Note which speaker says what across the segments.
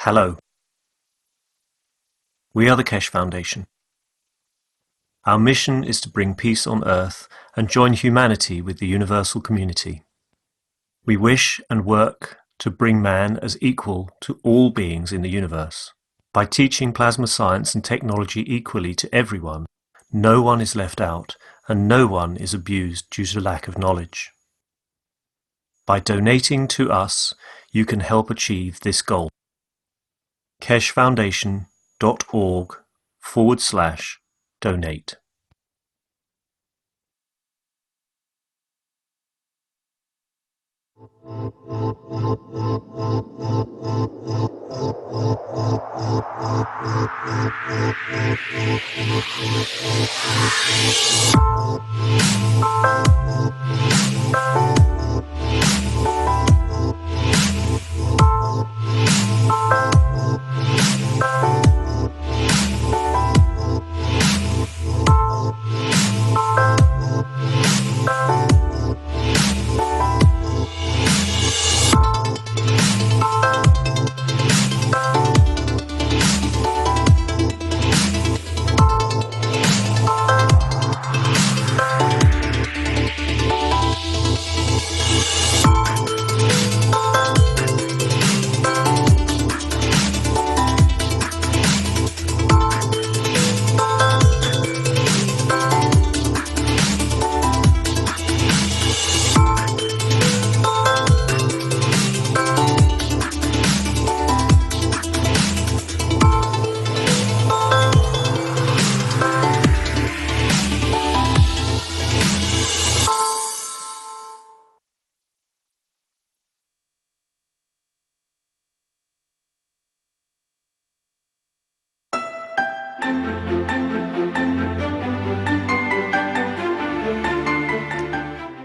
Speaker 1: Hello. We are the Keshe Foundation. Our mission is to bring peace on Earth and join humanity with the universal community. We wish and work to bring man as equal to all beings in the universe. By teaching plasma science and technology equally to everyone, no one is left out and no one is abused due to lack of knowledge. By donating to us, you can help achieve this goal. keshefoundation.org/donate.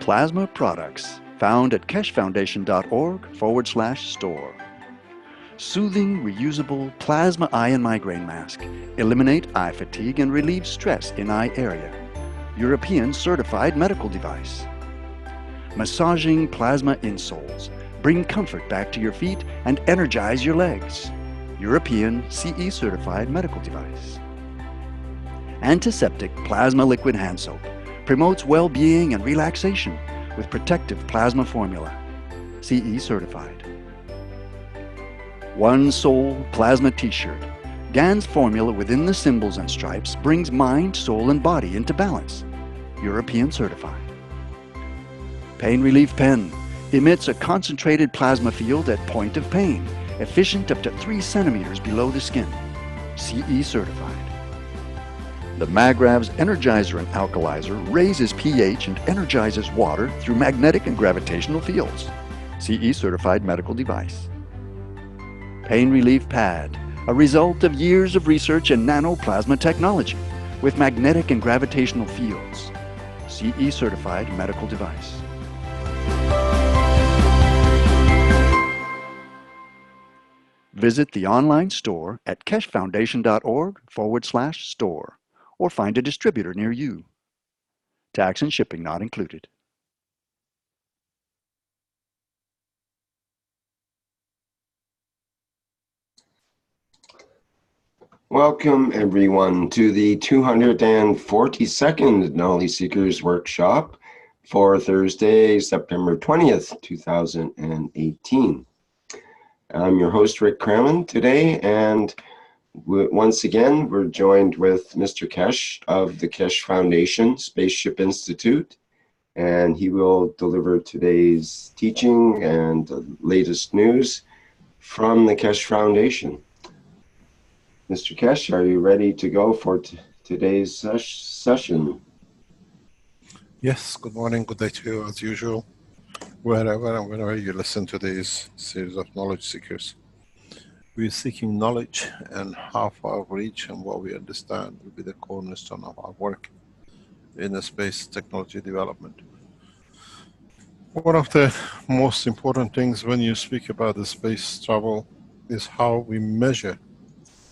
Speaker 2: Plasma products found at keshefoundation.org/store. Soothing, reusable plasma eye and migraine mask. Eliminate eye fatigue and relieve stress in eye area. European certified medical device. Massaging plasma insoles. Bring comfort back to your feet and energize your legs. European CE certified medical device. Antiseptic plasma liquid hand soap. Promotes well-being and relaxation with protective plasma formula. CE certified. One Soul Plasma T-shirt. GAN's formula within the symbols and stripes brings mind, soul, and body into balance. European certified. Pain Relief Pen. Emits a concentrated plasma field at point of pain, efficient up to 3 centimeters below the skin. CE certified. The Magrav's Energizer and Alkalizer raises pH and energizes water through magnetic and gravitational fields. CE certified medical device. Pain Relief Pad, a result of years of research in nanoplasma technology with magnetic and gravitational fields. CE certified medical device. Visit the online store at keshefoundation.org/store. or find a distributor near you. Tax and shipping not included.
Speaker 3: Welcome everyone to the 242nd Knowledge Seekers Workshop for Thursday, September 20th, 2018. I'm your host, Rick Crammond, today, and once again, we're joined with Mr. Keshe of the Keshe Foundation Spaceship Institute, and he will deliver today's teaching and the latest news from the Keshe Foundation. Mr. Keshe, are you ready to go for today's session?
Speaker 4: Yes, good morning, good day to you as usual, wherever and whenever you listen to this series of Knowledge Seekers. We're seeking knowledge, and how far we reach and what we understand will be the cornerstone of our work in the space technology development. One of the most important things when you speak about the space travel is how we measure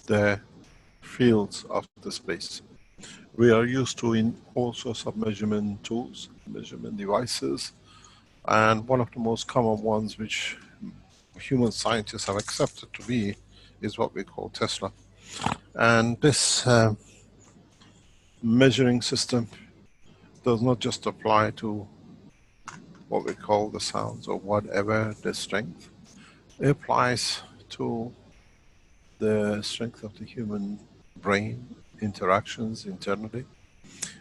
Speaker 4: the fields of the space. We are used to in all sorts of measurement tools, measurement devices, and one of the most common ones which human scientists have accepted to be is what we call Tesla. And this measuring system does not just apply to what we call the sounds or whatever the strength. It applies to the strength of the human brain, interactions internally.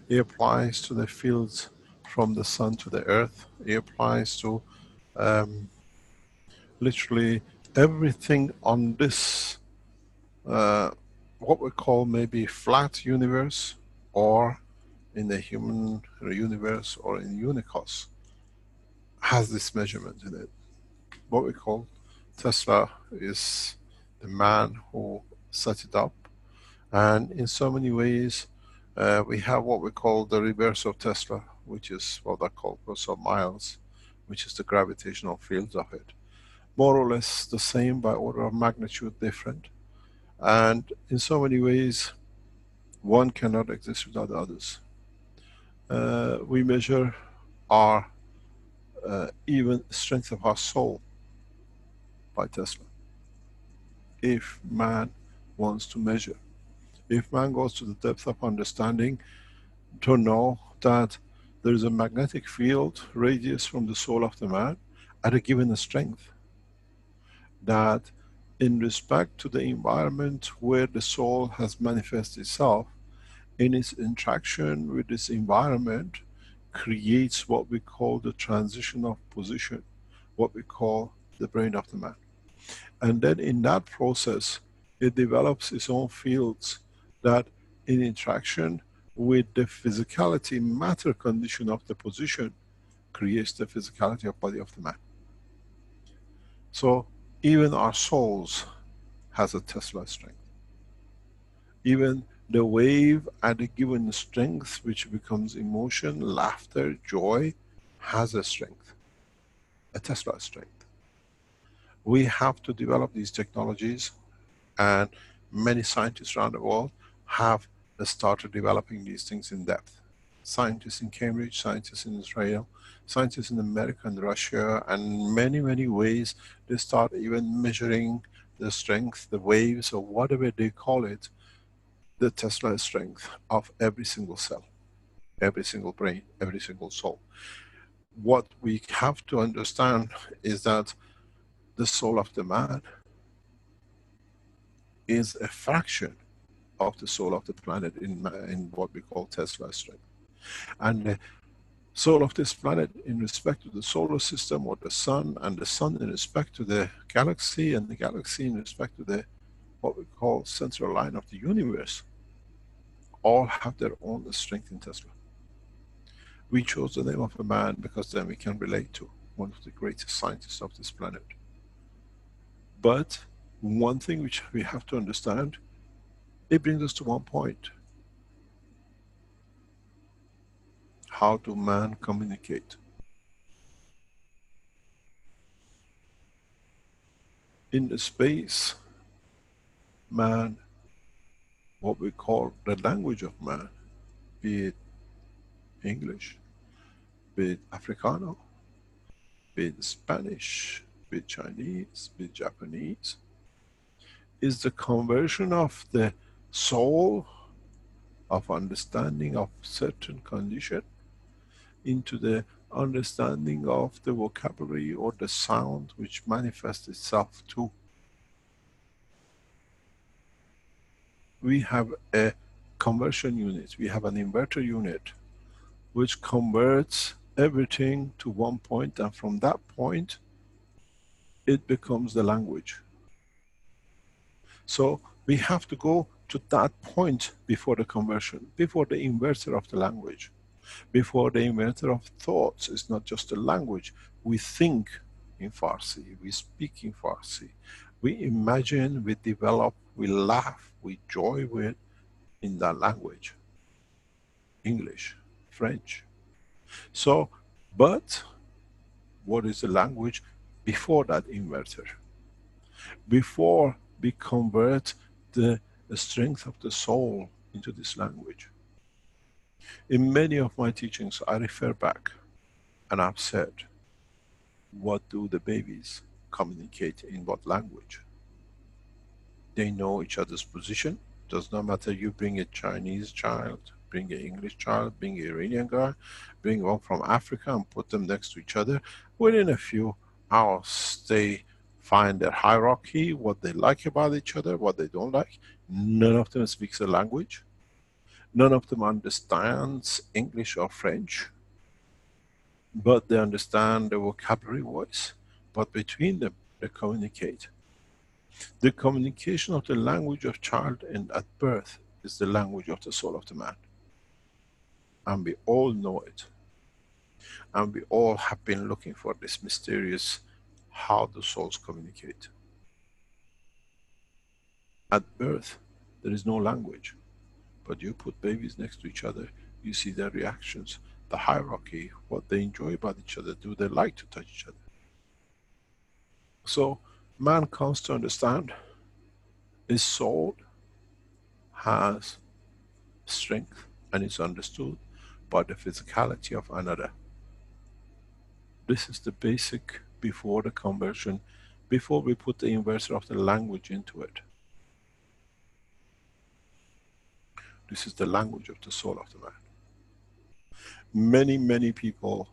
Speaker 4: It applies to the fields from the sun to the earth. It applies to literally everything on this, what we call maybe flat universe, or in the human universe, or in Unicos, has this measurement in it. What we call Tesla is the man who set it up. And in so many ways, we have what we call the reverse of Tesla, which is what I call Russell Miles, which is the gravitational fields of it. More or less the same, by order of magnitude different. And in so many ways, one cannot exist without the others. We measure our even strength of our soul by Tesla. If man wants to measure, if man goes to the depth of understanding to know that there is a magnetic field radius from the soul of the man at a given strength, that in respect to the environment where the soul has manifested itself, in its interaction with this environment, creates what we call the transition of position, what we call the brain of the man. And then in that process, it develops its own fields that in interaction with the physicality matter condition of the position creates the physicality of body of the man. So even our souls has a Tesla strength. Even the wave at a given strength, which becomes emotion, laughter, joy, has a strength, a Tesla strength. We have to develop these technologies, and many scientists around the world have started developing these things in depth. Scientists in Cambridge, scientists in Israel, scientists in America and Russia, and many, many ways they start even measuring the strength, the waves, or whatever they call it, the Tesla strength of every single cell, every single brain, every single soul. What we have to understand is that the soul of the man is a fraction of the soul of the planet in what we call Tesla strength. And the soul of this planet in respect to the solar system or the sun, and the sun in respect to the galaxy, and the galaxy in respect to the what we call central line of the universe, all have their own strength in Tesla. We chose the name of a man because then we can relate to one of the greatest scientists of this planet. But one thing which we have to understand, it brings us to one point. How do man communicate? In the space, man, what we call the language of man, be it English, be it Africano, be it Spanish, be it Chinese, be it Japanese, is the conversion of the soul of understanding of certain condition into the understanding of the vocabulary or the sound which manifests itself too. We have a conversion unit, we have an inverter unit which converts everything to one point, and from that point it becomes the language. So we have to go to that point before the conversion, before the inverter of the language, before the inverter of thoughts. It's not just a language. We think in Farsi, we speak in Farsi, we imagine, we develop, we laugh, we joy with in that language. English, French. So, but what is the language before that inverter? Before we convert the strength of the soul into this language. In many of my teachings, I refer back and I've said, what do the babies communicate in what language? They know each other's position. Does not matter you bring a Chinese child, bring an English child, bring an Iranian guy, bring one from Africa and put them next to each other. Within a few hours, they find their hierarchy, what they like about each other, what they don't like. None of them speaks a language. None of them understands English or French, but they understand the vocabulary voice. But between them, they communicate. The communication of the language of child and at birth is the language of the soul of the man. And we all know it. And we all have been looking for this mysterious how the souls communicate. At birth, there is no language, but you put babies next to each other, you see their reactions, the hierarchy, what they enjoy about each other, do they like to touch each other? So man comes to understand his soul has strength and is understood by the physicality of another. This is the basic before the conversion, before we put the inverter of the language into it. This is the language of the soul of the man. Many people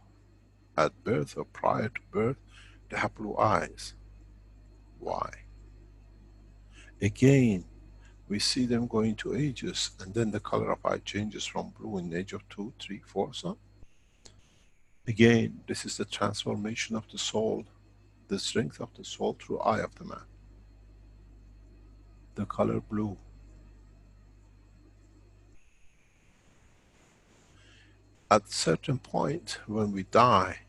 Speaker 4: at birth or prior to birth, they have blue eyes. Why? Again, we see them going to ages and then the color of eye changes from blue in the age of 2, 3, 4, so. Again, this is the transformation of the soul, the strength of the soul through eye of the man. The color blue. At certain point when we die,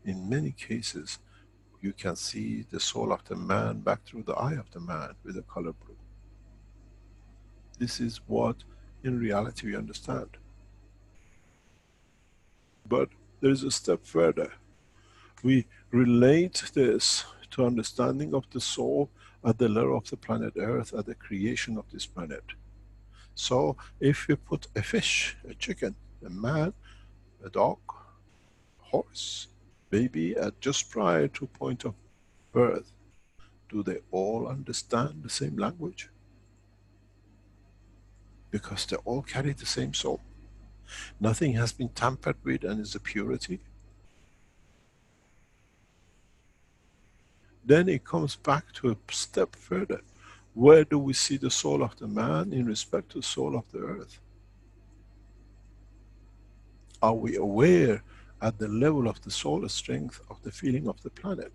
Speaker 4: in many cases, you can see the soul of the man back through the eye of the man with the color blue. This is what in reality we understand. But there is a step further. We relate this to understanding of the soul at the level of the planet Earth, at the creation of this planet. So if you put a fish, a chicken, a man, a dog, horse, baby at just prior to point of birth, do they all understand the same language? Because they all carry the same soul. Nothing has been tampered with and is a purity. Then it comes back to a step further. Where do we see the soul of the man in respect to the soul of the earth? Are we aware at the level of the solar strength of the feeling of the planet?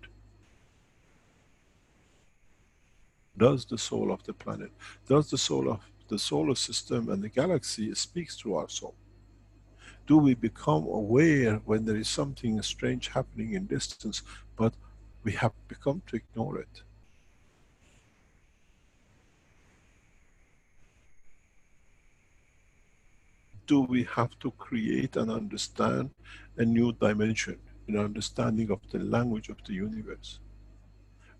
Speaker 4: Does the soul of the planet, does the soul of the solar system and the galaxy speaks through our soul? Do we become aware when there is something strange happening in distance, but we have become to ignore it? Do we have to create and understand a new dimension in understanding of the language of the universe,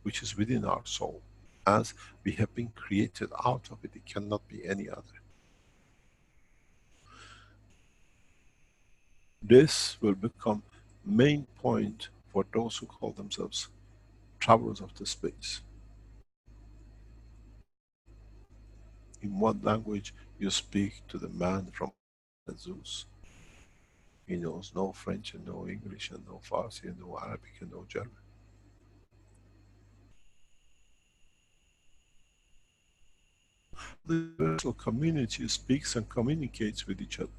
Speaker 4: which is within our soul? As we have been created out of it, it cannot be any other. This will become main point for those who call themselves travelers of the space. In what language you speak to the man from Zeus? He knows no French and no English and no Farsi and no Arabic and no German. The universal community speaks and communicates with each other,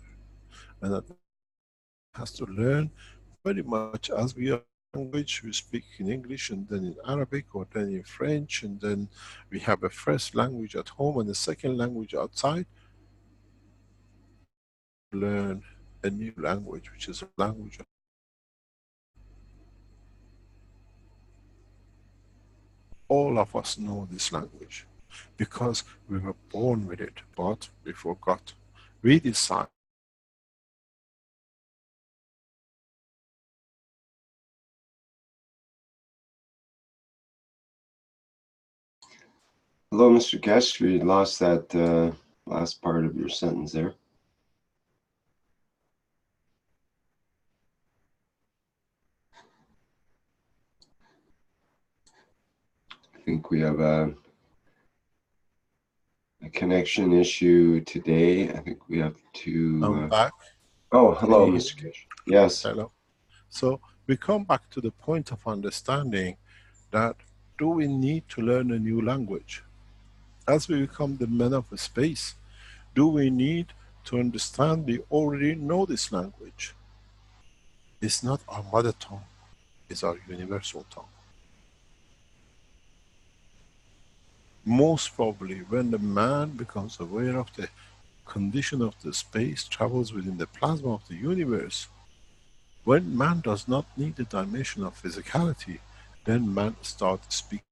Speaker 4: and that has to learn very much as we are language. We speak in English and then in Arabic or then in French, and then we have a first language at home and a second language outside. Learn a new language, which is a language of all of us know this language because we were born with it, but we forgot. We decide.
Speaker 3: Hello, Mr. Keshe. We lost that last part of your sentence there. I think we have connection issue today. I think we have to.
Speaker 4: I'm back.
Speaker 3: Oh,
Speaker 4: Can
Speaker 3: hello,
Speaker 4: you hear
Speaker 3: Mr.
Speaker 4: me?
Speaker 3: Keshe. Yes.
Speaker 4: Hello. So we come back to the point of understanding that do we need to learn a new language? As we become the men of space, do we need to understand we already know this language? It's not our mother tongue, it's our universal tongue. Most probably when the man becomes aware of the condition of the space, travels within the plasma of the universe, when man does not need the dimension of physicality, then man starts speaking.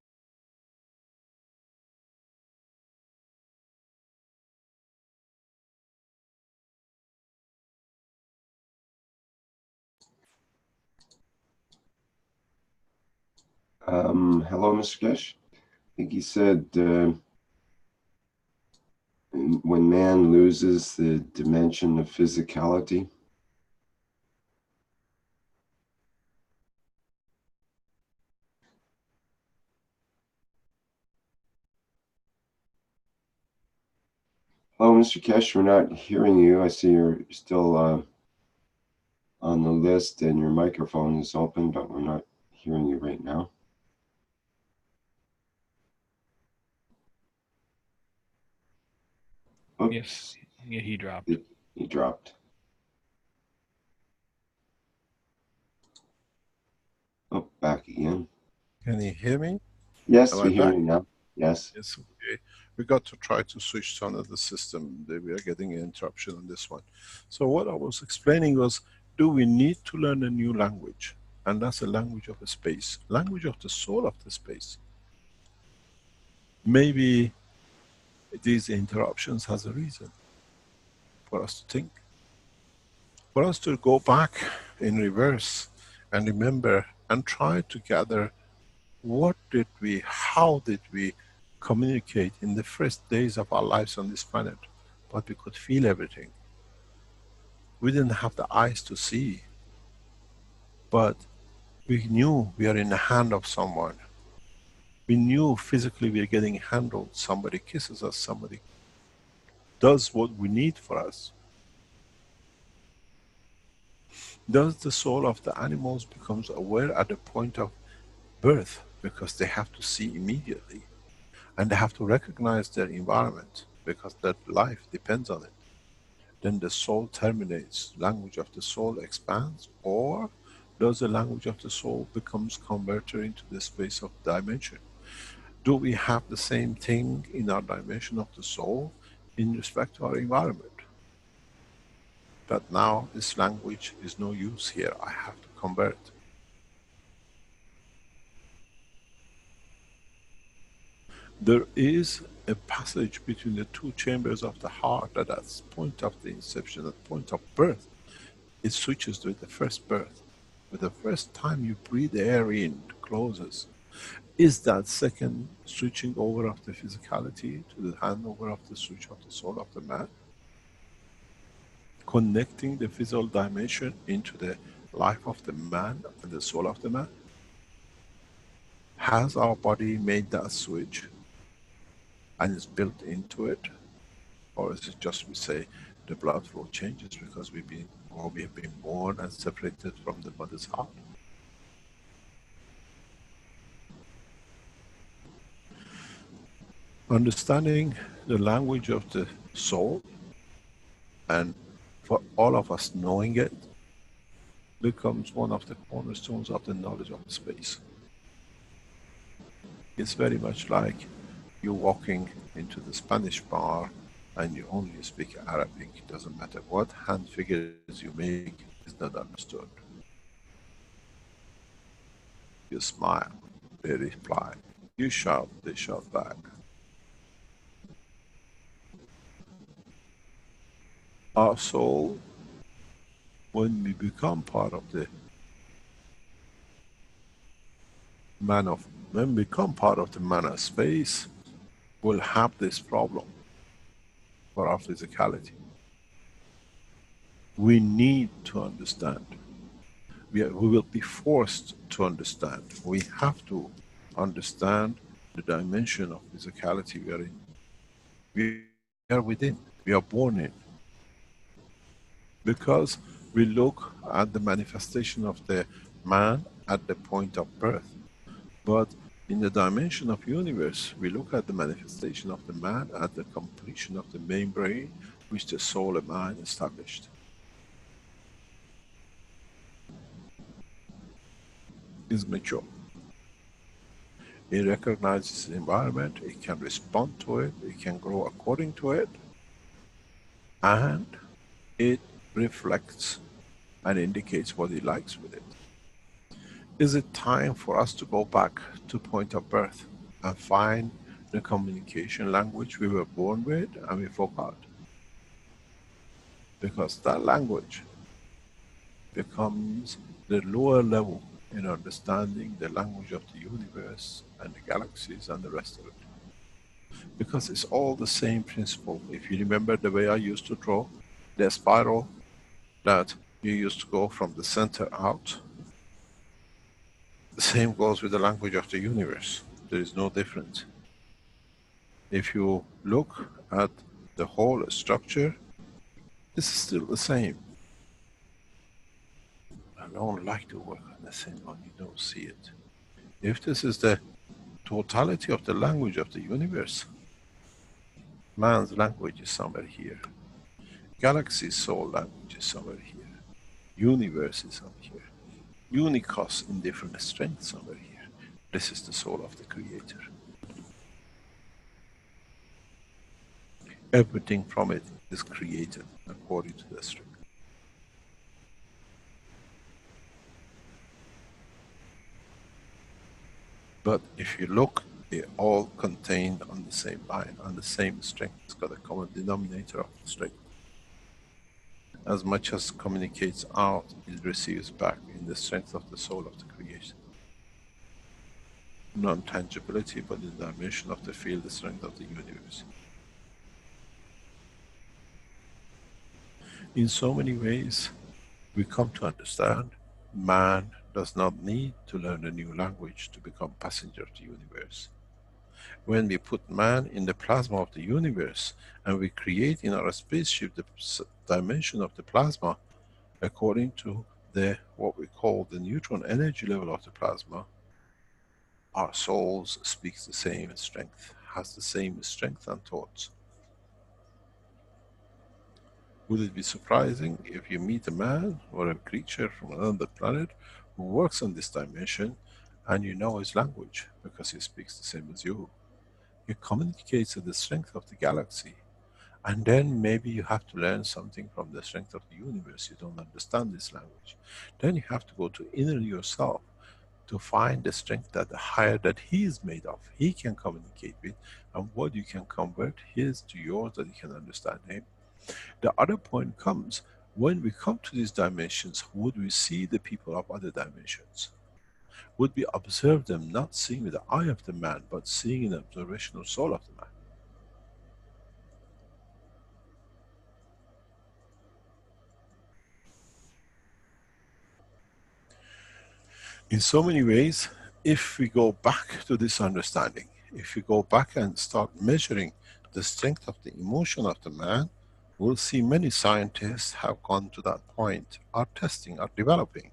Speaker 3: Hello, Mr. Keshe. I think he said when man loses the dimension of physicality. Hello, Mr. Keshe. We're not hearing you. I see you're still on the list and your microphone is open, but we're not hearing you right now. Oops.
Speaker 5: Yes, yeah, he dropped.
Speaker 3: He dropped. Oh, back again.
Speaker 4: Can you hear me?
Speaker 3: Yes,
Speaker 4: Am I
Speaker 3: we hear
Speaker 4: back?
Speaker 3: you now. Yes.
Speaker 4: Yes, okay. We got to try to switch to another system. We are getting an interruption on this one. So what I was explaining was, do we need to learn a new language? And that's a language of the space, language of the soul of the space. Maybe these interruptions has a reason for us to think. For us to go back in reverse and remember and try to gather what did we, how did we communicate in the first days of our lives on this planet, but we could feel everything. We didn't have the eyes to see, but we knew we are in the hand of someone. We knew physically we are getting handled. Somebody kisses us, somebody does what we need for us. Does the soul of the animals becomes aware at the point of birth because they have to see immediately and they have to recognize their environment because their life depends on it. Then the soul terminates, language of the soul expands, or does the language of the soul becomes converted into the space of dimension? Do we have the same thing in our dimension of the soul in respect to our environment? That now this language is no use here, I have to convert. There is a passage between the two chambers of the heart at that point of the inception, at the point of birth. It switches with the first birth. With the first time you breathe the air in, it closes. Is that second switching over of the physicality to the handover of the switch of the soul of the man? Connecting the physical dimension into the life of the man and the soul of the man? Has our body made that switch and is built into it? Or is it just we say the blood flow changes because we have been born and separated from the mother's heart? Understanding the language of the soul, and for all of us knowing it, becomes one of the cornerstones of the knowledge of space. It's very much like you walking into the Spanish bar and you only speak Arabic. It doesn't matter what hand figures you make, is not understood. You smile, they reply. You shout, they shout back. Our soul, when we become part of the when we become part of the man of space, will have this problem for our physicality. We need to understand. We will be forced to understand. We have to understand the dimension of physicality we are in. We are within, we are born in. Because we look at the manifestation of the man at the point of birth. But in the dimension of universe, we look at the manifestation of the man at the completion of the main brain, which the soul of man established. Is mature. It recognizes the environment, it can respond to it, it can grow according to it, and it reflects and indicates what it likes with it. Is it time for us to go back to point of birth and find the communication language we were born with and we forgot? Because that language becomes the lower level in understanding the language of the universe and the galaxies and the rest of it. Because it's all the same principle. If you remember the way I used to draw the spiral, that you used to go from the center out, the same goes with the language of the universe. There is no difference. If you look at the whole structure, this is still the same. I don't like to work on the same one, you don't see it. If this is the totality of the language of the universe, man's language is somewhere here. Galaxy's soul language is somewhere here. Universe is somewhere here. Unicos in different strengths somewhere here. This is the soul of the creator. Everything from it is created according to the strength. But if you look, they're all contained on the same line, on the same strength. It's got a common denominator of strength. As much as communicates out, it receives back in the strength of the soul of the creation. Non-tangibility, but in the dimension of the field, the strength of the universe. In so many ways, we come to understand man does not need to learn a new language to become passenger of the universe. When we put man in the plasma of the universe and we create in our spaceship the dimension of the plasma according to the what we call the neutron energy level of the plasma, our souls speaks the same strength, has the same strength and thoughts. Would it be surprising if you meet a man or a creature from another planet who works on this dimension and you know his language because he speaks the same as you? He communicates at the strength of the galaxy. And then maybe you have to learn something from the strength of the universe. You don't understand this language. Then you have to go to inner yourself to find the strength that the higher that he is made of, he can communicate with, and what you can convert his to yours that you can understand him. The other point comes, when we come to these dimensions, would we see the people of other dimensions? Would we observe them not seeing with the eye of the man, but seeing in the observational soul of the man? In so many ways, if we go back to this understanding, if we go back and start measuring the strength of the emotion of the man, we'll see many scientists have gone to that point, are testing, are developing,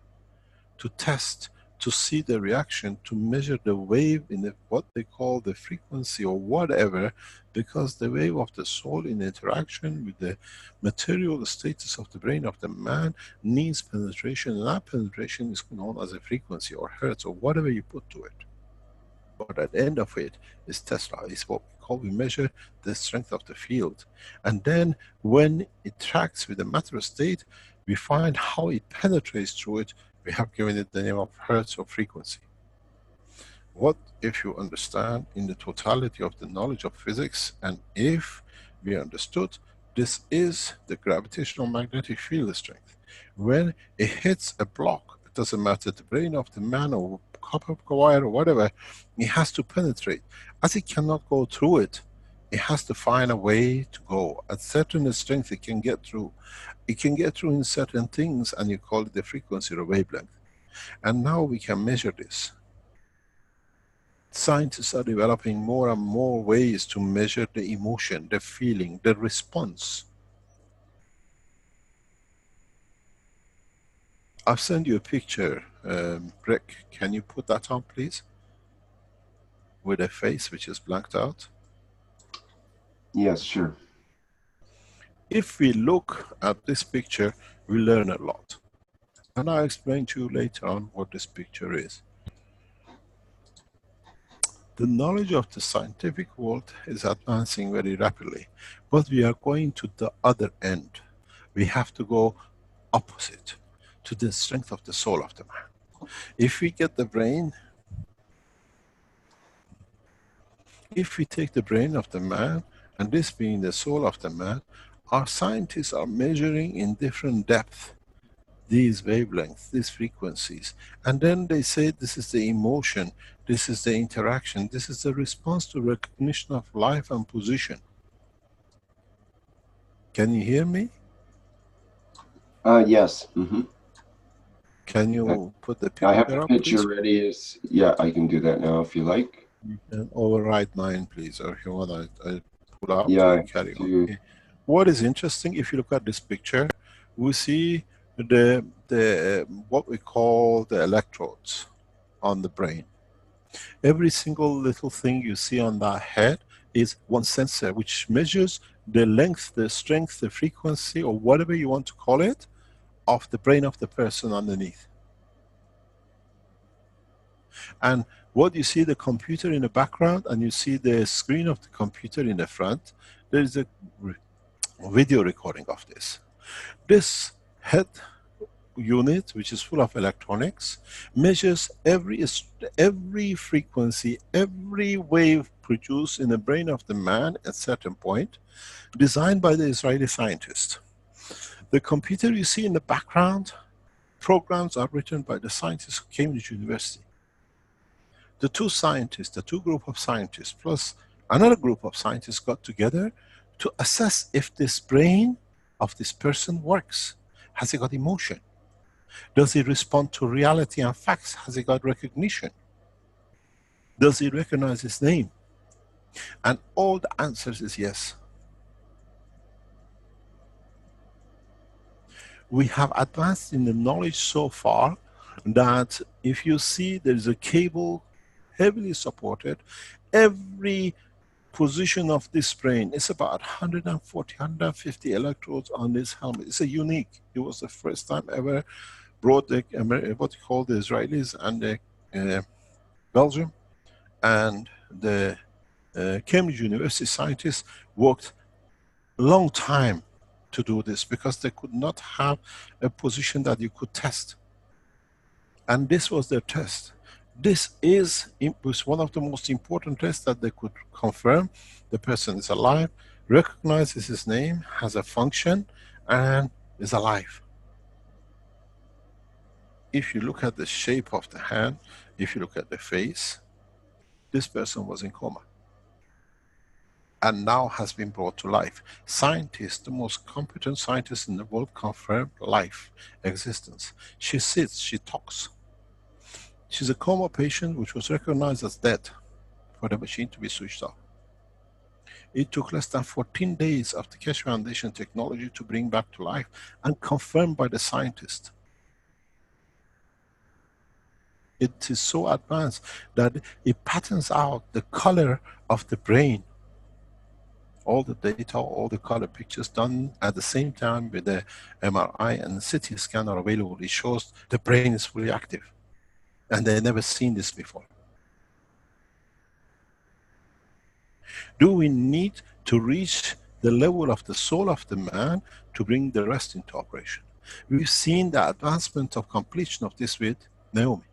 Speaker 4: to test, to see the reaction, to measure the wave in the, what they call the frequency or whatever, because the wave of the soul in interaction with the material status of the brain of the man needs penetration, and that penetration is known as a frequency or hertz or whatever you put to it. But at the end of it is Tesla, is what we call, we measure the strength of the field. And then when it tracks with the matter state, we find how it penetrates through it. We have given it the name of hertz or frequency. What if you understand in the totality of the knowledge of physics, and if we understood this is the gravitational magnetic field strength. When it hits a block, it doesn't matter the brain of the man or copper wire or whatever, it has to penetrate. As it cannot go through it, it has to find a way to go. At certain strength it can get through. It can get through in certain things, and you call it the frequency or wavelength. And now we can measure this. Scientists are developing more and more ways to measure the emotion, the feeling, the response. I've sent you a picture, Rick, can you put that on please? With a face which is blanked out.
Speaker 3: Yes, sure.
Speaker 4: If we look at this picture, we learn a lot. And I'll explain to you later on what this picture is. The knowledge of the scientific world is advancing very rapidly, but we are going to the other end. We have to go opposite to the strength of the soul of the man. If we get the brain, if we take the brain of the man, and this being the soul of the man, our scientists are measuring in different depth these wavelengths, these frequencies, and then they say this is the emotion, this is the interaction, this is the response to recognition of life and position. Can you hear me?
Speaker 3: Yes. Mm-hmm.
Speaker 4: Can you put the
Speaker 3: I have
Speaker 4: picture
Speaker 3: the
Speaker 4: up,
Speaker 3: picture
Speaker 4: please?
Speaker 3: ready. Yeah, I can do that now if you like.
Speaker 4: You can override mine, please, or if you want, I pull out
Speaker 3: Yeah,
Speaker 4: or
Speaker 3: I
Speaker 4: you
Speaker 3: have
Speaker 4: carry on.
Speaker 3: to.
Speaker 4: Okay. What is interesting, if you look at this picture, we see the what we call the electrodes on the brain. Every single little thing you see on that head is one sensor which measures the length, the strength, the frequency, or whatever you want to call it, of the brain of the person underneath. And what you see, the computer in the background, and you see the screen of the computer in the front, there is a video recording of this. This head unit, which is full of electronics, measures every frequency, every wave produced in the brain of the man at a certain point, designed by the Israeli scientist. The computer you see in the background, programs are written by the scientists of Cambridge University. The two scientists, the two group of scientists, plus another group of scientists got together to assess if this brain of this person works. Has he got emotion? Does he respond to reality and facts? Has he got recognition? Does he recognize his name? And all the answers is yes. We have advanced in the knowledge so far that if you see there's a cable heavily supported, every position of this brain is about 140, 150 electrodes on this helmet. It's a unique. It was the first time ever brought the what you call the Israelis and the Belgium and the Cambridge University scientists worked a long time to do this because they could not have a position that you could test. And this was their test. This was one of the most important tests that they could confirm the person is alive, recognizes his name, has a function, and is alive. If you look at the shape of the hand, if you look at the face, this person was in coma and now has been brought to life. Scientists, the most competent scientists in the world, confirmed life, existence. She sits, she talks. She's a coma patient which was recognized as dead for the machine to be switched off. It took less than 14 days of the Keshe Foundation technology to bring back to life and confirmed by the scientist. It is so advanced that it patterns out the color of the brain. All the data, all the color pictures done at the same time with the MRI and the CT scan are available. It shows the brain is fully active. And they've never seen this before. Do we need to reach the level of the soul of the man to bring the rest into operation? We've seen the advancement of completion of this with Naomi.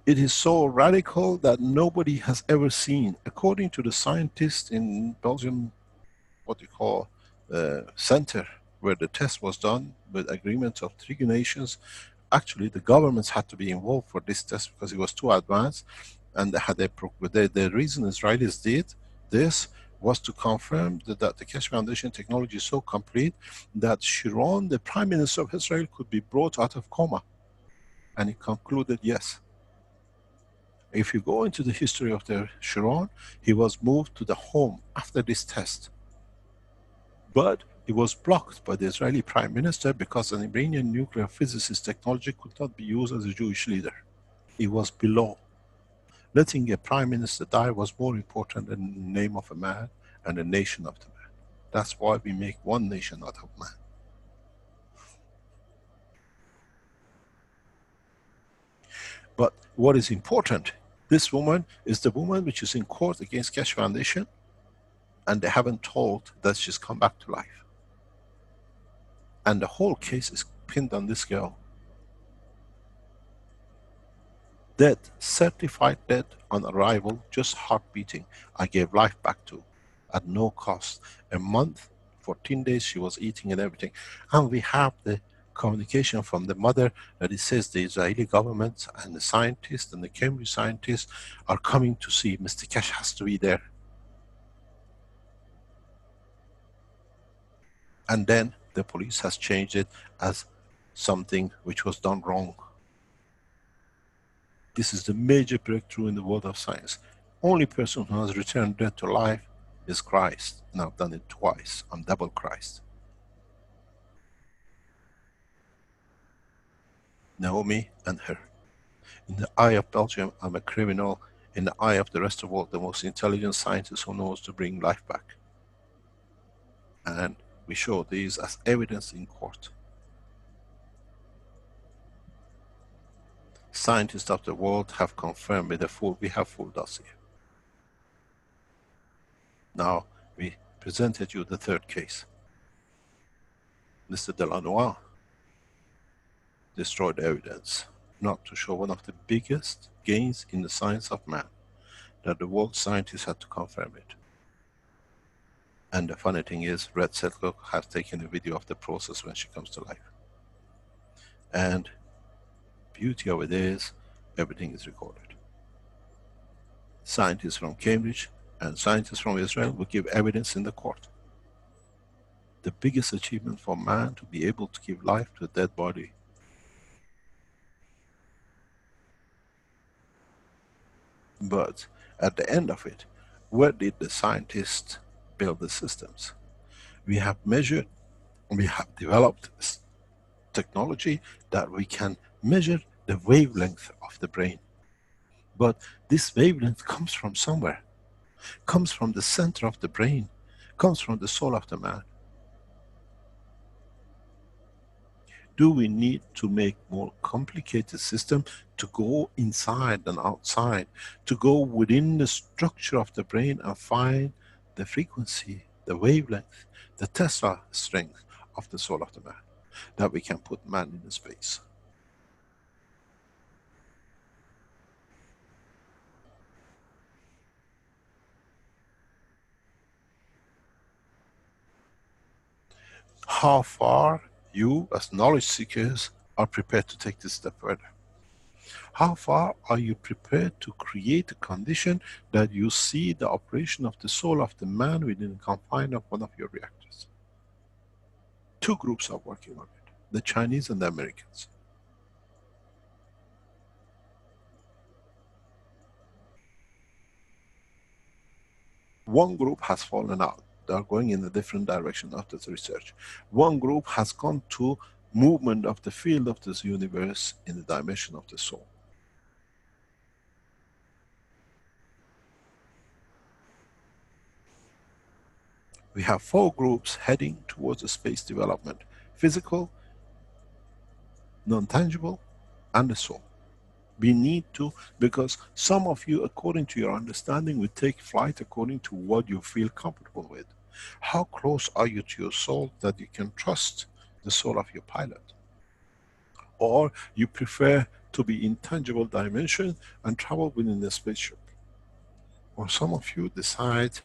Speaker 4: It is so radical that nobody has ever seen. According to the scientists in Belgium, what you call center, where the test was done with agreements of 3 nations, actually the governments had to be involved for this test because it was too advanced, and they had the reason Israelis did this was to confirm that the Keshe Foundation technology is so complete that Sharon, the Prime Minister of Israel, could be brought out of coma And he concluded, yes. If you go into the history of the Sharon, he was moved to the home after this test. But it was blocked by the Israeli Prime Minister because an Iranian nuclear physicist technology could not be used as a Jewish leader. It was below. Letting a Prime Minister die was more important than the name of a man and the nation of the man. That's why we make one nation out of man. But what is important, this woman is the woman which is in court against Keshe Foundation, and they haven't told that she's come back to life. And the whole case is pinned on this girl. Dead, certified dead on arrival, just heart beating. I gave life back to, at no cost. A month, 14 days she was eating and everything. And we have the communication from the mother that it says the Israeli government and the scientists and the Cambridge scientists are coming to see. Mr. Keshe has to be there. And then the police has changed it as something which was done wrong. This is the major breakthrough in the world of science. Only person who has returned dead to life is Christ. And I've done it twice. I'm double Christ. Naomi and her. In the eye of Belgium, I'm a criminal. In the eye of the rest of the world, the most intelligent scientist who knows to bring life back. And we show these as evidence in court. Scientists of the world have confirmed with we have full dossier. Now, we presented you the third case. Mr. Delanois destroyed evidence, not to show one of the biggest gains in the science of man, that the world scientists had to confirm it. And the funny thing is, Red Setlock has taken a video of the process when she comes to life. And beauty of it is, everything is recorded. Scientists from Cambridge and scientists from Israel will give evidence in the court. The biggest achievement for man to be able to give life to a dead body. But at the end of it, where did the scientists build the systems? We have measured, we have developed technology that we can measure the wavelength of the brain. But this wavelength comes from somewhere, comes from the center of the brain, comes from the soul of the man. Do we need to make more complicated system to go inside and outside, to go within the structure of the brain and find the frequency, the wavelength, the Tesla strength of the soul of the man, that we can put man in the space? How far you as knowledge seekers are prepared to take this step further? How far are you prepared to create a condition that you see the operation of the soul of the man within the confine of one of your reactors? Two groups are working on it, the Chinese and the Americans. One group has fallen out. They are going in a different direction after the research. One group has gone to movement of the field of this universe in the dimension of the soul. We have four groups heading towards the space development: physical, non-tangible, and the soul. We need to, because some of you, according to your understanding, will take flight according to what you feel comfortable with. How close are you to your soul that you can trust the soul of your pilot? Or you prefer to be in tangible dimension and travel within the spaceship? Or some of you decide,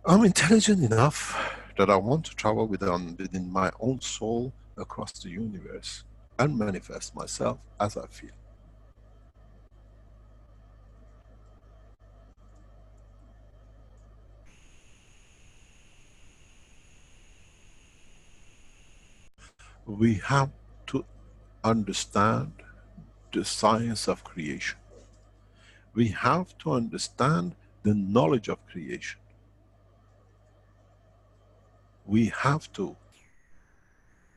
Speaker 4: I'm intelligent enough that I want to travel within my own soul across the universe and manifest myself as I feel. We have to understand the science of creation. We have to understand the knowledge of creation. We have to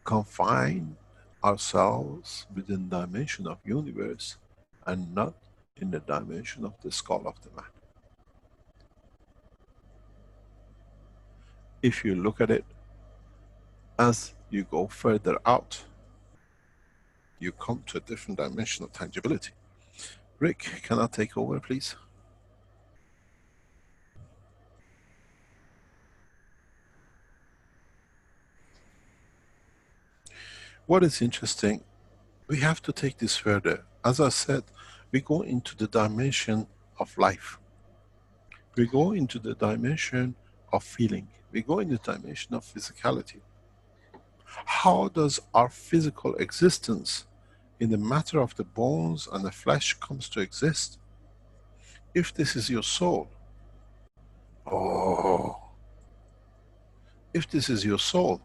Speaker 4: confine ourselves within the dimension of universe and not in the dimension of the skull of the man. If you look at it, as you go further out, you come to a different dimension of tangibility. Rick, can I take over, please? What is interesting, we have to take this further. As I said, we go into the dimension of life. We go into the dimension of feeling. We go in the dimension of physicality. How does our physical existence in the matter of the bones and the flesh comes to exist? If this is your soul, oh, if this is your soul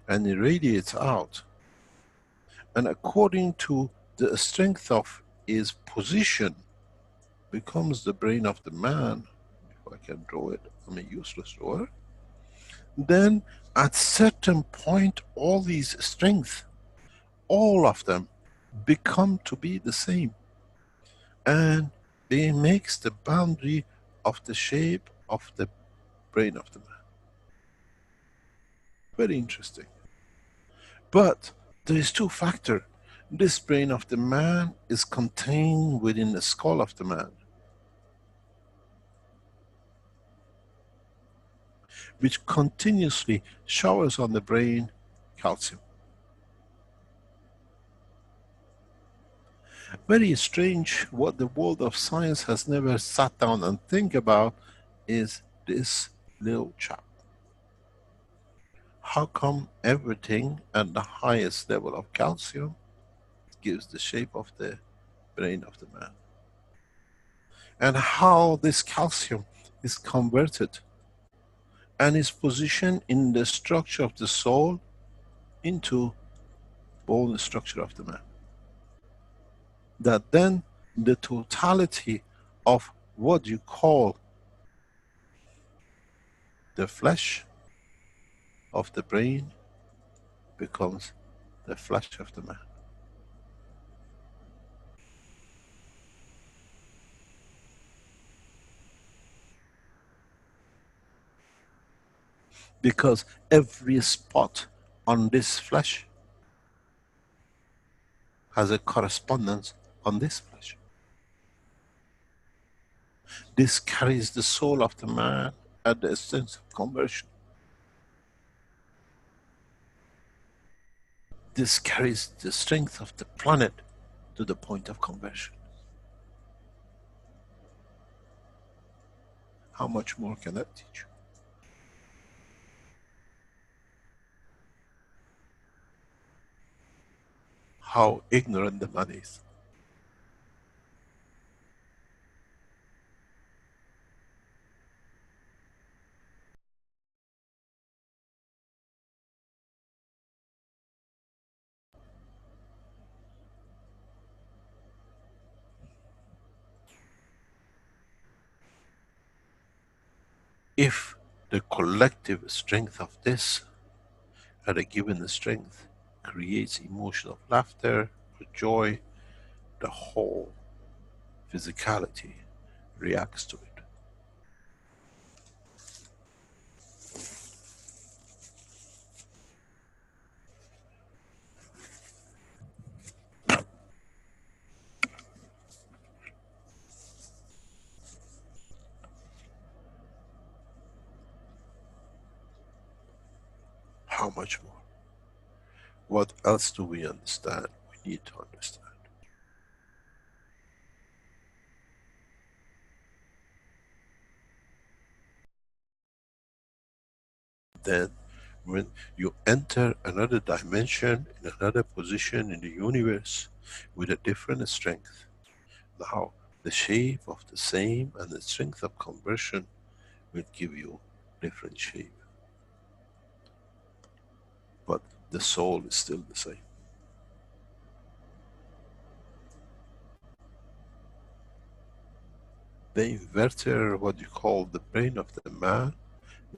Speaker 4: and it radiates out, and according to the strength of its position becomes the brain of the man, if I can draw it, I'm a useless drawer, then at certain point all these strengths, all of them become to be the same, and it makes the boundary of the shape of the brain of the man. Very interesting. But there is two factors. This brain of the man is contained within the skull of the man, which continuously showers on the brain calcium. Very strange, what the world of science has never sat down and think about is this little chap. How come everything at the highest level of calcium gives the shape of the brain of the man? And how this calcium is converted and is positioned in the structure of the soul into bone structure of the man. That then the totality of what you call the flesh of the brain becomes the flesh of the man. Because every spot on this flesh has a correspondence on this flesh. This carries the soul of the man at the essence of conversion. This carries the strength of the planet to the point of conversion. How much more can that teach you? How ignorant the man is. If the collective strength of this at a given strength creates emotion of laughter or joy, the whole physicality reacts to it. How much more? What else do we understand? We need to understand. Then, when you enter another dimension, in another position in the universe, with a different strength, now the shape of the same and the strength of conversion will give you different shape. But the soul is still the same. the inverter, what you call the brain of the man,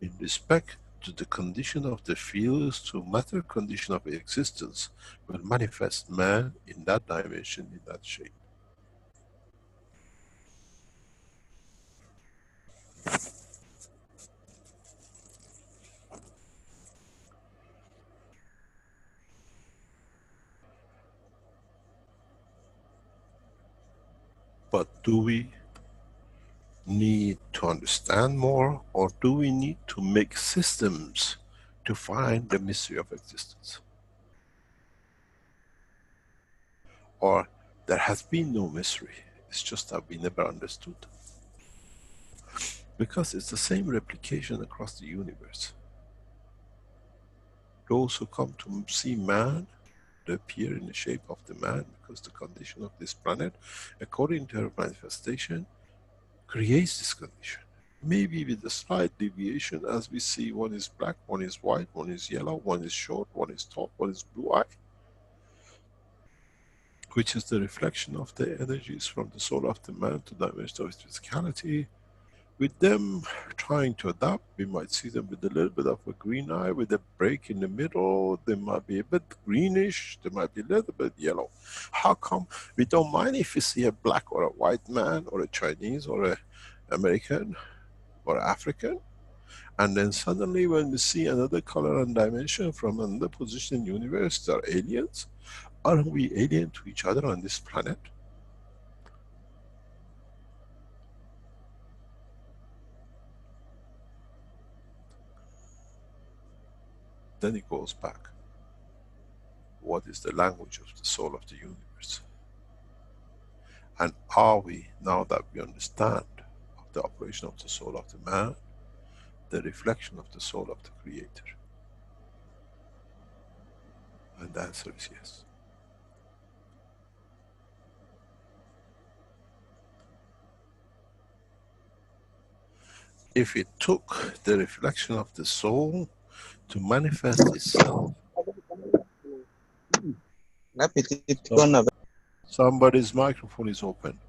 Speaker 4: in respect to the condition of the fields to matter condition of existence, will manifest man in that dimension, in that shape. But do we need to understand more, or do we need to make systems to find the mystery of existence? Or there has been no mystery, it's just that we never understood. Because it's the same replication across the universe. Those who come to see man, they appear in the shape of the man, because the condition of this planet, according to her manifestation, creates this condition. Maybe with a slight deviation, as we see, one is black, one is white, one is yellow, one is short, one is tall, one is blue-eyed, which is the reflection of the energies from the soul of the man to the dimension of its physicality. With them trying to adapt, we might see them with a little bit of a green eye, with a break in the middle. They might be a bit greenish, they might be a little bit yellow. How come we don't mind if we see a black or a white man, or a Chinese, or a American, or African? And then suddenly when we see another color and dimension from another position in the universe, they're aliens? Aren't we alien to each other on this planet? Then it goes back. What is the language of the soul of the universe? And are we, now that we understand of the operation of the soul of the man, the reflection of the soul of the Creator? And the answer is yes. If it took the reflection of the soul to manifest itself, somebody's microphone is open.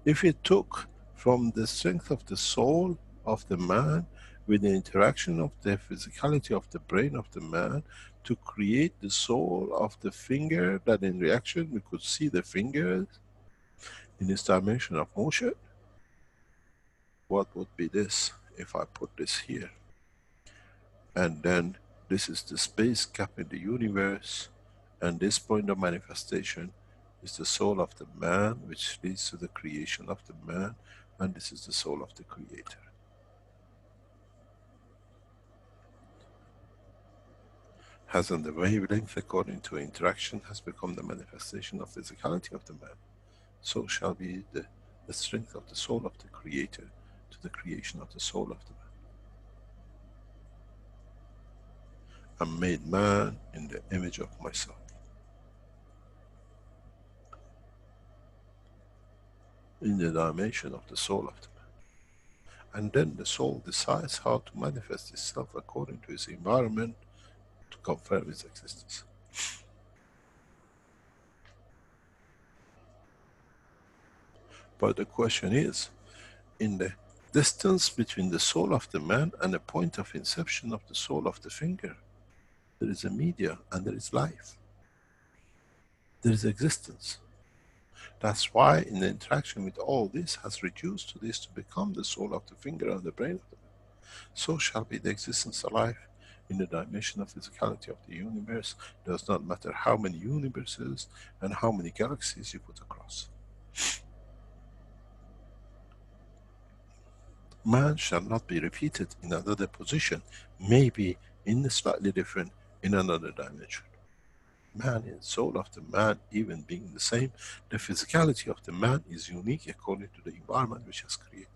Speaker 4: If it took from the strength of the soul of the man, with the interaction of the physicality of the brain of the man, to create the soul of the finger, that in reaction we could see the fingers in its dimension of motion, what would be this if I put this here? And then this is the space gap in the universe, and this point of manifestation is the soul of the man, which leads to the creation of the man, and this is the soul of the Creator. As on the wavelength according to interaction has become the manifestation of physicality of the man, so shall be the strength of the soul of the Creator to the creation of the soul of the man. I'm made man in the image of myself. In the dimension of the soul of the man. And then the soul decides how to manifest itself according to its environment to confirm its existence. But the question is, in the distance between the soul of the man and the point of inception of the soul of the finger, there is a media and there is life. There is existence. That's why in the interaction with all this has reduced to this to become the soul of the finger and the brain of the man. So shall be the existence alive in the dimension of physicality of the universe. Does not matter how many universes and how many galaxies you put across. Man shall not be repeated in another position, maybe in a slightly different, in another dimension. Man and soul of the man even being the same, the physicality of the man is unique according to the environment which has created.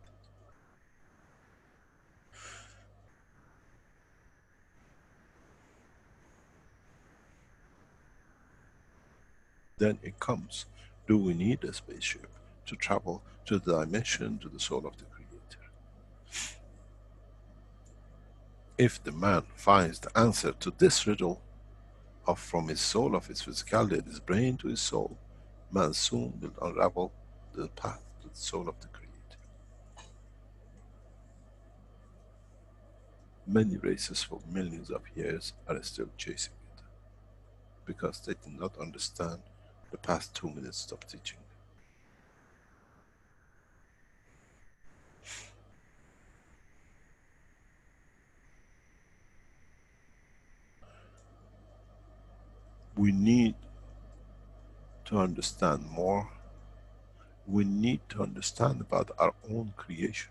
Speaker 4: Then it comes, do we need a spaceship to travel to the dimension, to the soul of the Creator? If the man finds the answer to this riddle, of from his soul, of his physicality, his brain to his soul, man soon will unravel the path to the soul of the Creator. Many races for millions of years are still chasing it because they did not understand the past 2 minutes of teaching. We need to understand more. We need to understand about our own creation.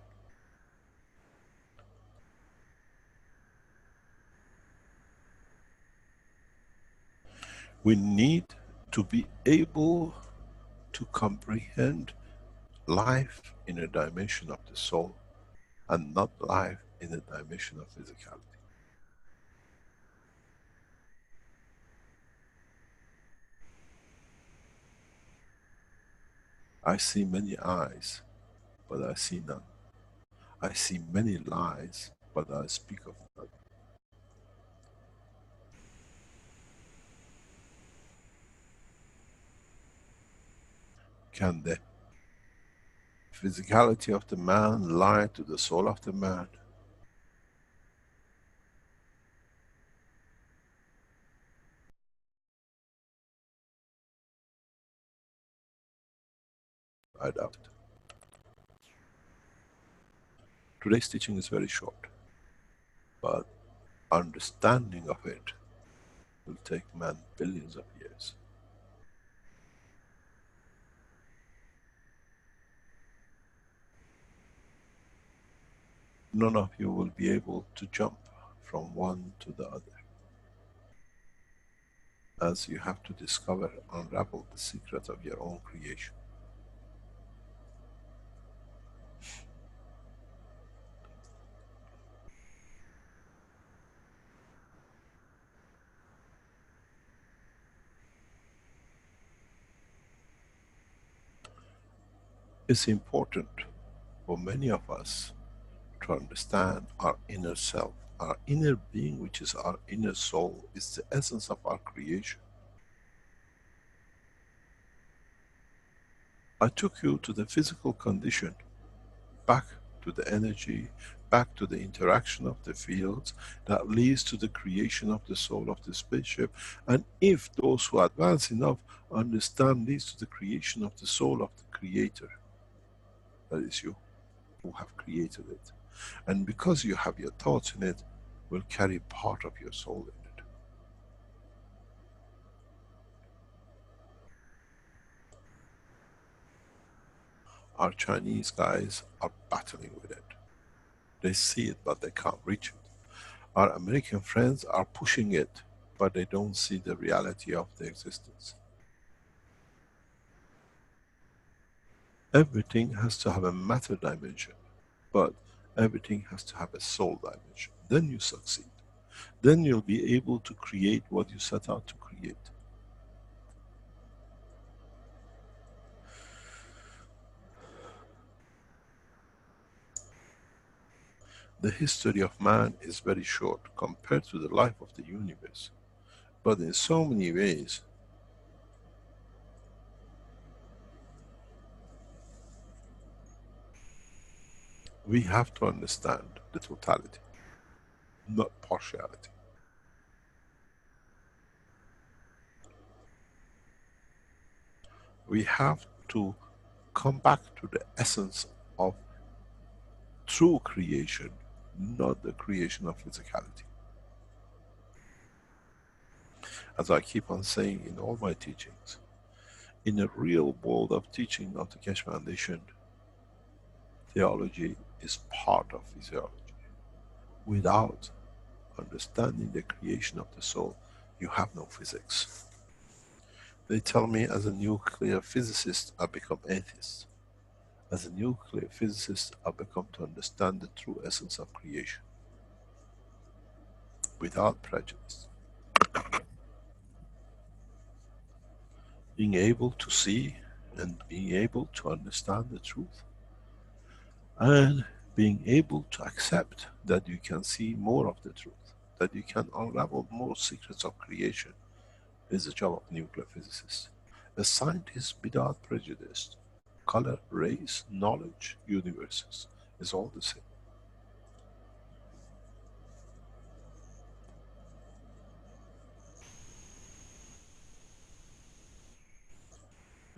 Speaker 4: We need to be able to comprehend life in a dimension of the soul and not life in a dimension of physicality. I see many eyes, but I see none. I see many lies, but I speak of none. Can the physicality of the man lie to the soul of the man? I doubt it. Today's teaching is very short, but understanding of it will take man billions of years. None of you will be able to jump from one to the other, as you have to discover, unravel the secret of your own creation. It's important for many of us to understand our inner self. Our inner being, which is our inner soul, is the essence of our creation. I took you to the physical condition, back to the energy, back to the interaction of the fields that leads to the creation of the soul of the spaceship. And if those who advance enough understand, leads to the creation of the soul of the creator, that is you, who have created it. And because you have your thoughts in it, will carry part of your soul in it. Our Chinese guys are battling with it. They see it, but they can't reach it. Our American friends are pushing it, but they don't see the reality of the existence. Everything has to have a matter dimension, but everything has to have a soul dimension. Then you succeed. Then you'll be able to create what you set out to create. The history of man is very short compared to the life of the universe. But in so many ways, we have to understand the totality, not partiality. We have to come back to the essence of true creation, not the creation of physicality. As I keep on saying in all my teachings, in a real world of teaching of the Keshe Foundation, theology is part of physiology. Without understanding the creation of the soul, you have no physics. They tell me as a nuclear physicist, I become atheist. As a nuclear physicist, I become to understand the true essence of creation, without prejudice. Being able to see and being able to understand the truth, and being able to accept that you can see more of the truth, that you can unravel more secrets of creation, is the job of nuclear physicists. A scientist without prejudice, color, race, knowledge, universes, is all the same.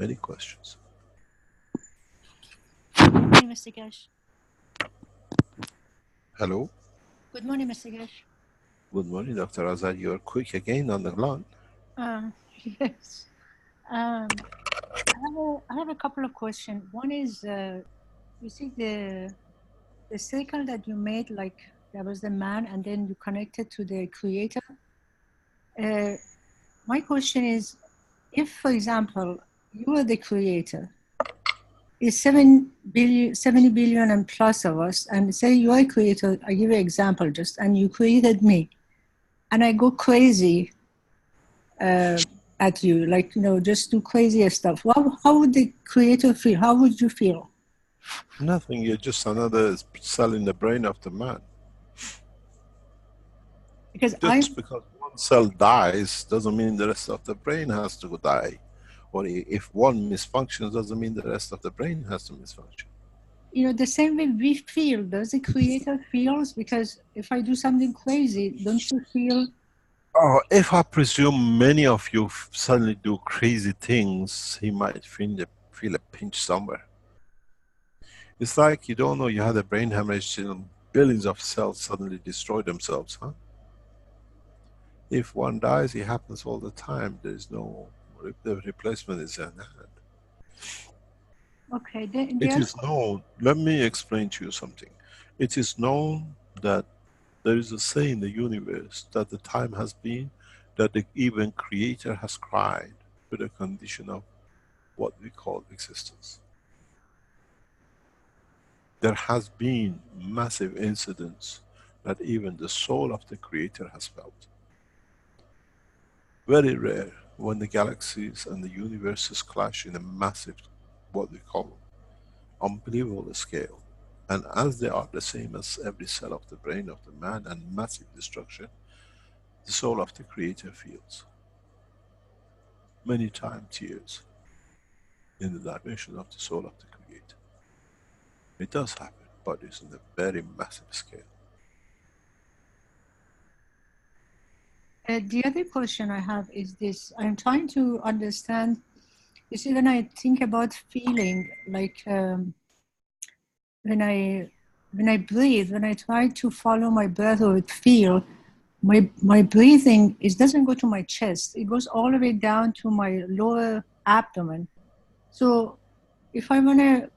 Speaker 4: Any questions?
Speaker 5: Good morning, Mr. Keshe.
Speaker 4: Hello.
Speaker 5: Good morning, Mr. Keshe.
Speaker 4: Good morning, Dr. Azad. You're quick again on the line.
Speaker 5: Yes. I have a couple of questions. One is, you see the circle that you made, like there was the man, and then you connected to the creator. My question is, if, for example, you are the creator, is 70 billion and plus of us, and say you are a creator, I give you an example just, and you created me, and I go crazy at you, like, just do crazy stuff. How would the creator feel? How would you feel?
Speaker 4: Nothing. You're just another cell in the brain of the man.
Speaker 5: Because
Speaker 4: Just because one cell dies doesn't mean the rest of the brain has to die. Or if one misfunctions doesn't mean the rest of the brain has to misfunction.
Speaker 5: the same way we feel, does the creator feels? Because if I do something crazy, don't you feel?
Speaker 4: Oh, if I presume many of you suddenly do crazy things, he might feel a pinch somewhere. It's like you don't know you had a brain hemorrhage and billions of cells suddenly destroy themselves, huh? If one dies, it happens all the time. There is no, the replacement is in hand.
Speaker 5: Okay.
Speaker 4: It is known, let me explain to you something. It is known that there is a say in the universe that the time has been that the even creator has cried to the condition of what we call existence. There has been massive incidents that even the soul of the creator has felt. Very rare when the galaxies and the universes clash in a massive, what we call, unbelievable scale. And as they are the same as every cell of the brain of the man and massive destruction, the soul of the creator feels. Many times tears in the dimension of the soul of the creator. It does happen, but it's in a very massive scale.
Speaker 5: The other question I have is this. I'm trying to understand, you see, when I think about feeling, like when I breathe, when I try to follow my breath or feel, my breathing, it doesn't go to my chest. It goes all the way down to my lower abdomen. So if I want to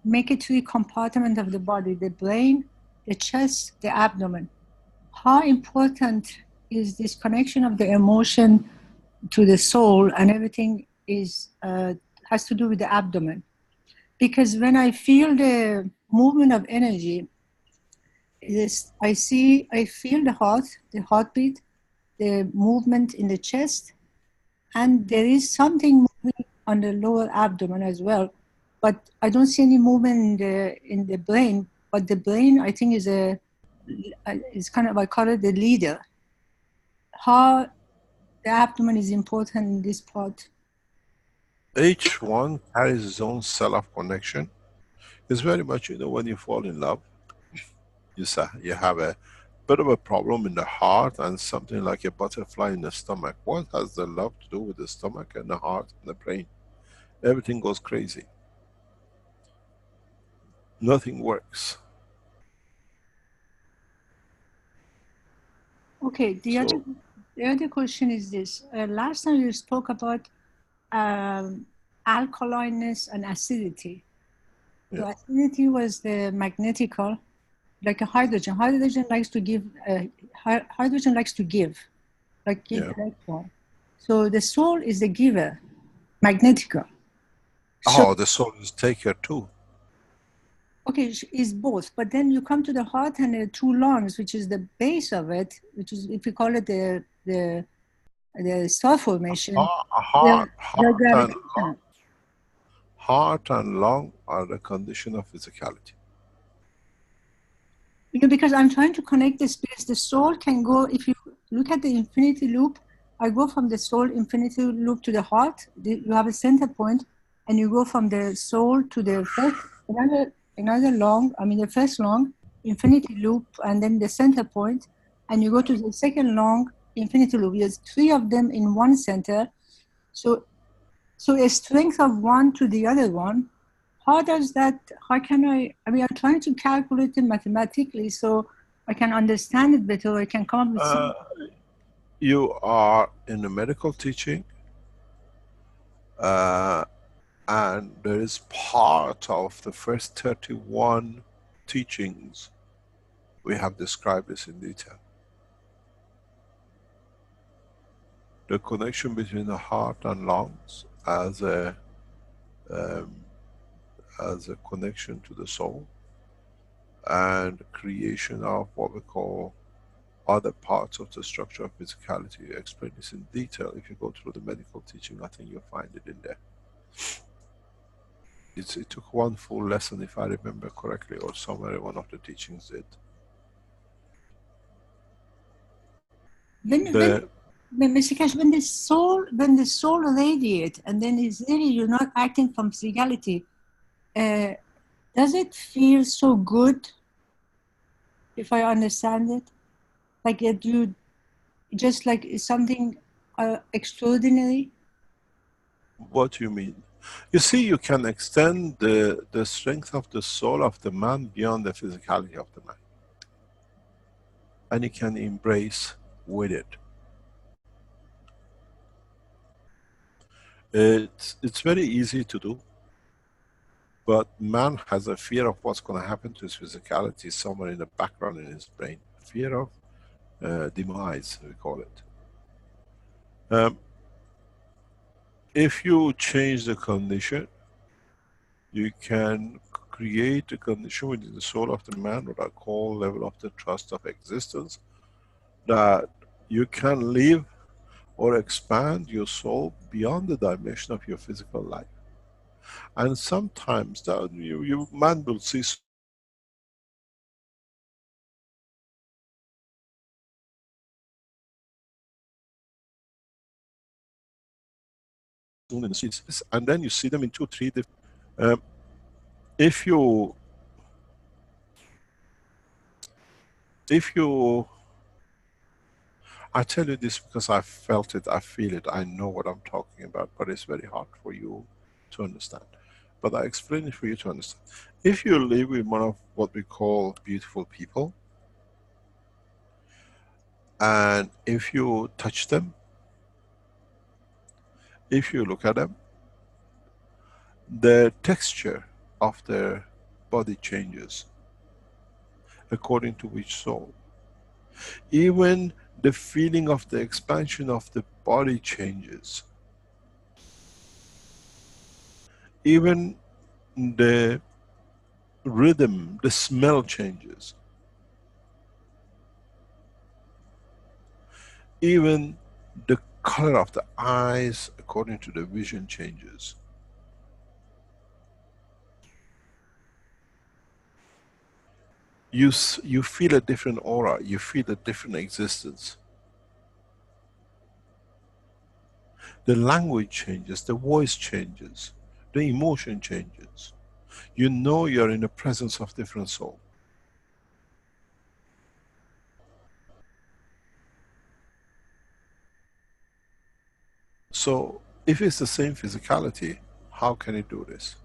Speaker 5: make it three compartment of the body, the brain, the chest, the abdomen, how important is this connection of the emotion to the soul, and everything is has to do with the abdomen? Because when I feel the movement of energy, I feel the heartbeat, the movement in the chest, and there is something moving on the lower abdomen as well. But I don't see any movement in the brain. But the brain, I think, is kind of, I call it the leader. How the abdomen is important in this part.
Speaker 4: Each one carries its own cell of connection. It's very much, when you fall in love, you have a bit of a problem in the heart and something like a butterfly in the stomach. What has the love to do with the stomach and the heart and the brain? Everything goes crazy. Nothing works.
Speaker 5: Okay, the other question is this. Last time you spoke about alkalineness and acidity.
Speaker 4: Yeah.
Speaker 5: So acidity was the magnetical, like a hydrogen. Hydrogen likes to give, like give
Speaker 4: Yeah.
Speaker 5: electron. So the soul is the giver, magnetical.
Speaker 4: Oh, the soul is taker too.
Speaker 5: Okay, is both, but then you come to the heart and the two lungs, which is the base of it, which is, if you call it the star formation,
Speaker 4: Heart
Speaker 5: they're gravitational.
Speaker 4: and lung are the condition of physicality.
Speaker 5: Because I'm trying to connect the space. The soul can go, if you look at the infinity loop, I go from the soul infinity loop to the heart. You have a center point, and you go from the soul to the first, another long, the first long infinity loop, and then the center point, and you go to the second long infinity loop. There's three of them in one center. So So a strength of one to the other one, how does that, how can I mean, I'm trying to calculate it mathematically so I can understand it better, I can come up with some.
Speaker 4: You are in the medical teaching, and there is part of the first 31 teachings we have described this in detail. The connection between the heart and lungs as a connection to the soul, and creation of what we call other parts of the structure of physicality. I explain this in detail. If you go through the medical teaching, I think you'll find it in there. It took one full lesson, if I remember correctly, or somewhere one of the teachings did.
Speaker 5: Mr. Keshe, when the soul radiates and then is really you're not acting from physicality, does it feel so good? If I understand it, like you just like something extraordinary.
Speaker 4: What do you mean? You see, you can extend the strength of the soul of the man beyond the physicality of the man. And you can embrace with it. It's very easy to do, but man has a fear of what's going to happen to his physicality somewhere in the background in his brain. Fear of demise, we call it. If you change the condition, you can create a condition within the soul of the man, what I call level of the trust of existence, that you can live or expand your soul beyond the dimension of your physical life. And sometimes that man will see in the streets, and then you see them in 2, 3 different. If you I tell you this because I felt it, I feel it, I know what I'm talking about, but it's very hard for you to understand. But I explain it for you to understand. If you live with one of what we call beautiful people, and if you touch them, if you look at them, the texture of their body changes according to which soul. Even the feeling of the expansion of the body changes. Even the rhythm, the smell changes. Even the color of the eyes according to the vision changes. You feel a different aura, you feel a different existence. The language changes, the voice changes, the emotion changes. You know you're in the presence of different soul. So, if it's the same physicality, how can it do this?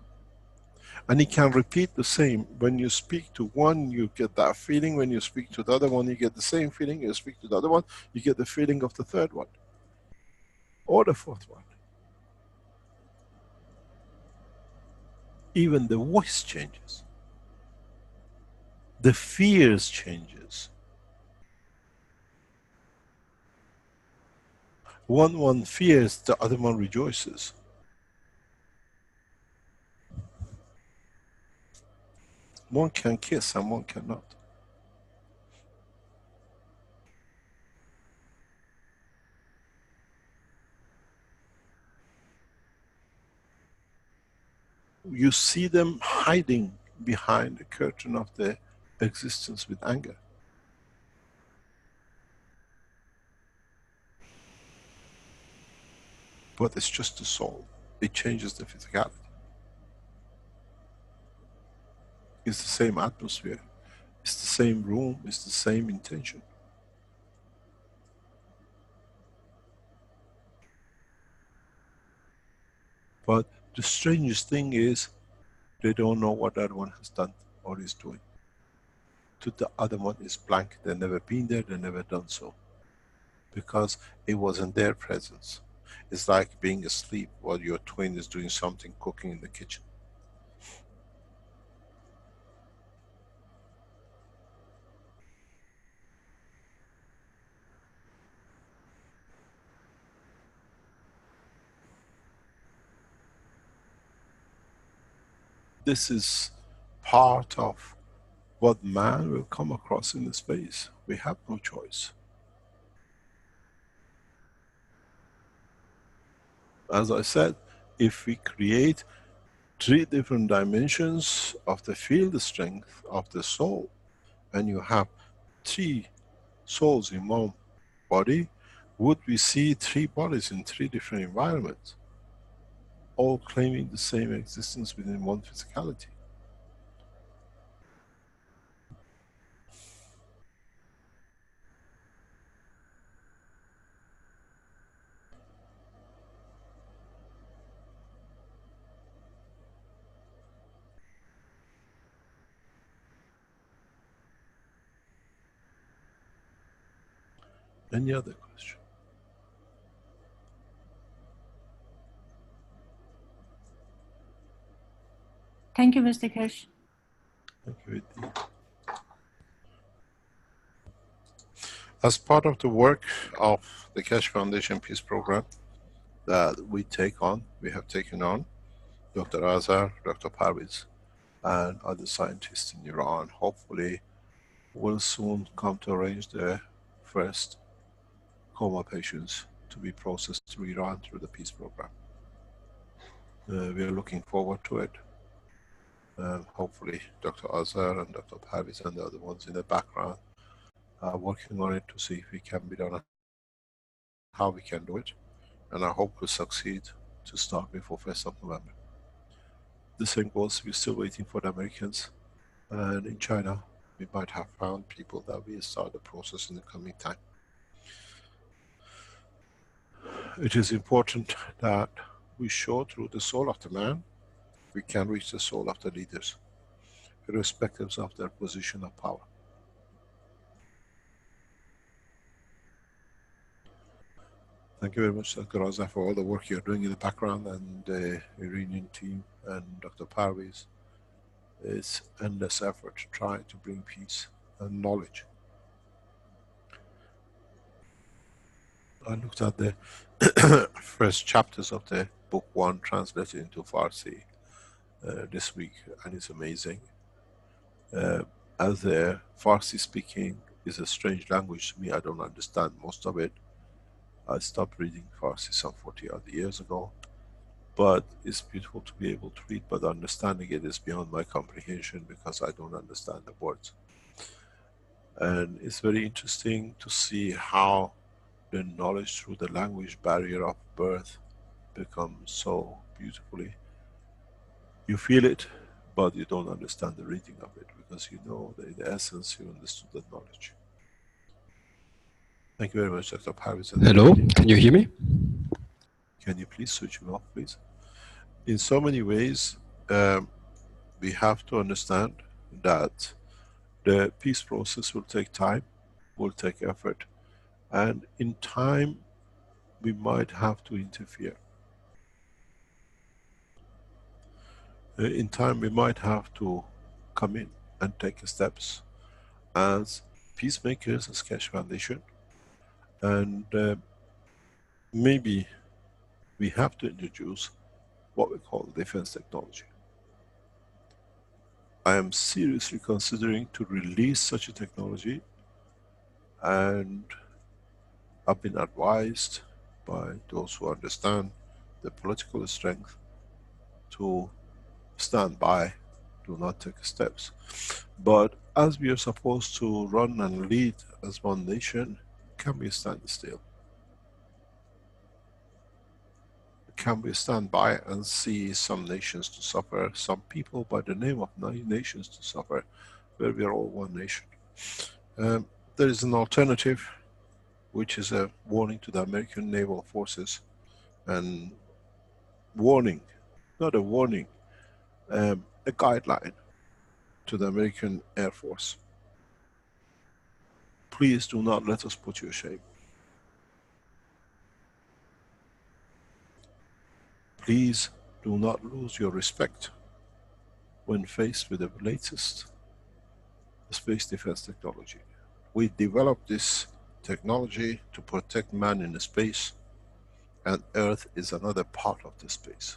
Speaker 4: And it can repeat the same. When you speak to one, you get that feeling. When you speak to the other one, you get the same feeling. You speak to the other one, you get the feeling of the third one. Or the fourth one. Even the voice changes. The fears changes. One fears, the other one rejoices. One can kiss and one cannot. You see them hiding behind the curtain of the existence with anger. But it's just the soul. It changes the physicality. It's the same atmosphere. It's the same room. It's the same intention. But the strangest thing is, they don't know what that one has done or is doing. To the other one is blank. They've never been there, they've never done so. Because it wasn't their presence. It's like being asleep while your twin is doing something, cooking in the kitchen. This is part of what man will come across in the space. We have no choice. As I said, if we create 3 different dimensions of the field strength of the soul, and you have 3 souls in one body, would we see 3 bodies in 3 different environments, all claiming the same existence within one physicality? Any other question?
Speaker 5: Thank you, Mr. Keshe.
Speaker 4: Thank you, Vidhi. As part of the work of the Keshe Foundation Peace Program that we have taken on Dr. Azar, Dr. Parviz, and other scientists in Iran. Hopefully, will soon come to arrange the first coma patients to be processed through Iran through the peace program. We are looking forward to it. Hopefully, Dr. Azar and Dr. Parviz and the other ones in the background are working on it to see if it can be done, how we can do it, and I hope we'll succeed to start before 1st of November. The same goes, we're still waiting for the Americans, and in China, we might have found people that will start the process in the coming time. It is important that we show through the soul of the man, we can reach the soul of the leaders, irrespective of their position of power. Thank you very much, Dr. Raza, for all the work you're doing in the background, and the Iranian team and Dr. Parviz. It's endless effort to try to bring peace and knowledge. I looked at the first chapters of the book 1 translated into Farsi this week, and it's amazing. As the Farsi speaking is a strange language to me, I don't understand most of it. I stopped reading Farsi some 40 odd years ago, but it's beautiful to be able to read, but understanding it is beyond my comprehension because I don't understand the words. And it's very interesting to see how the knowledge through the language barrier of birth becomes so beautifully. You feel it, but you don't understand the reading of it because you know that in the essence you understood the knowledge. Thank you very much, Dr. Parviz.
Speaker 6: Hello, can you hear me?
Speaker 4: Can you please switch it off, please? In so many ways, we have to understand that the peace process will take time, will take effort, and in time we might have to interfere. In time we might have to come in and take steps as peacemakers, as Keshe Foundation, and maybe we have to introduce what we call defense technology. I am seriously considering to release such a technology, and I've been advised by those who understand the political strength to stand by, do not take steps. But as we are supposed to run and lead as one nation, can we stand still? Can we stand by and see some nations to suffer, some people by the name of nations to suffer, where we are all one nation? There is an alternative, which is a warning to the American naval forces and warning, not a warning, a guideline to the American Air Force. Please do not let us put you to shame. Please do not lose your respect when faced with the latest space defense technology. We developed this technology to protect man in space, and Earth is another part of the space.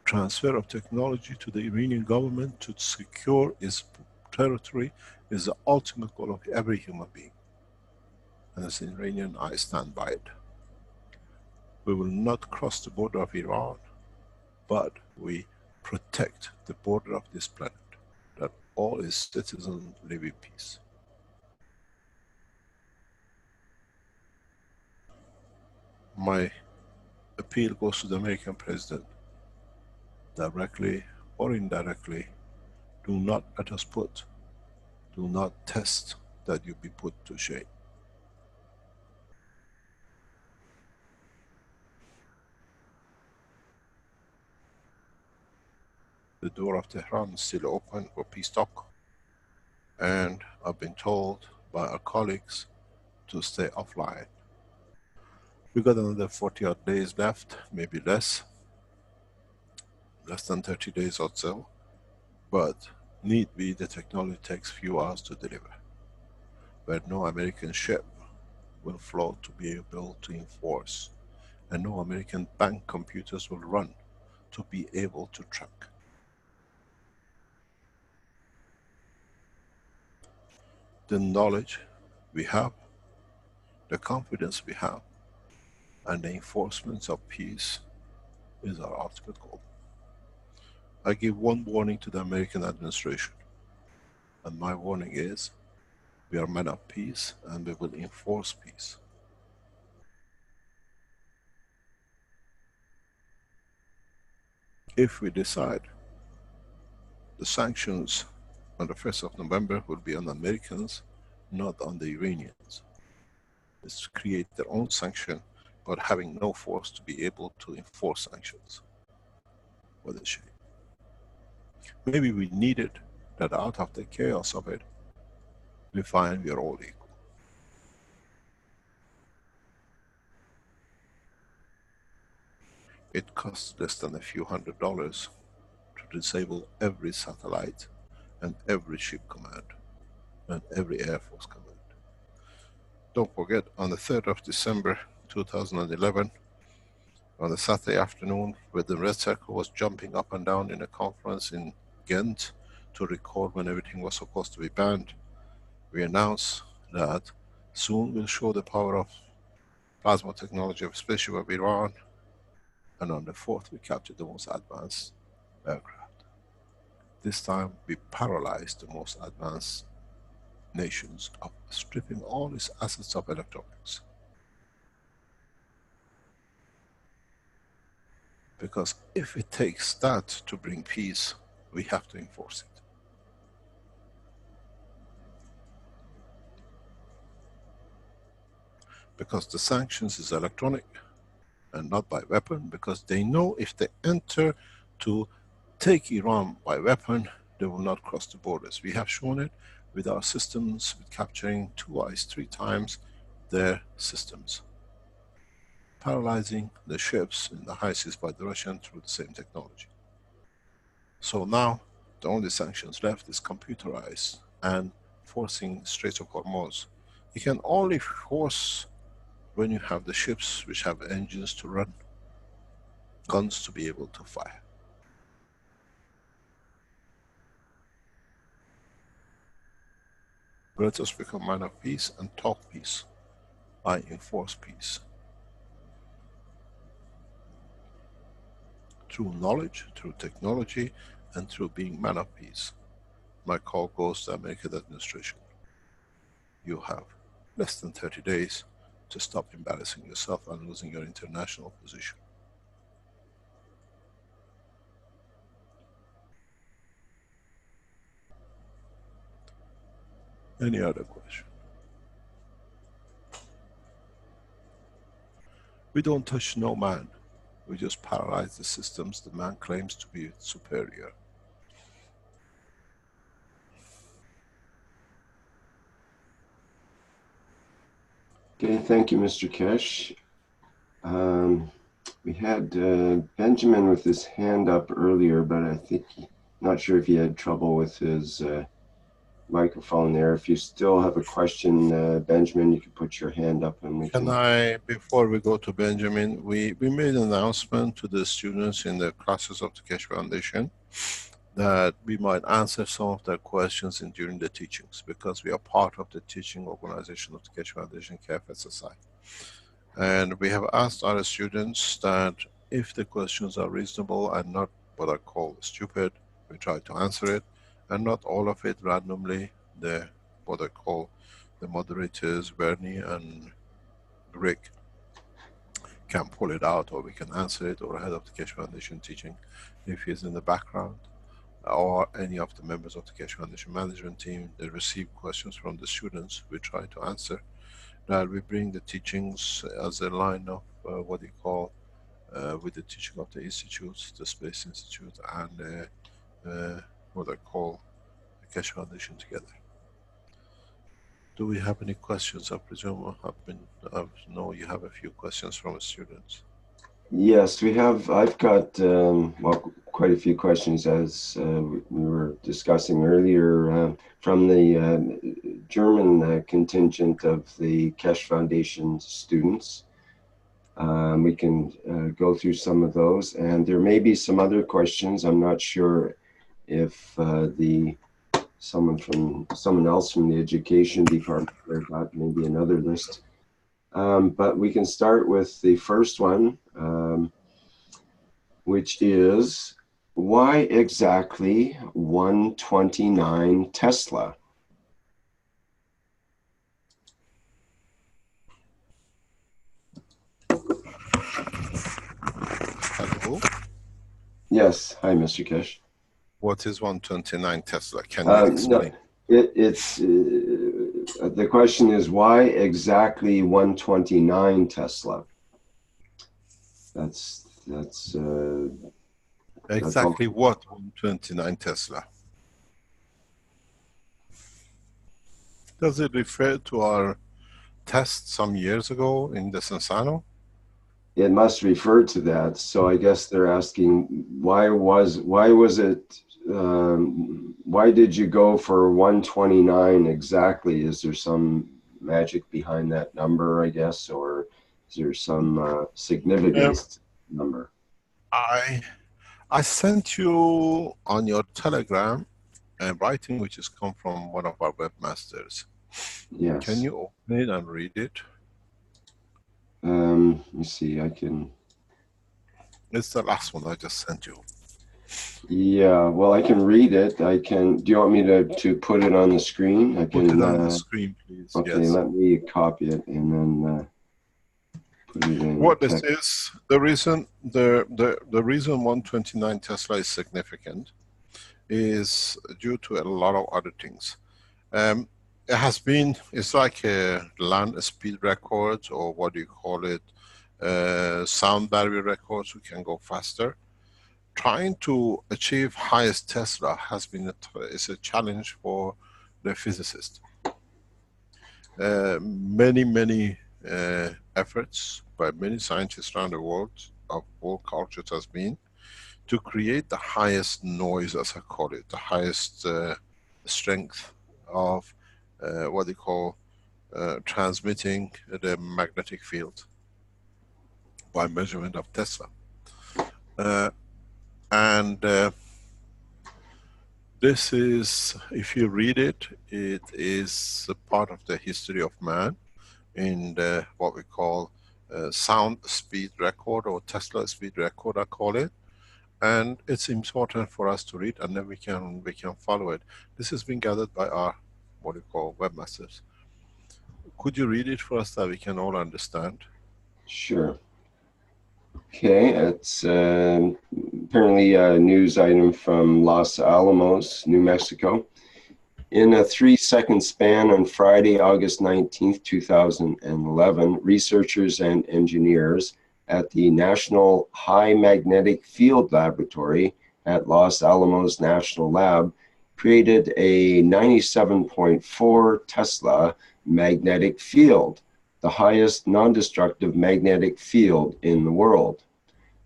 Speaker 4: Transfer of technology to the Iranian government to secure its territory is the ultimate goal of every human being. And as an Iranian, I stand by it. We will not cross the border of Iran, but we protect the border of this planet, that all its citizens live in peace. My appeal goes to the American president, directly or indirectly. Do not let us put, do not test that you be put to shame. The door of Tehran is still open for peace talk, and I've been told by our colleagues to stay offline. We got another 40 odd days left, maybe less than 30 days or so, but need be, the technology takes few hours to deliver, where no American ship will float to be able to enforce, and no American bank computers will run to be able to track. The knowledge we have, the confidence we have, and the enforcement of peace is our ultimate goal. I give one warning to the American administration, and my warning is, we are men of peace and we will enforce peace. If we decide the sanctions on the 1st of November will be on Americans, not on the Iranians. It's to create their own sanction, but having no force to be able to enforce sanctions. What a shame. Maybe we needed that out of the chaos of it, we find we are all equal. It costs less than a few $100s to disable every satellite and every ship command and every Air Force command. Don't forget, on the 3rd of December 2011, on a Saturday afternoon, where the Red Circle was jumping up and down in a conference in Ghent to record when everything was supposed to be banned, we announced that soon we'll show the power of plasma technology of spaceship of Iran, and on the 4th we captured the most advanced aircraft. This time we paralyzed the most advanced nations of stripping all its assets of electronics. Because if it takes that to bring peace, we have to enforce it. Because the sanctions is electronic and not by weapon, because they know if they enter to take Iran by weapon, they will not cross the borders. We have shown it with our systems, with capturing 2 3 times their systems. Paralyzing the ships in the high seas by the Russians through the same technology. So now, the only sanctions left is computerized and forcing Strait of Hormuz. You can only force when you have the ships which have engines to run, guns to be able to fire. Let us become man of peace and talk peace. I enforce peace. Through knowledge, through technology, and through being man of peace. My call goes to the American administration. You have less than 30 days to stop embarrassing yourself and losing your international position. Any other question? We don't touch no man. We just paralyze the systems the man claims to be superior.
Speaker 3: Okay, thank you, Mr. Keshe. We had Benjamin with his hand up earlier, but I think, not sure if he had trouble with his microphone there. If you still have a question, Benjamin, you can put your hand up and we
Speaker 4: Can I, before we go to Benjamin, we made an announcement to the students in the classes of the Keshe Foundation that we might answer some of their questions during the teachings, because we are part of the teaching organization of the Keshe Foundation, KFSSI. And we have asked our students that if the questions are reasonable and not what I call stupid, we try to answer it, and not all of it randomly. What I call the moderators, Bernie and Rick, can pull it out, or we can answer it, or head of the Keshe Foundation teaching, if he's in the background, or any of the members of the Keshe Foundation management team, they receive questions from the students, we try to answer. That we bring the teachings as a line of what you call with the teaching of the institutes, the Space Institute, and what I call the Keshe Foundation together. Do we have any questions? I presume I know you have a few questions from the students.
Speaker 3: Yes, we have. I've got well, quite a few questions, as we were discussing earlier, from the German contingent of the Keshe Foundation students. We can go through some of those, and there may be some other questions. I'm not sure if someone else from the education department got maybe another list. But we can start with the first one, which is, why exactly 129 Tesla?
Speaker 4: Hello?
Speaker 3: Yes, hi, Mr. Keshe.
Speaker 4: What is 129 Tesla? Can you explain?
Speaker 3: No, it's the question is, why exactly 129 Tesla? That's
Speaker 4: exactly what 129 Tesla? Does it refer to our test some years ago in the Sensano?
Speaker 3: It must refer to that. So I guess they're asking, why did you go for 129 exactly? Is there some magic behind that number, I guess, or is there some significance number?
Speaker 4: I sent you on your Telegram a writing which has come from one of our webmasters.
Speaker 3: Yes.
Speaker 4: Can you open it and read it?
Speaker 3: Let me see, I can.
Speaker 4: It's the last one I just sent you.
Speaker 3: Yeah, well, I can read it. I can. Do you want me to put it on the screen? I can.
Speaker 4: Put it on the screen, please.
Speaker 3: Okay,
Speaker 4: yes.
Speaker 3: Let me copy it and then put it in.
Speaker 4: What this is, the reason 129 Tesla is significant is due to a lot of other things. It has been, it's like a land speed record, or what do you call it, sound barrier records, who can go faster. Trying to achieve highest Tesla has been is a challenge for the physicist. Many efforts by many scientists around the world, of all cultures, has been to create the highest noise, as I call it, the highest strength of what they call transmitting the magnetic field by measurement of Tesla. This is, if you read it, it is a part of the history of man in the, what we call sound speed record, or Tesla speed record, I call it. And it's important for us to read, and then we can follow it. This has been gathered by our, what we call, webmasters. Could you read it for us that we can all understand?
Speaker 3: Sure. Okay, it's apparently a news item from Los Alamos, New Mexico. In a 3-second span on Friday, August 19th, 2011, researchers and engineers at the National High Magnetic Field Laboratory at Los Alamos National Lab created a 97.4 Tesla magnetic field, the highest non-destructive magnetic field in the world.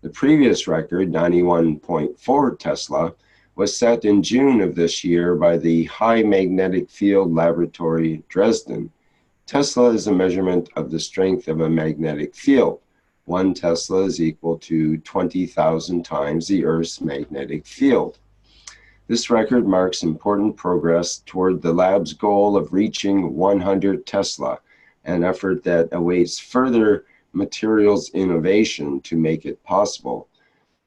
Speaker 3: The previous record, 91.4 Tesla, was set in June of this year by the High Magnetic Field Laboratory, Dresden. Tesla is a measurement of the strength of a magnetic field. 1 Tesla is equal to 20,000 times the Earth's magnetic field. This record marks important progress toward the lab's goal of reaching 100 Tesla, an effort that awaits further materials innovation to make it possible.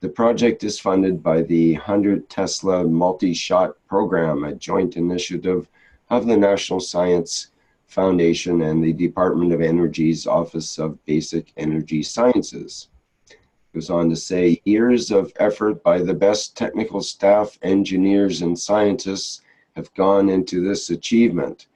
Speaker 3: The project is funded by the 100 Tesla Multi-Shot Program, a joint initiative of the National Science Foundation and the Department of Energy's Office of Basic Energy Sciences. It goes on to say, years of effort by the best technical staff, engineers, and scientists have gone into this achievement.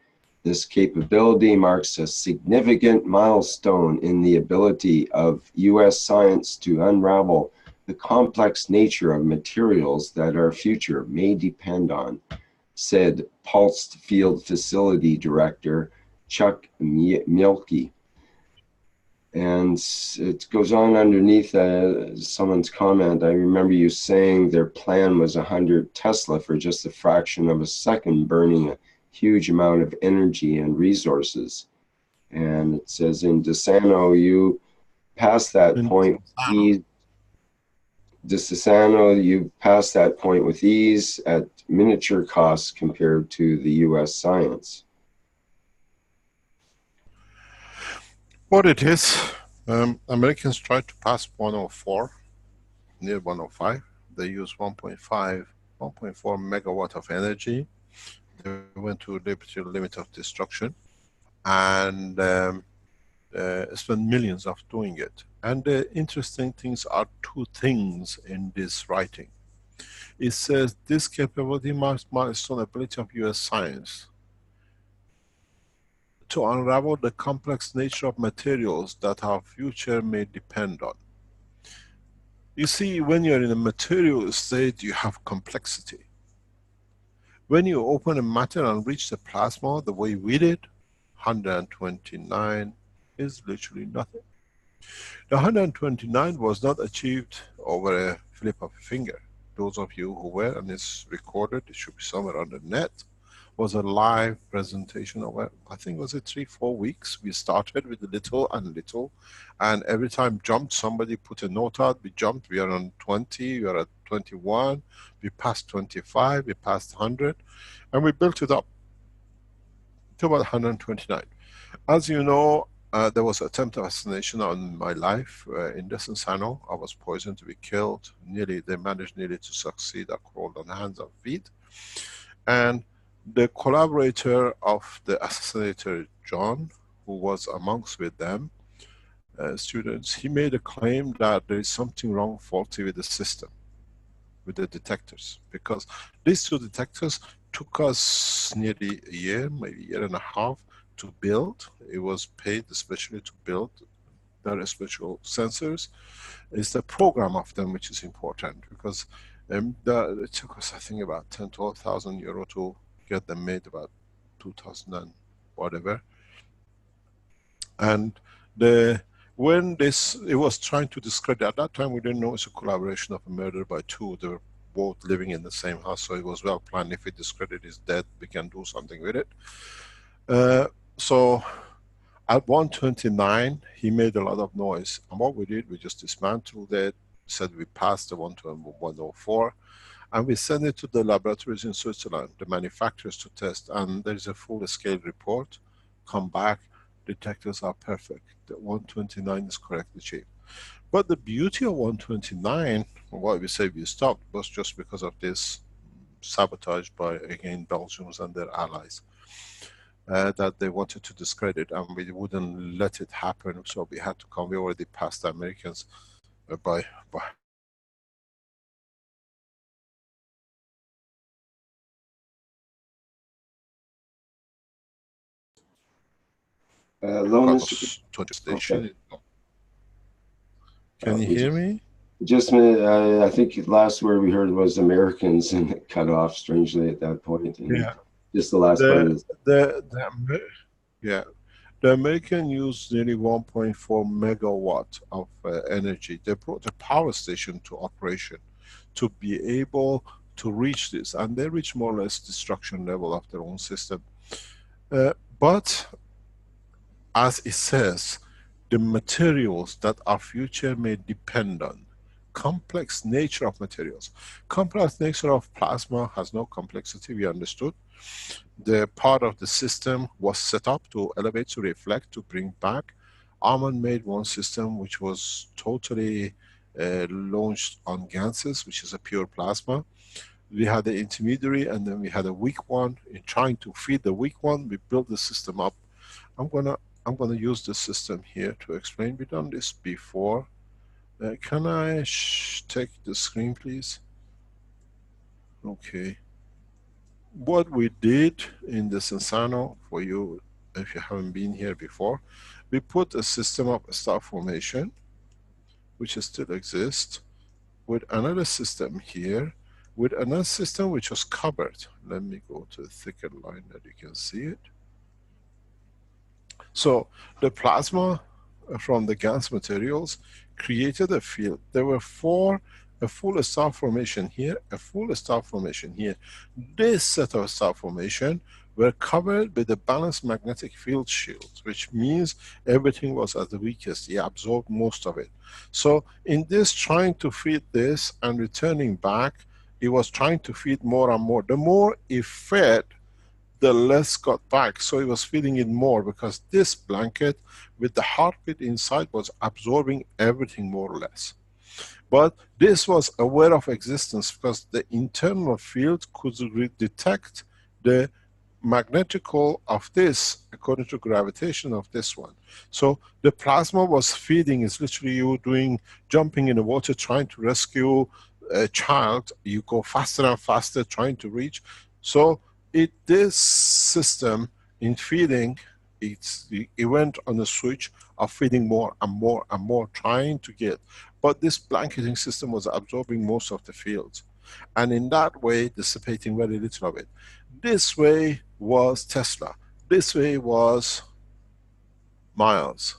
Speaker 3: This capability marks a significant milestone in the ability of U.S. science to unravel the complex nature of materials that our future may depend on, said Pulsed Field Facility Director Chuck Mielke. And it goes on underneath someone's comment. I remember you saying their plan was 100 Tesla for just a fraction of a second, burning a huge amount of energy and resources. And it says in DeSano, you passed that point with ease. DeSano, you passed that point with ease at miniature costs compared to the U.S. science.
Speaker 4: What it is, Americans tried to pass 104, near 105. They used 1.4 megawatt of energy. They went to the limit of destruction and spent millions of doing it. And the interesting things are two things in this writing. It says this capability marks milestone ability of US science to unravel the complex nature of materials that our future may depend on. You see, when you're in a material state, you have complexity. When you open a matter and reach the plasma the way we did, 129 is literally nothing. The 129 was not achieved over a flip of a finger. Those of you who were, and it's recorded, it should be somewhere on the net, was a live presentation of, I think was it 3-4 weeks. We started with little and little, and every time jumped, somebody put a note out, we jumped, we are on 20, we are at 21, we passed 25, we passed 100, and we built it up to about 129. As you know, there was attempted assassination on my life in Descensano. I was poisoned to be killed. They managed nearly to succeed. I crawled on hands and feet. And the collaborator of the assassinator, John, who was amongst with them, students, he made a claim that there is something wrong, faulty with the system, with the detectors. Because these two detectors took us nearly a year, maybe a year and a half, to build. It was paid especially to build their special sensors. It's the program of them which is important, because it took us, I think, about 10,000-12,000 euro to get them made, about 2000 and whatever. And when it was trying to discredit, at that time we didn't know it's a collaboration of a murder by two. They were both living in the same house, so it was well planned. If we discredit his death, we can do something with it. So at 129, he made a lot of noise. And what we did, we just dismantled it, said we passed the 104, and we sent it to the laboratories in Switzerland, the manufacturers, to test. And there is a full-scale report. Come back, detectors are perfect. The 129 is correctly achieved. But the beauty of 129, why we say we stopped, was just because of this sabotage by, again, Belgians and their allies. That they wanted to discredit, and we wouldn't let it happen, so we had to come. We already passed the Americans by
Speaker 3: Lowness.
Speaker 4: 20 station.
Speaker 3: Okay.
Speaker 4: Can you
Speaker 3: We
Speaker 4: hear me?
Speaker 3: just, I think the last word we heard was Americans, and it cut off strangely at that point. And
Speaker 4: Yeah.
Speaker 3: just the last part of
Speaker 4: The
Speaker 3: this.
Speaker 4: yeah. The American used nearly 1.4 megawatt of energy. They brought a power station to operation to be able to reach this, and they reached more or less destruction level of their own system. But as it says, the materials that our future may depend on, complex nature of materials. Complex nature of plasma has no complexity, we understood. The part of the system was set up to elevate, to reflect, to bring back. Arman made one system which was totally launched on ganses, which is a pure plasma. We had the intermediary, and then we had a weak one. In trying to feed the weak one, we built the system up. I'm gonna use the system here to explain. We've done this before. Can I take the screen, please? Okay. What we did in the Sensano, for you, if you haven't been here before, we put a system of star formation, which still exists, with another system here, with another system which was covered. Let me go to a thicker line that you can see it. So the plasma from the GANS materials created a field. There were four, a full star formation here, a full star formation here. This set of star formation were covered with a balanced magnetic field shield, which means everything was at the weakest. It absorbed most of it. So in this trying to feed this and returning back, it was trying to feed more and more. The more it fed, the less got back, so it was feeding it more, because this blanket with the heartbeat inside was absorbing everything more or less. But this was aware of existence because the internal field could detect the magnetical of this according to gravitation of this one. So the plasma was feeding, is literally you doing, jumping in the water trying to rescue a child, you go faster and faster trying to reach. So this system in feeding, it went on a switch of feeding more and more and more, trying to get, but this blanketing system was absorbing most of the fields, and in that way dissipating very little of it. This way was Tesla, this way was Miles.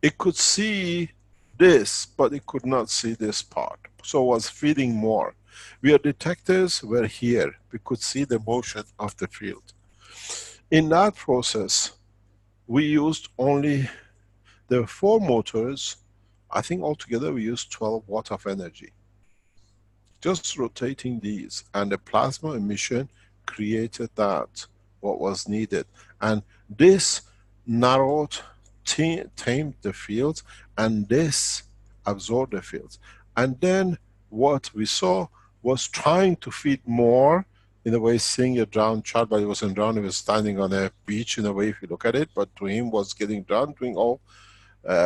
Speaker 4: It could see this, but it could not see this part, so it was feeding more. Where detectors were here, we could see the motion of the field. In that process, we used only the 4 motors. I think altogether we used 12 watt of energy. Just rotating these, and the plasma emission created that, what was needed. And this narrowed, tamed the fields, and this absorbed the fields. And then what we saw was trying to feed more, in a way seeing a drowned child, but he wasn't drowned, he was standing on a beach in a way if you look at it, but to him was getting drowned, doing all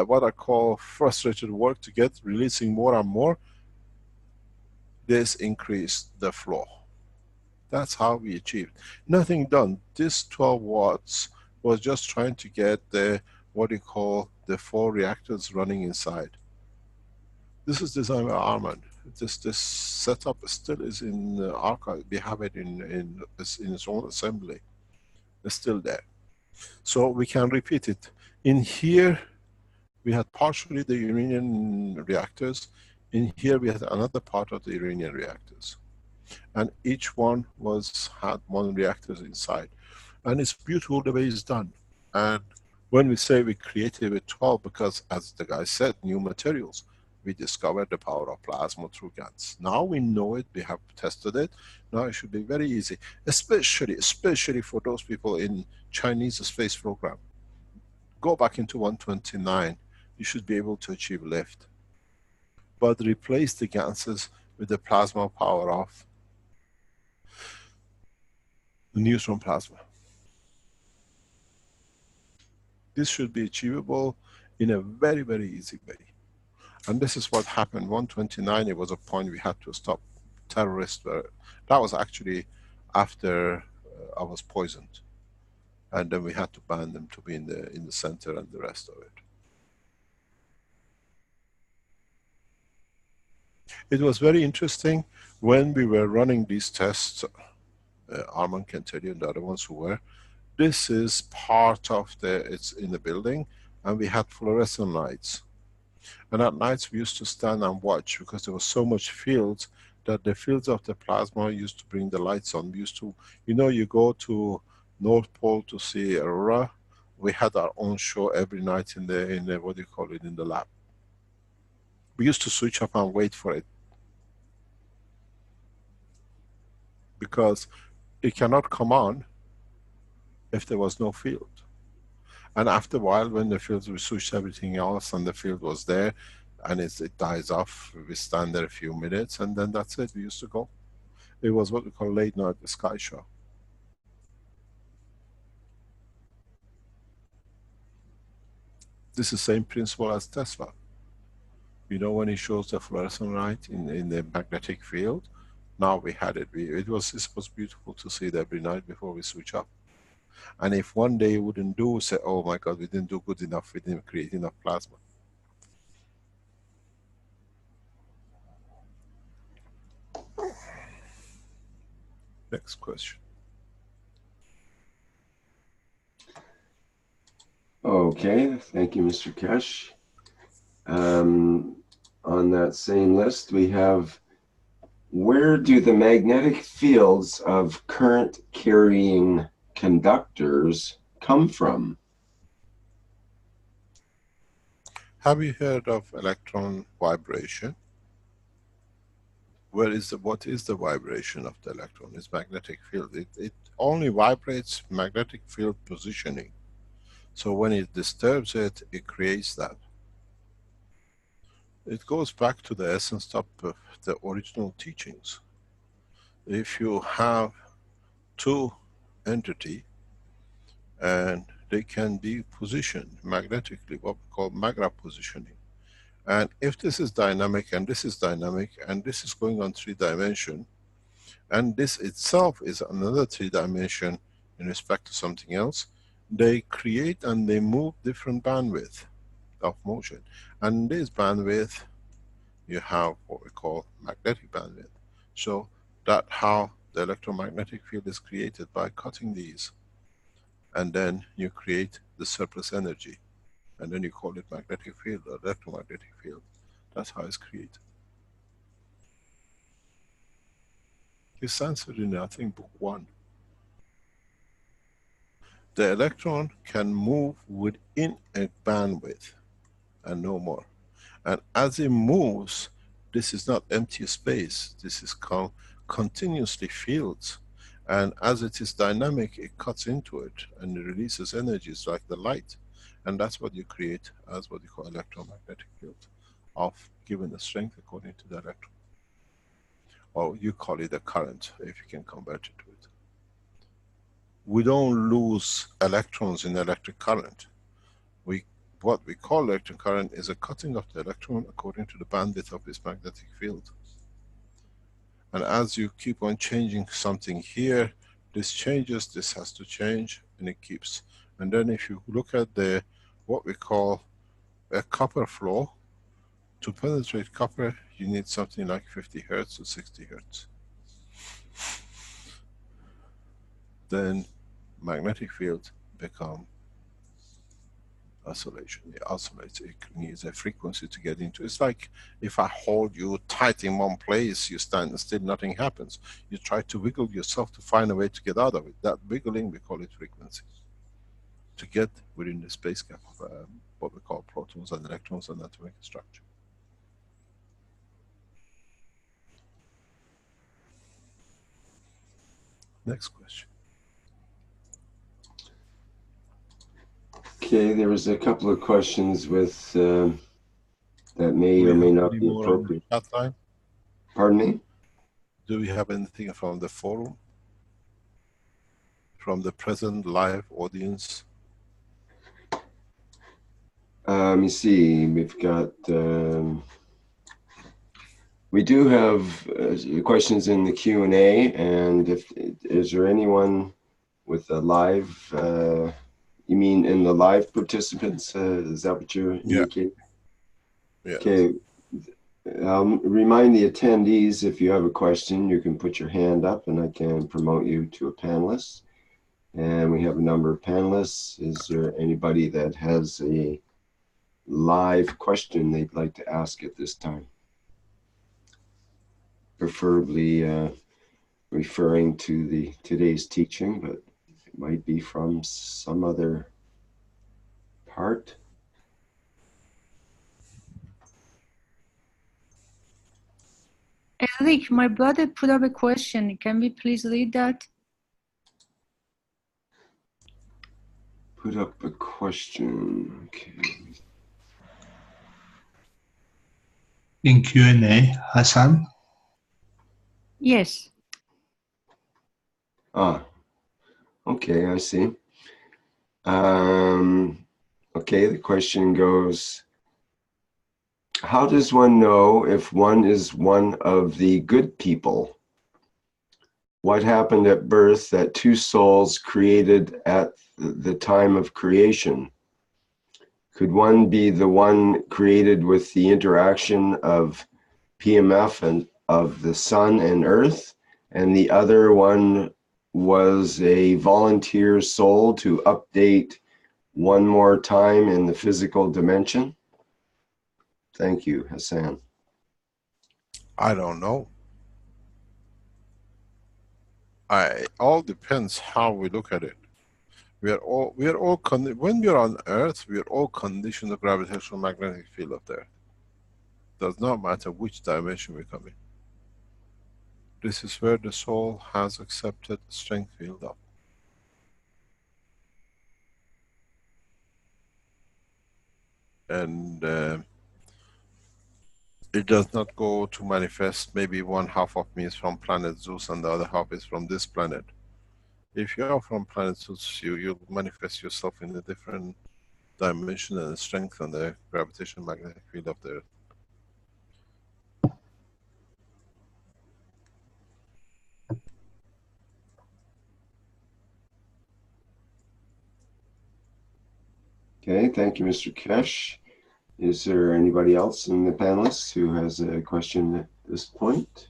Speaker 4: what I call frustrated work to get, releasing more and more. This increased the flow. That's how we achieved. Nothing done. This 12 watts was just trying to get the, what you call, the 4 reactors running inside. This is designed by Arman. This setup still is in the archive. We have it in its own assembly. It's still there. So we can repeat it. In here, we had partially the Iranian reactors. In here we had another part of the Iranian reactors. And each one had 1 reactor inside. And it's beautiful the way it's done. And when we say we created with 12, because as the guy said, new materials, we discovered the power of plasma through GANs. Now we know it, we have tested it. Now it should be very easy, especially for those people in Chinese space program. Go back into 129, you should be able to achieve lift. But replace the ganses with the plasma power of the neutron plasma. This should be achievable in a very, very easy way. And this is what happened. 129, it was a point we had to stop. Terrorists were, that was actually after I was poisoned. And then we had to ban them to be in the center and the rest of it. It was very interesting when we were running these tests. Arman can tell you, and the other ones who were. This is part of it's in the building, and we had fluorescent lights. And at nights we used to stand and watch because there was so much fields that the fields of the plasma used to bring the lights on. We used to, you know, you go to North Pole to see aurora. We had our own show every night in the what do you call it, in the lab. We used to switch up and wait for it because it cannot come on if there was no field. And after a while, when the field, we switched everything else and the field was there, and it dies off, we stand there a few minutes and then that's it, we used to go. It was what we call late night sky show. This is the same principle as Tesla. You know, when he shows the fluorescent light in the magnetic field, now we had it. It was beautiful to see it every night before we switch up. And if one day we wouldn't do, say, oh my God, we didn't do good enough, we didn't create enough plasma. Next question.
Speaker 3: Okay, thank you, Mr. Keshe. On that same list, we have, where do the magnetic fields of current carrying conductors come from?
Speaker 4: Have you heard of electron vibration? What is the vibration of the electron? It's magnetic field. It only vibrates magnetic field positioning. So when it disturbs it, it creates that. It goes back to the essence of the original teachings. If you have two entities and they can be positioned magnetically, what we call magna positioning. And if this is dynamic and this is dynamic and this is going on 3 dimension, and this itself is another 3 dimension in respect to something else, they create and they move different bandwidth of motion. And this bandwidth, you have what we call magnetic bandwidth. So that's how the electromagnetic field is created, by cutting these. And then you create the surplus energy. And then you call it magnetic field or electromagnetic field. That's how it's created. It's answered in, I think, book 1. The electron can move within a bandwidth and no more. And as it moves, this is not empty space. This is continuously fields. And as it is dynamic, it cuts into it and it releases energies like the light. And that's what you create as what you call electromagnetic field, of given a strength according to the electron. Or you call it a current, if you can convert it to it. We don't lose electrons in electric current. What we call electric current is a cutting of the electron according to the bandwidth of its magnetic field. And as you keep on changing something here, this changes, this has to change, and it keeps. And then if you look at what we call a copper flow, to penetrate copper, you need something like 50 Hertz to 60 Hertz. Then magnetic field become oscillation. It oscillates. It needs a frequency to get into. It's like if I hold you tight in one place, you stand still, nothing happens. You try to wiggle yourself to find a way to get out of it. That wiggling, we call it frequency. To get within the space gap of what we call protons and electrons and atomic structure. Next question.
Speaker 3: Okay, there was a couple of questions with that may or may not be appropriate.
Speaker 4: Chat line?
Speaker 3: Pardon me?
Speaker 4: Do we have anything from the forum? From the present live audience?
Speaker 3: Let me see. We've got. We do have questions in the Q&A, and is there anyone with a live? You mean in the live participants? Is that what you're indicating?
Speaker 4: Yeah.
Speaker 3: Okay. I'll remind the attendees, if you have a question, you can put your hand up and I can promote you to a panelist. And we have a number of panelists. Is there anybody that has a live question they'd like to ask at this time? Preferably referring to today's teaching, but it might be from some other part.
Speaker 5: Eric, my brother put up a question. Can we please read that?
Speaker 3: Put up a question. Okay.
Speaker 6: In Q&A, Hassan?
Speaker 5: Yes.
Speaker 3: Ah, okay, I see. Okay, the question goes, how does one know if one is one of the good people? What happened at birth that two souls created at the time of creation? Could one be the one created with the interaction of PMF and of the sun and earth, and the other one was a volunteer soul to update one more time in the physical dimension? Thank you, Hassan.
Speaker 4: I don't know. All depends how we look at it. We are all when we are on Earth, we are all conditioned the gravitational magnetic field of the Earth. Does not matter which dimension we come in. This is where the soul has accepted strength field up. And it does not go to manifest. Maybe one half of me is from planet Zeus and the other half is from this planet. If you are from planet Zeus, you manifest yourself in a different dimension and strengthen the gravitational magnetic field of the Earth.
Speaker 3: Okay, thank you, Mr. Keshe. Is there anybody else in the panelists who has a question at this point?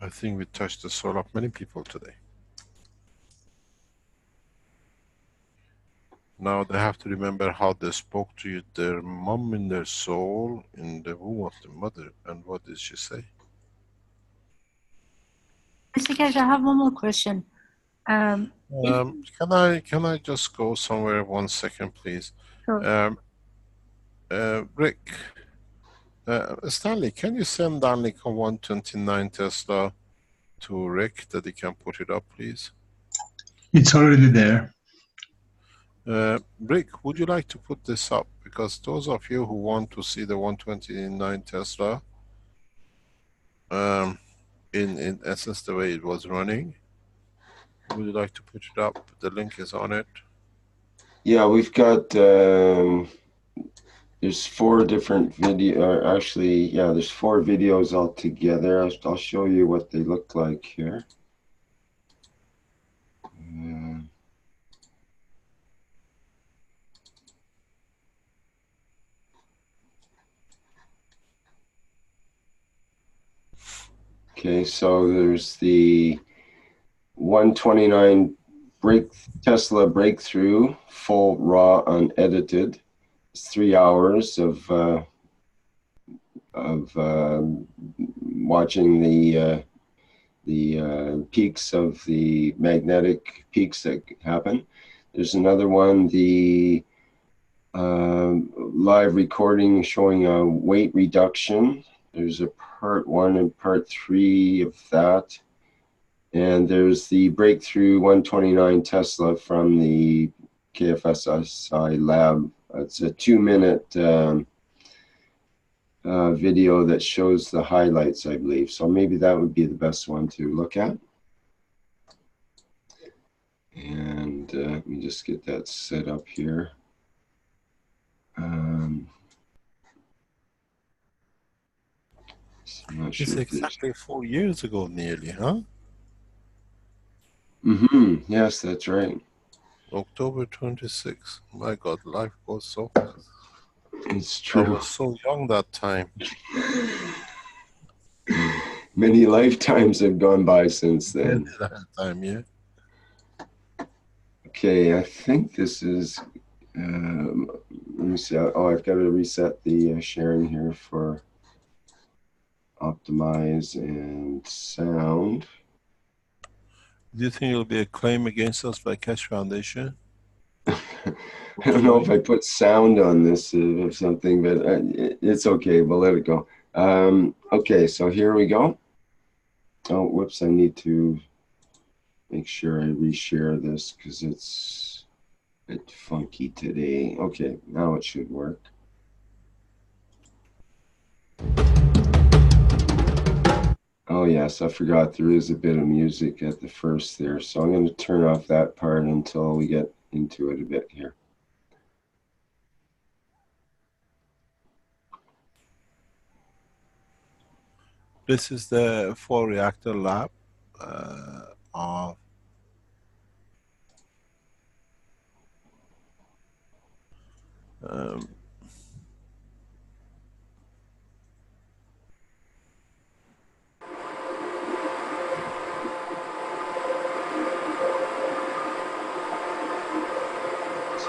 Speaker 4: I think we touched the soul of many people today. Now they have to remember how they spoke to you, their mom in their soul, in the womb of the mother, and what did she say?
Speaker 5: Mr. Keshe, I have one more question.
Speaker 4: Can I just go somewhere 1 second, please?
Speaker 5: Sure.
Speaker 4: Rick, Stanley, can you send downlink on 129 Tesla to Rick that he can put it up, please?
Speaker 6: It's already there.
Speaker 4: Rick, would you like to put this up? Because those of you who want to see the 129 Tesla, in essence the way it was running, would you like to put it up? The link is on it.
Speaker 3: Yeah, we've got, there's 4 different actually, yeah, there's 4 videos altogether. I'll show you what they look like here. Okay, so there's the 129 Tesla breakthrough, full raw unedited. It's 3 hours of watching the peaks of the magnetic peaks that happen. There's another one, the live recording showing a weight reduction. There's a part 1 and part 3 of that. And there's the breakthrough 129 Tesla from the KFSSI lab. It's a 2-minute video that shows the highlights, I believe. So maybe that would be the best one to look at. And let me just get that set up here. I'm not
Speaker 4: It's
Speaker 3: sure
Speaker 4: exactly 4 years ago nearly, huh?
Speaker 3: Yes, that's right.
Speaker 4: October 26th. My God, life goes so fast.
Speaker 3: It's
Speaker 4: I
Speaker 3: true.
Speaker 4: was so young that time.
Speaker 3: Many lifetimes have gone by since
Speaker 4: Yeah,
Speaker 3: then.
Speaker 4: that time, yeah.
Speaker 3: Okay, I think this is, let me see. Oh, I've got to reset the sharing here for optimize and sound.
Speaker 4: Do you think it'll be a claim against us by Keshe Foundation?
Speaker 3: I don't know if I put sound on this or something, but it's okay. We'll let it go. Okay, so here we go. Oh, whoops, I need to make sure I reshare this because it's a bit funky today. Okay, now it should work. Oh yes, I forgot there is a bit of music at the first there, so I'm going to turn off that part until we get into it a bit here.
Speaker 4: This is the 4-reactor lab of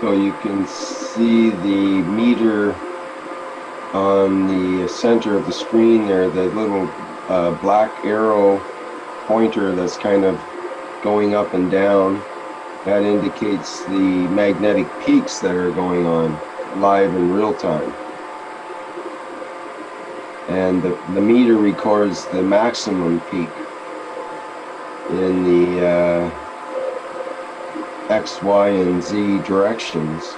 Speaker 3: So you can see the meter on the center of the screen there, the little black arrow pointer that's kind of going up and down. That indicates the magnetic peaks that are going on live in real time. And the meter records the maximum peak in the X, Y, and Z directions.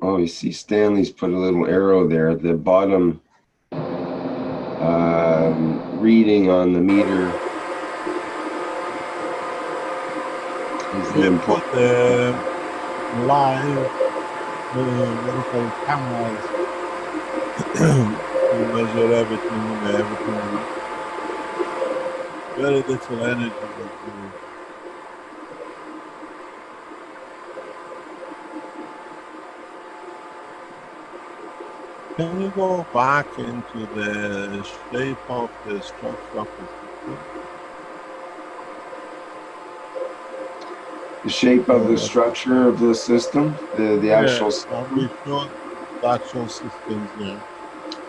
Speaker 3: Oh, you see Stanley's put a little arrow there. The bottom reading on the meter is the
Speaker 4: put the live what do you call it, cameras to measure everything. Very little energy was used. Can you go back into the shape of the structure of the system?
Speaker 3: The shape of the structure of the system, the actual.
Speaker 4: We showed the actual systems there.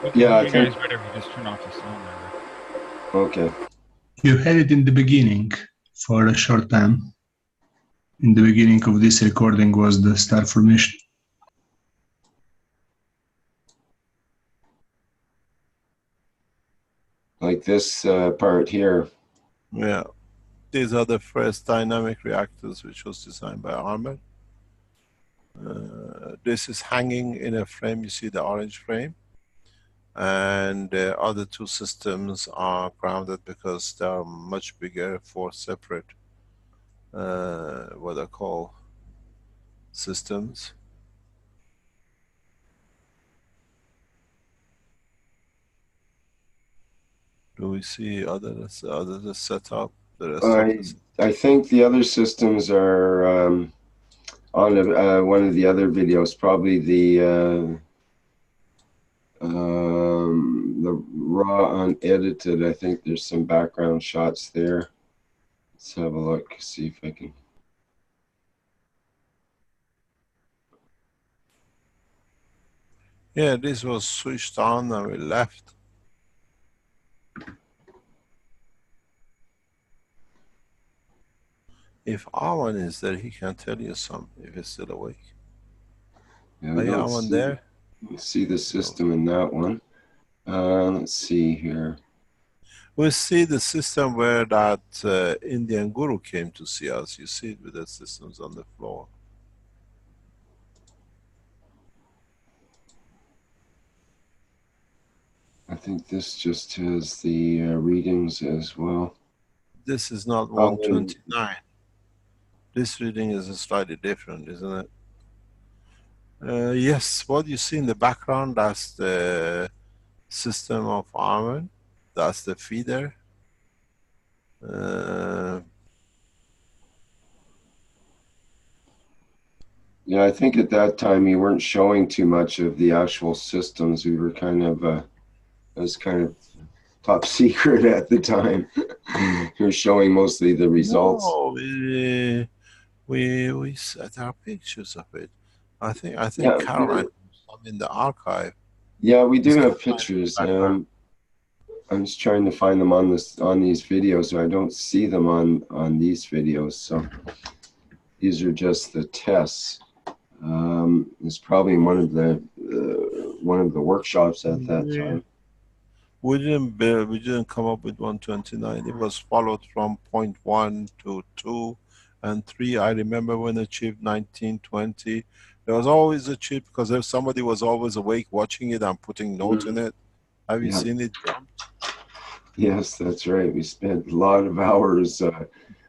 Speaker 7: We can
Speaker 3: Yeah,
Speaker 7: hear
Speaker 3: I
Speaker 7: you
Speaker 3: think.
Speaker 7: guys better if you just turn off the sound there.
Speaker 3: Okay.
Speaker 6: You had it in the beginning for a short time. In the beginning of this recording was the star formation.
Speaker 3: Like this part here.
Speaker 4: Yeah. These are the first dynamic reactors which was designed by Armin. This is hanging in a frame, you see the orange frame. And the other two systems are grounded because they are much bigger for separate, what I call systems. Do we see other setup? The rest of the
Speaker 3: I think the other systems are on one of the other videos, probably the raw unedited. I think there's some background shots there. Let's have a look, see if I can.
Speaker 4: Yeah, this was switched on and we left. If Arman is there, he can tell you something if he's still awake.
Speaker 3: Yeah,
Speaker 4: Are you Arman there?
Speaker 3: See the system in that one. Let's see here.
Speaker 4: We see the system where that Indian guru came to see us. You see it with the systems on the floor.
Speaker 3: I think this just has the readings as well.
Speaker 4: This is not 129. This reading is slightly different, isn't it? Yes, what you see in the background, that's the system of Armin. That's the feeder.
Speaker 3: Yeah, I think at that time you weren't showing too much of the actual systems. We were kind of, it was kind of top secret at the time. You're showing mostly the results.
Speaker 4: No, we set our pictures of it. I think
Speaker 3: Yeah,
Speaker 4: Caroline has some in the archive.
Speaker 3: yeah, we do
Speaker 4: Is
Speaker 3: have
Speaker 4: Caroline in
Speaker 3: pictures.
Speaker 4: the background?
Speaker 3: I'm just trying to find them on these videos. I don't see them on these videos. So these are just the tests. It's probably one of the workshops at that time.
Speaker 4: We didn't come up with 129. It was followed from point 1 to 2 and 3. I remember when achieved 19, 20. There was always a chip because if somebody was always awake watching it and putting notes in it. Have you
Speaker 3: Yeah.
Speaker 4: seen it jumped?
Speaker 3: Yes, that's right. We spent a lot of hours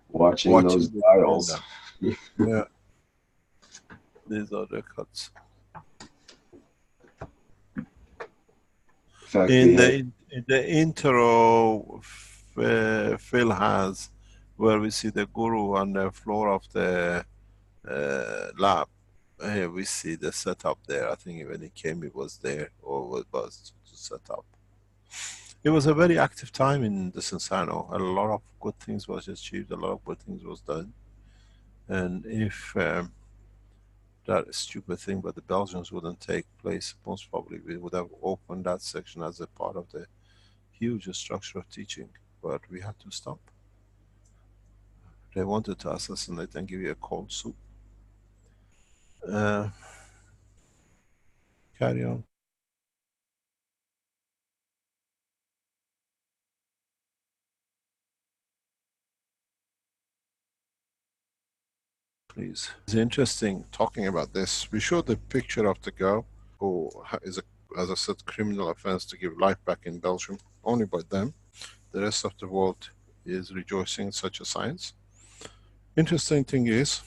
Speaker 3: watching those
Speaker 4: the
Speaker 3: dials.
Speaker 4: agenda. Yeah. These are records.
Speaker 3: In fact,
Speaker 4: In the intro, Phil has where we see the guru on the floor of the lab. Here we see the setup there. I think when he came, it was there or was set up. It was a very active time in the Sensano. A lot of good things was achieved. A lot of good things was done. And if that stupid thing, but the Belgians wouldn't take place, most probably we would have opened that section as a part of the huge structure of teaching. But we had to stop. They wanted to assassinate and give you a cold soup. Carry on. Please. It's interesting talking about this. We showed the picture of the girl who is, as I said, criminal offense to give life back in Belgium, only by them. The rest of the world is rejoicing in such a science. Interesting thing is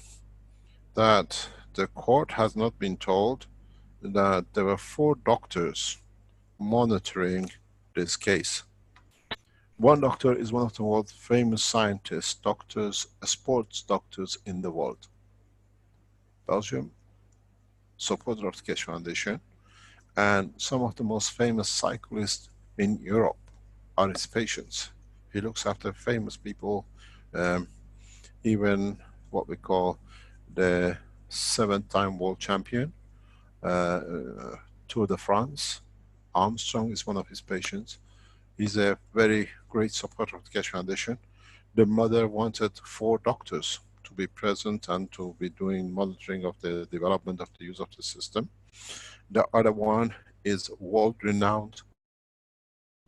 Speaker 4: that the court has not been told that there were 4 doctors monitoring this case. One doctor is one of the world's famous scientists, doctors, sports doctors in the world. Belgium, supporter of the Keshe Foundation, and some of the most famous cyclists in Europe are his patients. He looks after famous people, even what we call the 7-time world champion, Tour de France. Armstrong is one of his patients. He's a very great supporter of the Keshe Foundation. The mother wanted 4 doctors to be present and to be doing monitoring of the development of the use of the system. The other one is world-renowned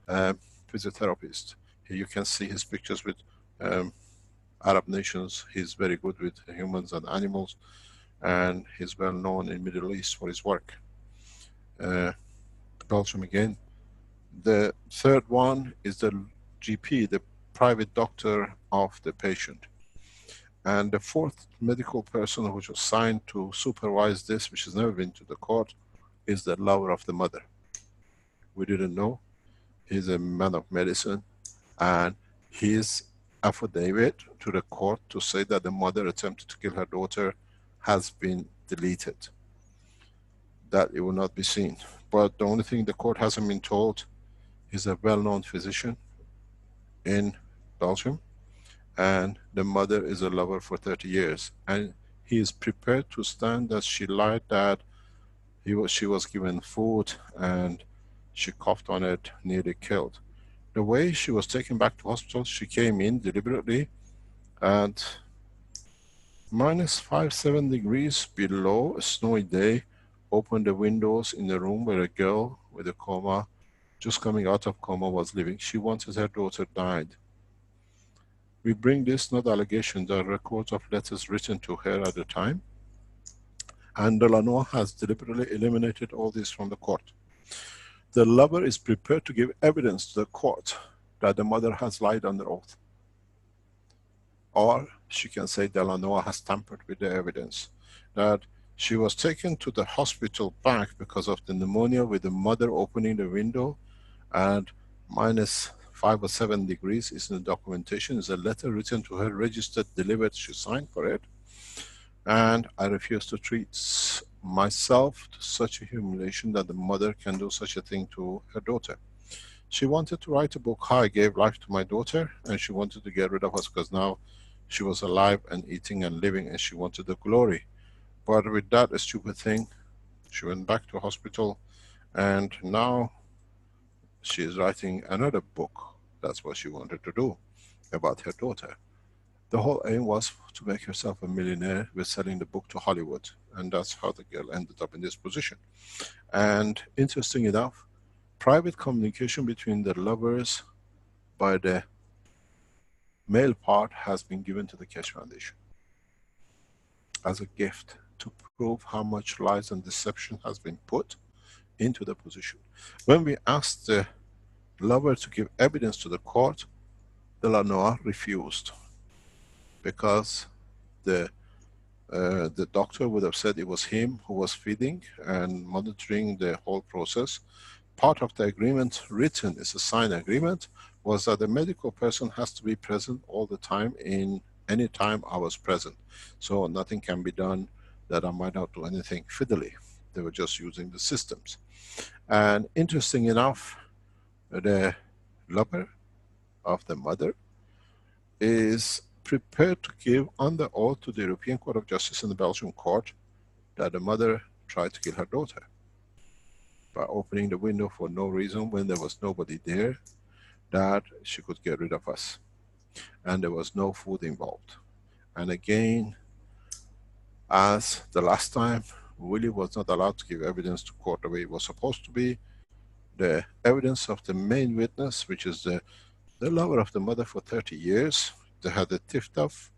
Speaker 4: physiotherapist. Here you can see his pictures with Arab nations. He's very good with humans and animals, and he's well known in Middle East for his work. Belgium again. The third one is the GP, the private doctor of the patient. And the 4th medical person which was signed to supervise this, which has never been to the court, is the lover of the mother. We didn't know. He's a man of medicine, and his affidavit to the court to say that the mother attempted to kill her daughter has been deleted. That it will not be seen. But the only thing the court hasn't been told, he's a well-known physician in Belgium, and the mother is a lover for 30 years. And he is prepared to stand that she lied, that she was given food and she coughed on it, nearly killed. The way she was taken back to hospital, she came in deliberately at -5-7 degrees below, a snowy day, opened the windows in the room where a girl with a coma, just coming out of coma, was living. She wanted her daughter died. We bring this, not allegations, there are records of letters written to her at the time. And Delanois has deliberately eliminated all this from the court. The lover is prepared to give evidence to the court that the mother has lied under oath. Or she can say Delanois has tampered with the evidence. That she was taken to the hospital back because of the pneumonia, with the mother opening the window, and 5 or 7 degrees is in the documentation. Is a letter written to her, registered, delivered, she signed for it. And I refuse to treat myself to such a humiliation that the mother can do such a thing to her daughter. She wanted to write a book, How I Gave Life to My Daughter, and she wanted to get rid of us because now she was alive and eating and living and she wanted the glory. But with that stupid thing, she went back to hospital and now she is writing another book. That's what she wanted to do about her daughter. The whole aim was to make herself a millionaire with selling the book to Hollywood. And that's how the girl ended up in this position. And interesting enough, private communication between the lovers by the male part has been given to the Keshe Foundation as a gift to prove how much lies and deception has been put into the position. When we asked the lover to give evidence to the court, the Lanois refused because the doctor would have said it was him who was feeding and monitoring the whole process. Part of the agreement, written is a signed agreement, was that the medical person has to be present all the time in any time I was present. So nothing can be done that I might not do anything fiddly. They were just using the systems. And interesting enough, the lover of the mother is prepared to give under oath to the European Court of Justice and the Belgian court that the mother tried to kill her daughter by opening the window for no reason when there was nobody there, that she could get rid of us. And there was no food involved. And again, as the last time, Willie was not allowed to give evidence to court the way it was supposed to be. The evidence of the main witness, which is the lover of the mother for 30 years, they had a tiff-toff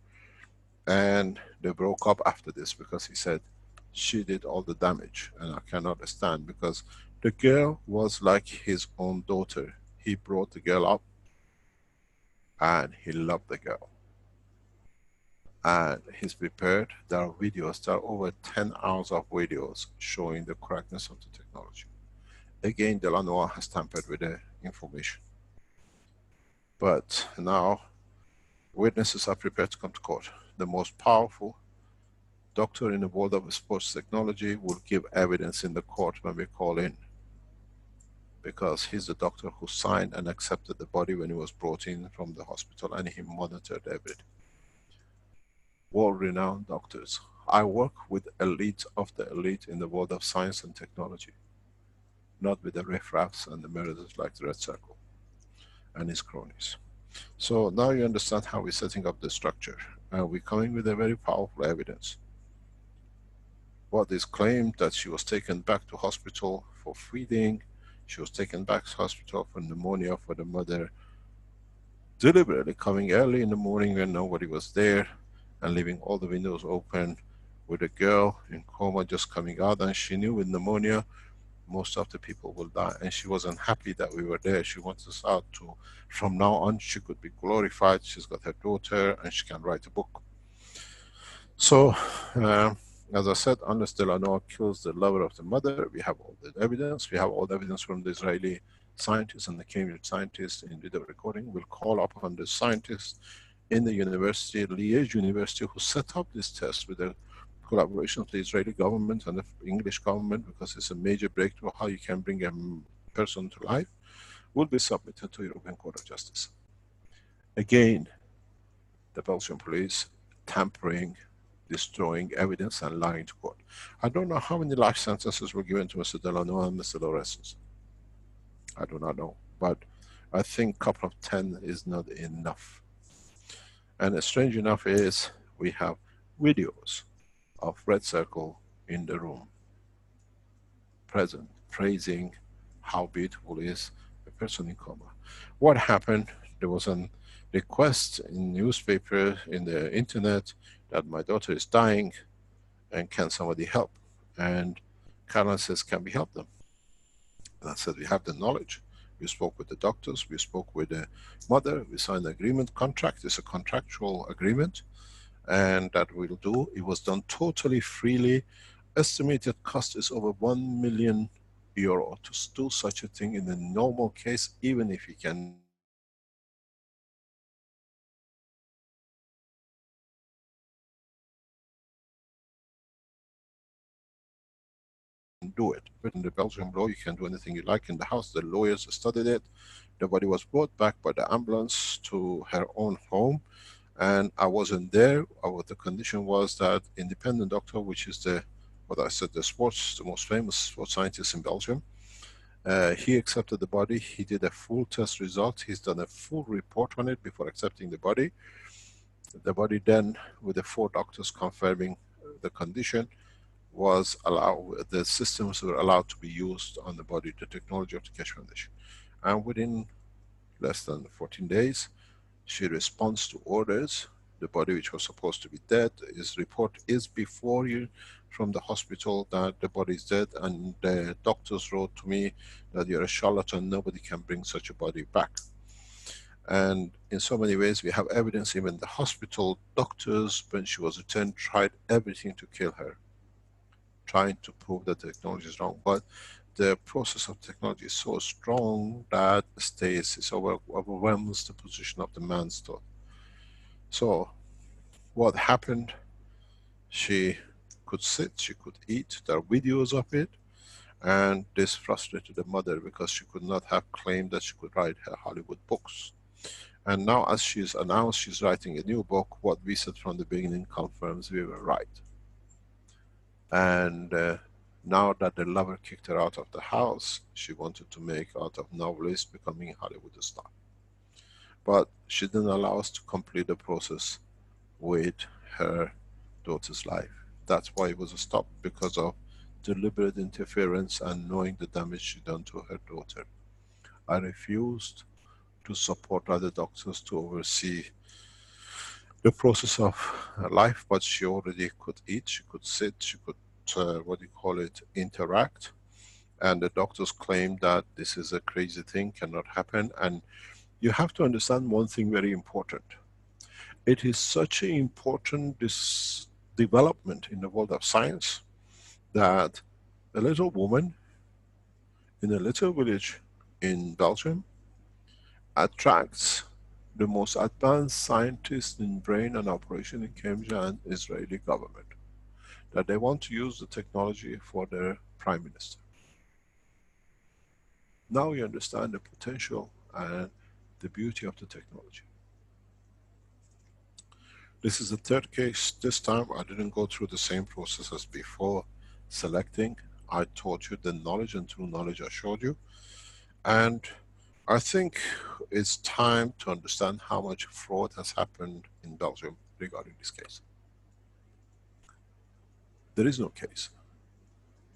Speaker 4: and they broke up after this because he said she did all the damage and I cannot stand, because the girl was like his own daughter. He brought the girl up and he loved the girl. And he's prepared. There are videos, there are over 10 hours of videos showing the correctness of the technology. Again, Delanois has tampered with the information. But now, witnesses are prepared to come to court. The most powerful doctor in the world of sports technology will give evidence in the court when we call in. Because he's the doctor who signed and accepted the body when he was brought in from the hospital and he monitored everything. World-renowned doctors. I work with elite of the elite in the world of science and technology. Not with the riffraffs and the murderers like the Red Circle and his cronies. So now you understand how we're setting up the structure. And we're coming with a very powerful evidence. What is claimed that she was taken back to hospital for feeding, she was taken back to hospital for pneumonia for the mother, deliberately coming early in the morning when nobody was there and leaving all the windows open with a girl in coma just coming out, and she knew with pneumonia most of the people will die, and she wasn't happy that we were there. She wants us out to, from now on she could be glorified, she's got her daughter and she can write a book. So as I said, unless Delanois kills the lover of the mother, we have all the evidence. We have all the evidence from the Israeli scientists and the Cambridge scientists in video recording. We'll call upon the scientists in the university, Liège University, who set up this test with the collaboration of the Israeli government and the English government, because it's a major breakthrough how you can bring a person to life, will be submitted to European Court of Justice. Again, the Belgian police tampering, destroying evidence and lying to court. I don't know how many life sentences were given to Mr. Delanois and Mr. Lorenz. I do not know, but I think a couple of 10 is not enough. And strange enough is we have videos of Red Circle in the room, present, praising how beautiful is a person in coma. What happened? There was a request in newspaper, in the internet, that my daughter is dying and can somebody help? And Caroline says, can we help them? And I said, we have the knowledge. We spoke with the doctors, we spoke with the mother, we signed an agreement, contract, it's a contractual agreement, and that we'll do. It was done totally freely. Estimated cost is over €1 million to do such a thing in a normal case, even if you can do it. But in the Belgian law, you can do anything you like in the house. The lawyers studied it. The body was brought back by the ambulance to her own home, and I wasn't there. The condition was that independent doctor, which is the, what I said, the most famous sports scientist in Belgium, he accepted the body. He did a full test result. He's done a full report on it before accepting the body. The body then, with the 4 doctors confirming the condition, was allowed, the systems were allowed to be used on the body, the technology of the Keshe Foundation. And within less than 14 days, she responds to orders. The body which was supposed to be dead, his report is before you from the hospital that the body is dead, and the doctors wrote to me that you're a charlatan, nobody can bring such a body back. And in so many ways we have evidence, even the hospital doctors, when she was returned, tried everything to kill her, trying to prove that the technology is wrong. But the process of technology is so strong that stays, it overwhelms the position of the man's thought. So what happened, she could sit, she could eat, there are videos of it, and this frustrated the mother because she could not have claimed that she could write her Hollywood books. And now, as she's announced she's writing a new book, what we said from the beginning confirms we were right. And now that the lover kicked her out of the house, she wanted to make out of novelist becoming a Hollywood star. But she didn't allow us to complete the process with her daughter's life. That's why it was stopped, because of deliberate interference and knowing the damage she done to her daughter. I refused to support other doctors to oversee the process of her life, but she already could eat, she could sit, she could, interact. And the doctors claimed that this is a crazy thing, cannot happen. And you have to understand one thing very important. It is such an important this development in the world of science that a little woman in a little village in Belgium attracts the most advanced scientists in brain and operation in Cambridge and Israeli government, that they want to use the technology for their prime minister. Now you understand the potential and the beauty of the technology. This is the 3rd case. This time I didn't go through the same process as before selecting. I taught you the knowledge and true knowledge I showed you. And I think it's time to understand how much fraud has happened in Belgium regarding this case. There is no case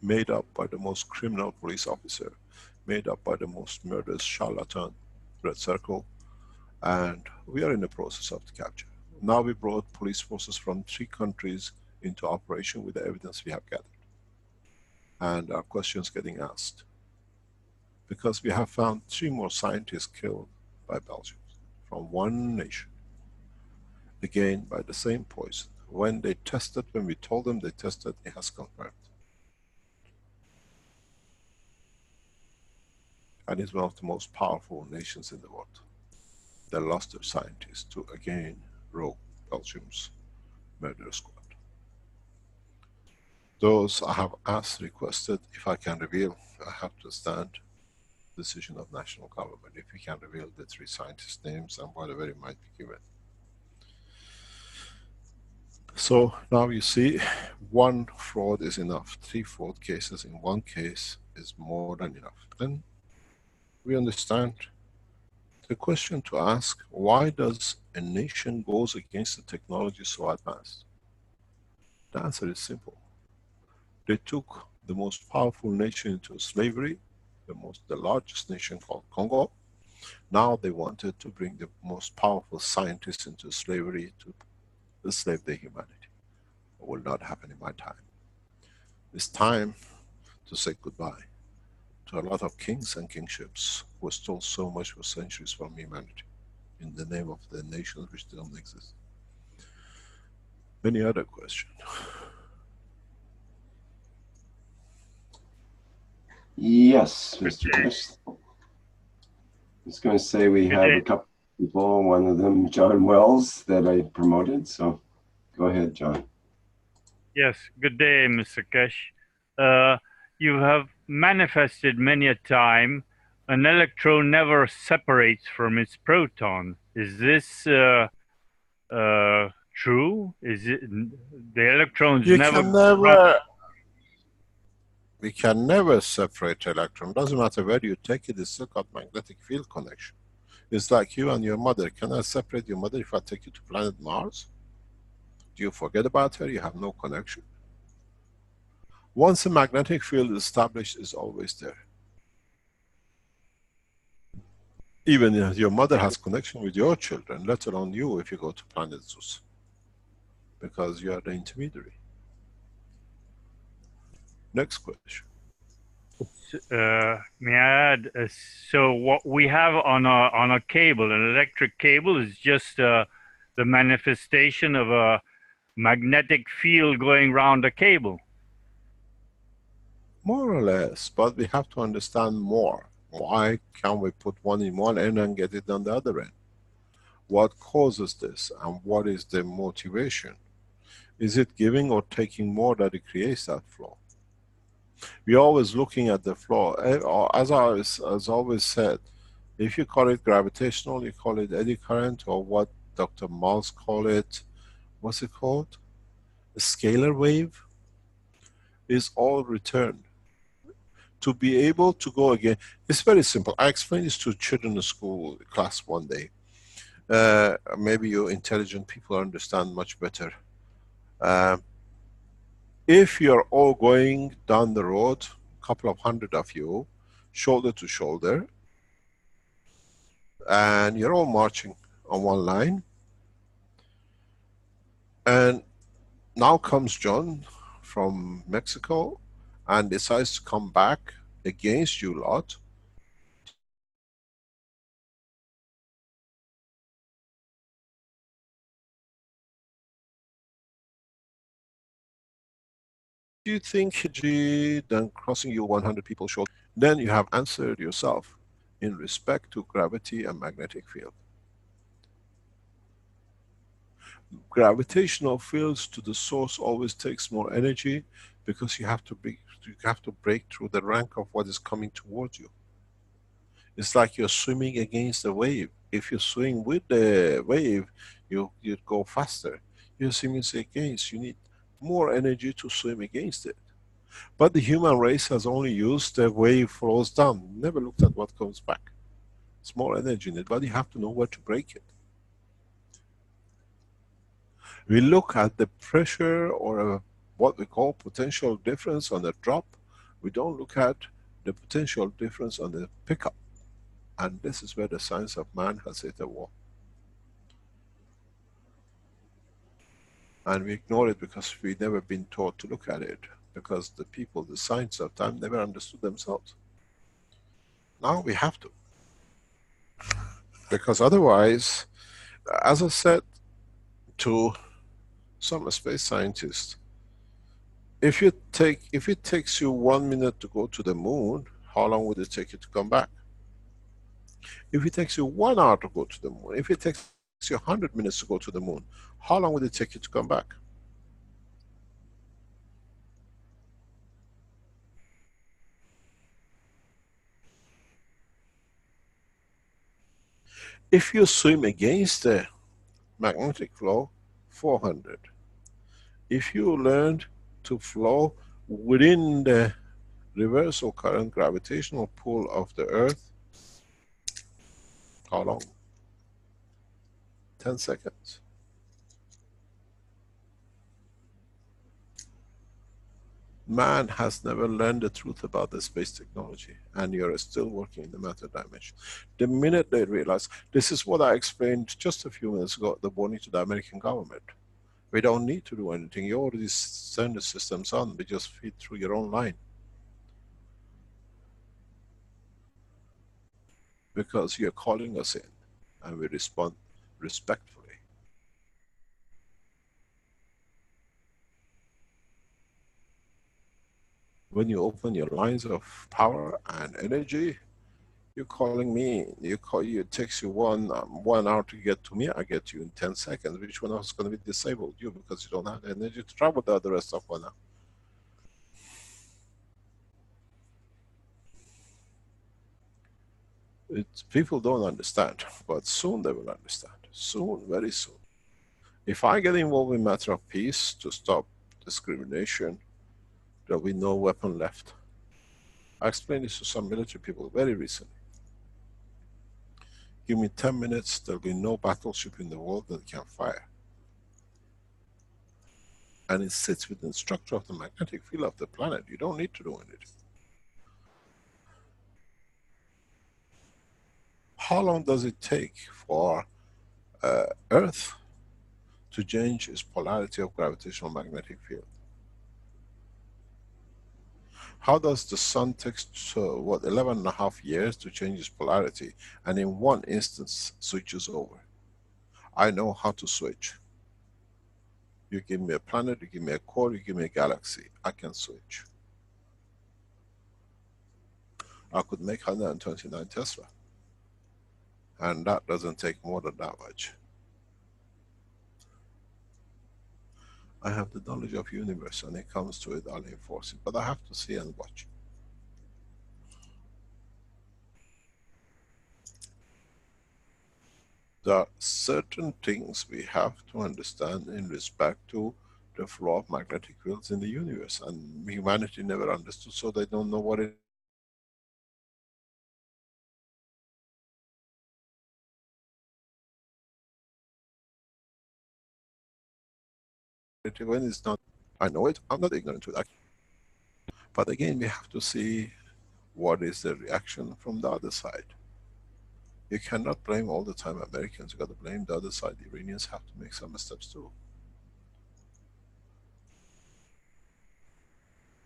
Speaker 4: made up by the most criminal police officer, made up by the most murderous charlatan, Red Circle, and we are in the process of the capture. Now we brought police forces from 3 countries into operation with the evidence we have gathered. And our questions getting asked. Because we have found 3 more scientists killed by Belgians from 1 nation. Again, by the same poison. When they tested, when we told them they tested, it has confirmed. And it's one of the most powerful nations in the world. They lost their scientists to, again, rogue Belgium's murder squad. Those I have asked, requested, if I can reveal, I have to stand decision of national government, if we can reveal the 3 scientists' names and whatever it might be given. So now you see, 1 fraud is enough. 3 fraud cases in 1 case is more than enough. Then we understand the question to ask, why does a nation goes against the technology so advanced? The answer is simple. They took the most powerful nation into slavery, the largest nation called Congo. Now they wanted to bring the most powerful scientists into slavery to enslave their humanity. It will not happen in my time. It's time to say goodbye to a lot of kings and kingships who stole so much for centuries from humanity in the name of the nations which don't exist. Any other question?
Speaker 3: Yes, Mr. Keshe. I was going to say we have a couple people, one of them John Wells, that I promoted, so go ahead, John.
Speaker 7: Yes, good day, Mr. Keshe. you have manifested many a time an electron never separates from its proton. Is this true? Is it the electrons
Speaker 4: You
Speaker 7: never
Speaker 4: can
Speaker 7: run?
Speaker 4: never, we can never separate electron. Doesn't matter where you take it, it's still got magnetic field connection. It's like you and your mother. Can I separate your mother if I take you to planet Mars? Do you forget about her? You have no connection. Once a magnetic field is established, it's always there. Even if your mother has connection with your children, let alone you if you go to planet Zeus, because you are the intermediary. Next question.
Speaker 7: May I add? So what we have on a cable, an electric cable, is just the manifestation of a magnetic field going round the cable.
Speaker 4: More or less, but we have to understand more. Why can't we put one in one end and get it on the other end? What causes this and what is the motivation? Is it giving or taking more that it creates that flow? We're always looking at the flow. As I always said, if you call it gravitational, you call it eddy current, or what Dr. Maltz call it, what's it called? A scalar wave is all return. To be able to go again, it's very simple. I explained this to children in school class one day. Maybe you intelligent people understand much better. If you're all going down the road, a couple of hundred of you, shoulder to shoulder, and you're all marching on one line, and now comes John from Mexico and decides to come back against you lot. Do you think G then crossing you 100 people shoulder? Then you have answered yourself in respect to gravity and magnetic field. Gravitational fields to the source always takes more energy because you have to break through the rank of what is coming towards you. It's like you're swimming against a wave. If you swim with the wave, you go faster. You're swimming against, you need more energy to swim against it. But the human race has only used the wave flows down, never looked at what comes back. It's more energy in it, but you have to know where to break it. We look at the pressure or what we call potential difference on the drop. We don't look at the potential difference on the pickup. And this is where the science of man has hit a wall. And we ignore it because we've never been taught to look at it. Because the people, the science of time, never understood themselves. Now we have to. Because otherwise, as I said to some space scientists, if it takes you 1 minute to go to the moon, how long would it take you to come back? If it takes you 1 hour to go to the moon, if it takes you 100 minutes to go to the moon, how long would it take you to come back? If you swim against the magnetic flow, 400. If you learned to flow within the reversal current gravitational pull of the Earth, how long? 10 seconds. Man has never learned the truth about the space technology, and you're still working in the matter dimension. The minute they realize, this is what I explained just a few minutes ago, the warning to the American government. We don't need to do anything. You already send the systems on, we just feed through your own line. Because you're calling us in, and we respond respectfully. When you open your lines of power and energy, you're calling me. It takes you 1 hour to get to me. I get you in 10 seconds. Which one of us is going to be disabled? You, because you don't have the energy to travel the rest of 1 hour. People don't understand, but soon they will understand. Soon, very soon. If I get involved in matter of peace to stop discrimination, there'll be no weapon left. I explained this to some military people very recently. Give me 10 minutes, there'll be no battleship in the world that can fire. And it sits within the structure of the magnetic field of the planet. You don't need to do anything. How long does it take for Earth to change its polarity of gravitational magnetic field? How does the sun take, 11.5 years to change its polarity, and in one instance switches over? I know how to switch. You give me a planet, you give me a core, you give me a galaxy, I can switch. I could make 129 Tesla. And that doesn't take more than that much. I have the knowledge of universe, and it comes to it, I'll enforce it. But I have to see and watch. There are certain things we have to understand in respect to the flow of magnetic fields in the universe, and humanity never understood, so they don't know what it is. When it's not, I know it, I'm not ignorant to that. But again, we have to see what is the reaction from the other side. You cannot blame all the time Americans, you got to blame the other side. The Iranians have to make some steps too.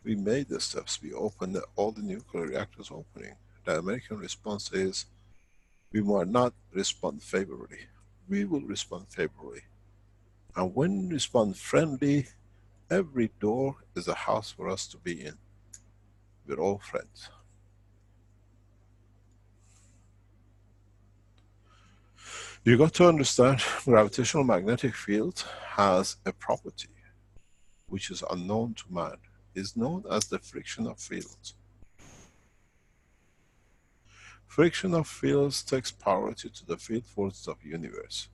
Speaker 4: We made the steps, we opened all the nuclear reactors opening. The American response is, we might not respond favorably. We will respond favorably. And when we respond friendly, every door is a house for us to be in. We're all friends. You got to understand, gravitational magnetic field has a property which is unknown to man. It's known as the friction of fields. Friction of fields takes priority to the field forces of universe.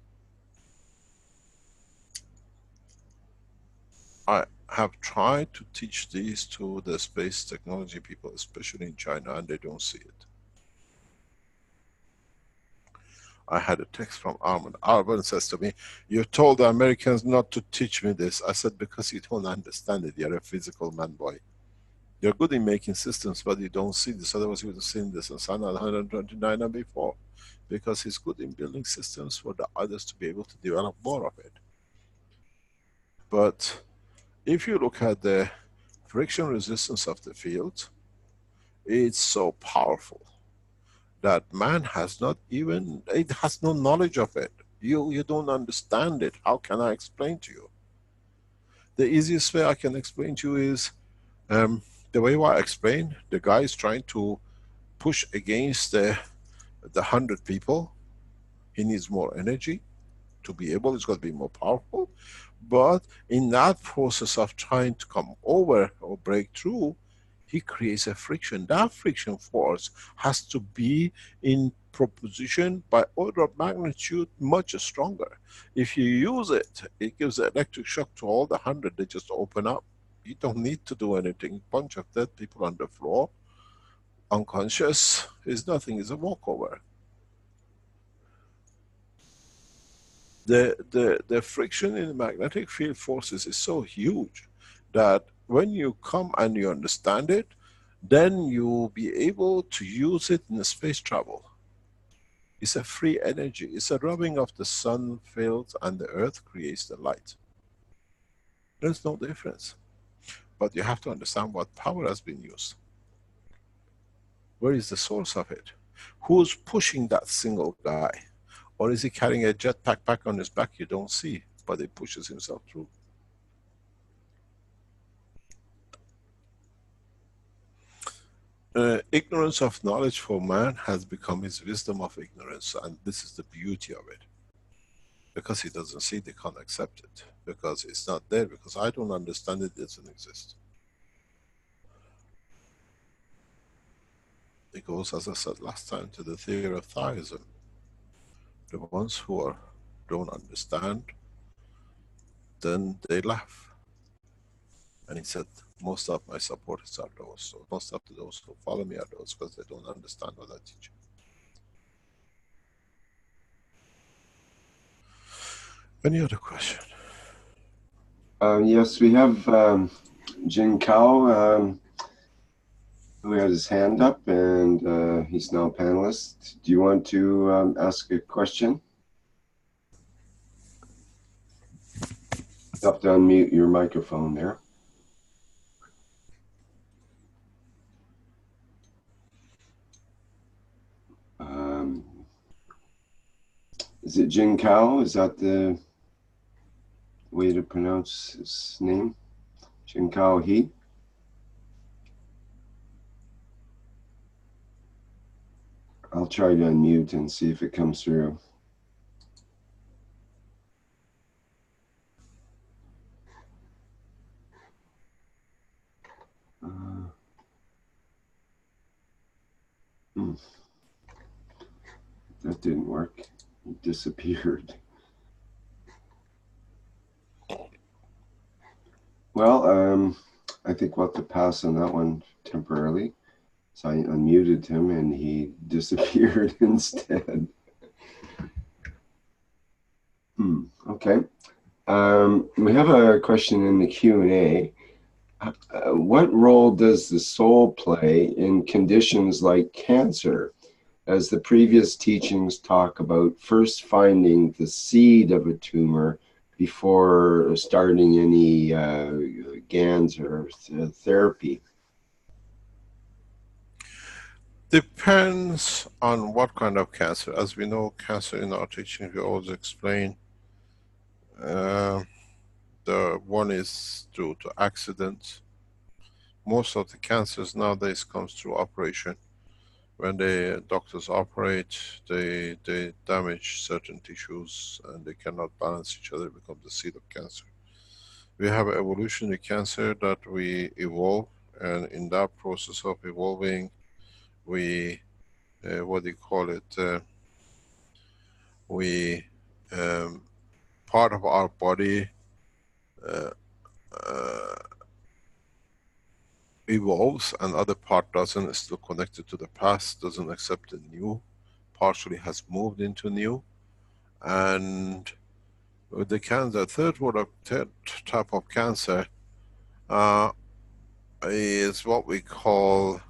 Speaker 4: I have tried to teach these to the space technology people, especially in China, and they don't see it. I had a text from Armin. Armin says to me, you told the Americans not to teach me this. I said, because you don't understand it. You're a physical man boy. You're good in making systems, but you don't see this. Otherwise you would have seen this in Sana 129 and before. Because he's good in building systems for the others to be able to develop more of it. But if you look at the friction resistance of the field, it's so powerful that man has not even, it has no knowledge of it. You don't understand it. How can I explain to you? The easiest way I can explain to you is, the way I explain, the guy is trying to push against the 100 people. He needs more energy to be able, it's got to be more powerful. But in that process of trying to come over or break through, he creates a friction. That friction force has to be in proposition by order of magnitude much stronger. If you use it, it gives an electric shock to all the 100, they just open up. You don't need to do anything. Bunch of dead people on the floor, unconscious, is nothing, is a walkover. The friction in the magnetic field forces is so huge that when you come and you understand it, then you'll be able to use it in the space travel. It's a free energy. It's a rubbing of the sun fields and the earth creates the light. There's no difference. But you have to understand what power has been used. Where is the source of it? Who's pushing that single guy? Or is he carrying a jetpack back on his back you don't see, but he pushes himself through? Ignorance of knowledge for man has become his wisdom of ignorance, and this is the beauty of it. Because he doesn't see it, he can't accept it. Because it's not there, because I don't understand it, it doesn't exist. It goes, as I said last time, to the theory of Theism. The ones who don't understand, then they laugh. And he said, most of my supporters are those. So most of those who follow me are those because they don't understand what I teach. Any other question?
Speaker 3: Yes, we have Jin Kao, who has his hand up, and he's now a panelist. Do you want to ask a question? You have to unmute your microphone there. Is it Jin Kao? Is that the way to pronounce his name? Jin Kao He? I'll try to unmute and see if it comes through. That didn't work. It disappeared. Well, I think we'll have to pass on that one temporarily. So I unmuted him and he disappeared instead. Okay. We have a question in the Q&A. What role does the soul play in conditions like cancer? As the previous teachings talk about first finding the seed of a tumor before starting any GANs or therapy.
Speaker 4: Depends on what kind of cancer. As we know, cancer in our teaching, we always explain the one is due to accidents. Most of the cancers nowadays comes through operation. When the doctors operate, they damage certain tissues and they cannot balance each other, become the seed of cancer. We have evolutionary cancer that we evolve, and in that process of evolving, we, what do you call it, we, part of our body evolves and other part doesn't, is still connected to the past, doesn't accept the new, partially has moved into new. And with the cancer, third type of cancer is what we call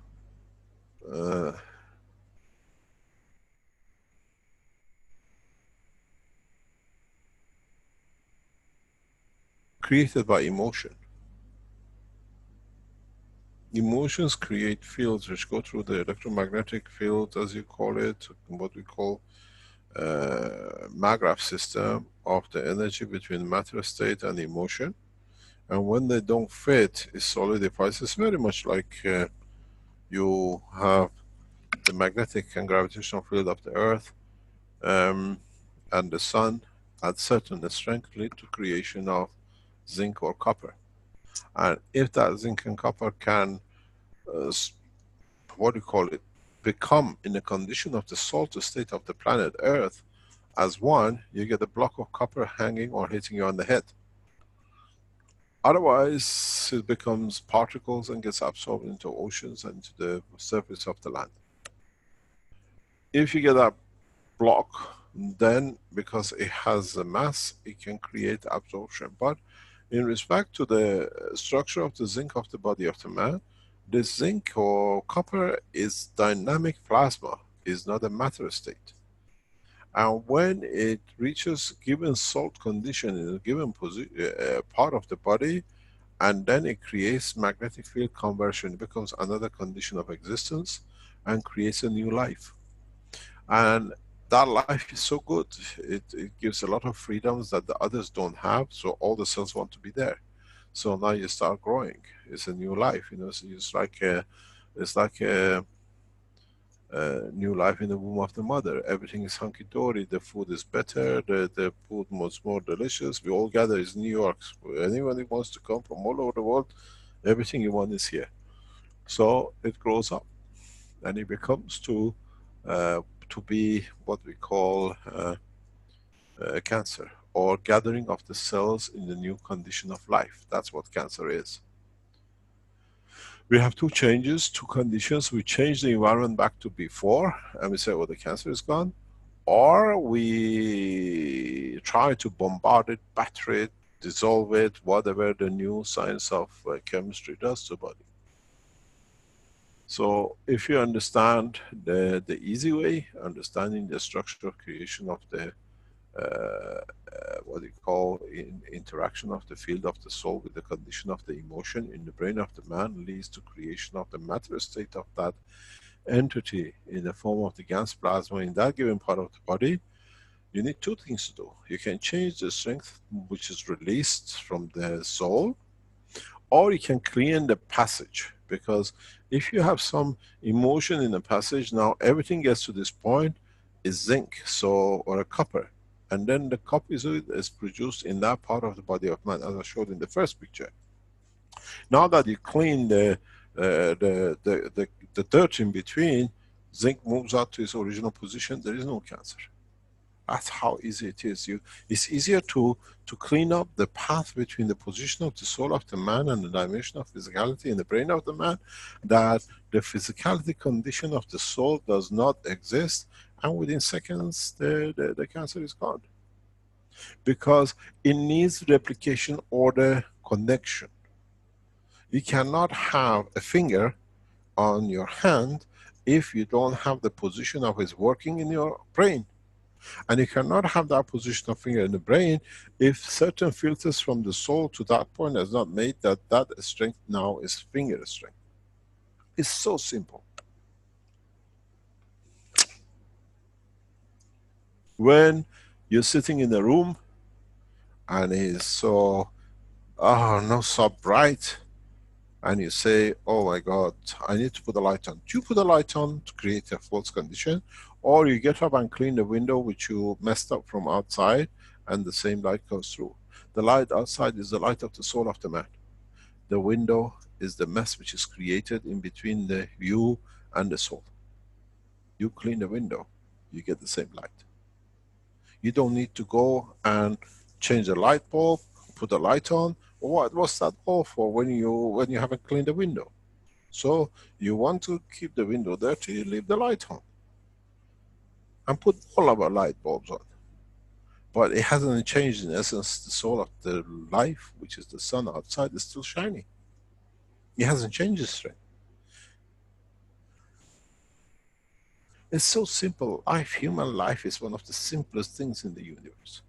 Speaker 4: created by emotion. Emotions create fields which go through the electromagnetic field, as you call it, what we call Magraph system of the energy between matter state and emotion. And when they don't fit, it solidifies. It's very much like you have the magnetic and gravitational field of the earth and the sun at certain strength lead to creation of zinc or copper. And if that zinc and copper can, what do you call it, become in the condition of the salt state of the planet Earth as one, you get a block of copper hanging or hitting you on the head. Otherwise, it becomes particles and gets absorbed into oceans and to the surface of the land. If you get a block, then because it has a mass, it can create absorption. But in respect to the structure of the zinc of the body of the man, the zinc or copper is dynamic plasma, is not a matter state. And when it reaches given salt condition in a given part of the body, and then it creates magnetic field conversion, it becomes another condition of existence and creates a new life. And that life is so good, it gives a lot of freedoms that the others don't have, so all the cells want to be there. So now you start growing. It's a new life, you know. So it's like a new life in the womb of the mother. Everything is hunky-dory, the food is better, the food was more delicious. We all gather in New York. Anyone who wants to come from all over the world, everything you want is here. So it grows up. and it becomes to be what we call cancer, or gathering of the cells in the new condition of life. That's what cancer is. We have two changes, two conditions. We change the environment back to before, and we say, oh, the cancer is gone. Or we try to bombard it, batter it, dissolve it, whatever the new science of chemistry does to the body. So if you understand the easy way, understanding the structural creation of the what you call interaction of the field of the soul with the condition of the emotion in the brain of the man, leads to creation of the matter state of that entity in the form of the Gans plasma in that given part of the body. You need two things to do. You can change the strength which is released from the soul, or you can clean the passage. Because if you have some emotion in the passage, now everything gets to this point is zinc, so, or a copper. And then the copper is produced in that part of the body of man, as I showed in the first picture. Now that you clean the dirt in between, zinc moves out to its original position, there is no cancer. That's how easy it is. It's easier to clean up the path between the position of the soul of the man and the dimension of physicality in the brain of the man, that the physicality condition of the soul does not exist, and within seconds the cancer is gone. Because it needs replication order connection. You cannot have a finger on your hand if you don't have the position of its working in your brain. And you cannot have that position of finger in the brain if certain filters from the soul to that point has not made that strength now is finger strength. It's so simple. When you're sitting in a room and it's so, not so bright, and you say, oh my God, I need to put the light on. Do you put the light on to create a false condition? Or you get up and clean the window which you messed up from outside, and the same light goes through. The light outside is the light of the soul of the man. The window is the mess which is created in between the you and the soul. You clean the window, you get the same light. You don't need to go and change the light bulb, put the light on. What's that all for when you haven't cleaned the window? So you want to keep the window dirty, leave the light on. And put all of our light bulbs on. But it hasn't changed in essence. The soul of the life, which is the sun outside, is still shining. It hasn't changed its strength. It's so simple. Human life is one of the simplest things in the universe.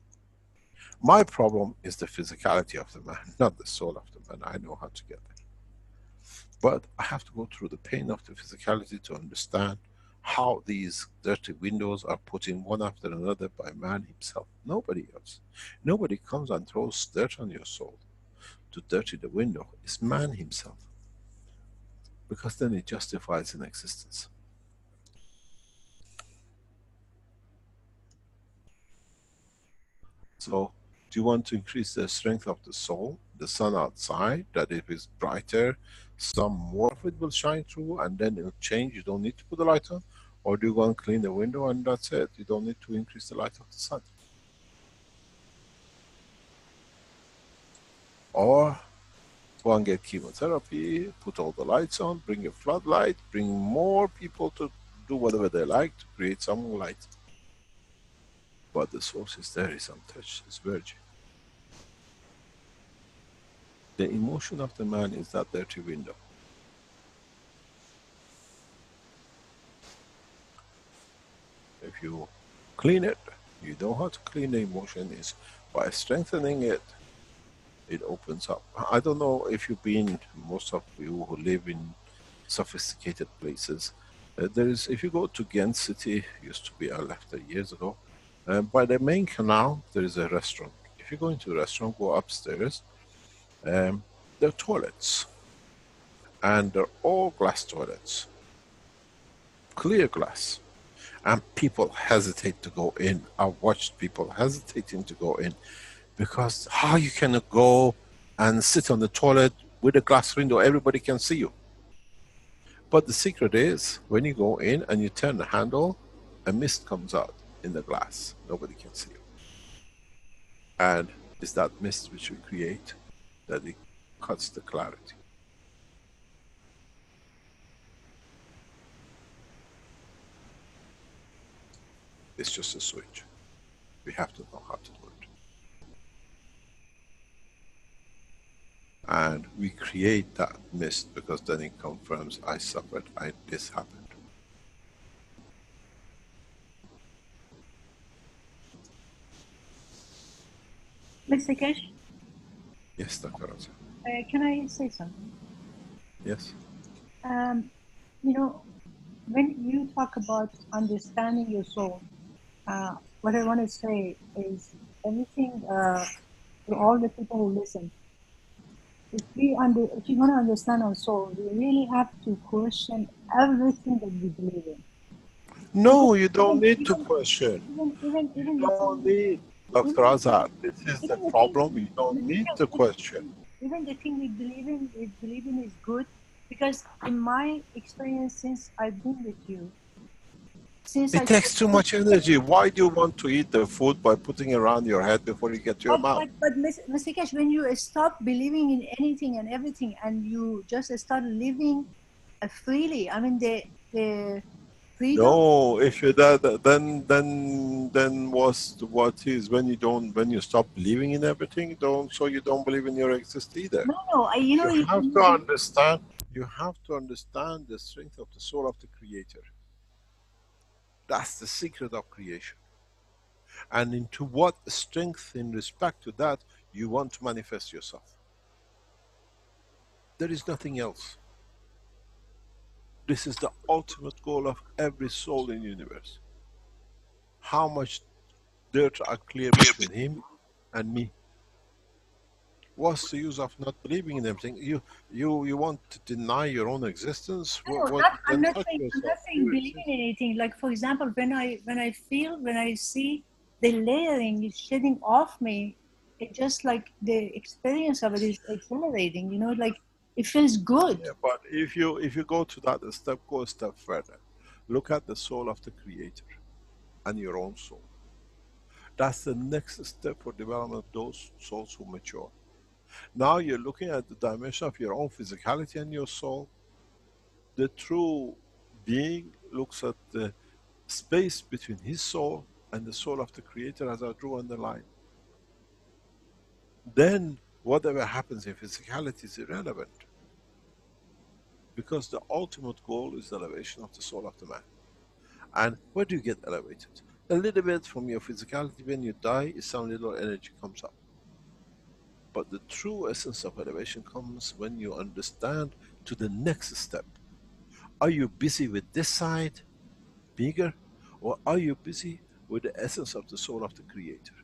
Speaker 4: My problem is the physicality of the man, not the soul of the man. I know how to get there. But I have to go through the pain of the physicality to understand how these dirty windows are put in one after another by man himself. Nobody else. Nobody comes and throws dirt on your soul to dirty the window. It's man himself. Because then it justifies an existence. So, do you want to increase the strength of the soul, the sun outside, that if it's brighter, some more of it will shine through and then it'll change, you don't need to put the light on? Or do you go and clean the window and that's it? You don't need to increase the light of the sun. Or go and get chemotherapy, put all the lights on, bring a floodlight, bring more people to do whatever they like to create some more light. But the source is there, is untouched, is virgin. The emotion of the man is that dirty window. If you clean it, you know how to clean the emotion is by strengthening it. It opens up. I don't know if you've been, most of you who live in sophisticated places, if you go to Ghent City, used to be, I left there years ago, by the main canal, there is a restaurant. If you go into a restaurant, go upstairs, there are toilets. And they're all glass toilets. Clear glass. And people hesitate to go in. I've watched people hesitating to go in. Because how you can go and sit on the toilet with a glass window, everybody can see you. But the secret is, when you go in and you turn the handle, a mist comes out in the glass. Nobody can see it. And it's that mist which we create that it cuts the clarity. It's just a switch. We have to know how to do it. And we create that mist because then it confirms I suffered, this happened.
Speaker 5: Mr. Keshe,
Speaker 4: Yes, Dr. Raza.
Speaker 5: can I say something?
Speaker 4: Yes.
Speaker 5: You know, when you talk about understanding your soul, what I want to say is everything to all the people who listen. If you want to understand our soul, we really have to question everything that we believe in.
Speaker 4: No, you don't need to question.
Speaker 5: Even
Speaker 4: You
Speaker 5: the
Speaker 4: don't
Speaker 5: thing,
Speaker 4: need, Dr. Azar. This is the
Speaker 5: even the thing,
Speaker 4: problem. You don't need to question.
Speaker 5: even the thing we believe in is good, because in my experience, since I've been with you, since
Speaker 4: It
Speaker 5: I
Speaker 4: takes too much energy. Why do you want to eat the food by putting it around your head before you get to your mouth?
Speaker 5: but Mr. Cash, when you stop believing in anything and everything, and you just start living freely, I mean the freedom.
Speaker 4: No, if you that, then what is when you stop believing in everything? So you don't believe in your exist either.
Speaker 5: No, you know,
Speaker 4: You have to understand. You have to understand the strength of the soul of the Creator. That's the secret of creation. And into what strength in respect to that you want to manifest yourself. There is nothing else. This is the ultimate goal of every soul in the universe. How much dirt are clear between him and me? What's the use of not believing in everything? You want to deny your own existence?
Speaker 5: I'm
Speaker 4: Then
Speaker 5: not
Speaker 4: touch
Speaker 5: saying
Speaker 4: yourself. You
Speaker 5: believe in
Speaker 4: exist.
Speaker 5: anything. Like for example, when I see the layering is shedding off me, it just like the experience of it is exhilarating. You know, like it feels good.
Speaker 4: Yeah, but if you go to that step, go a step further. Look at the soul of the Creator and your own soul. That's the next step for development of those souls who mature. Now you're looking at the dimension of your own physicality and your soul. The true being looks at the space between his soul and the soul of the Creator, as I drew on the line. Then whatever happens in physicality is irrelevant, because the ultimate goal is the elevation of the soul of the man. And where do you get elevated? A little bit from your physicality. When you die, some little energy comes up. But the true essence of elevation comes when you understand to the next step. Are you busy with this side, bigger, or are you busy with the essence of the soul of the Creator?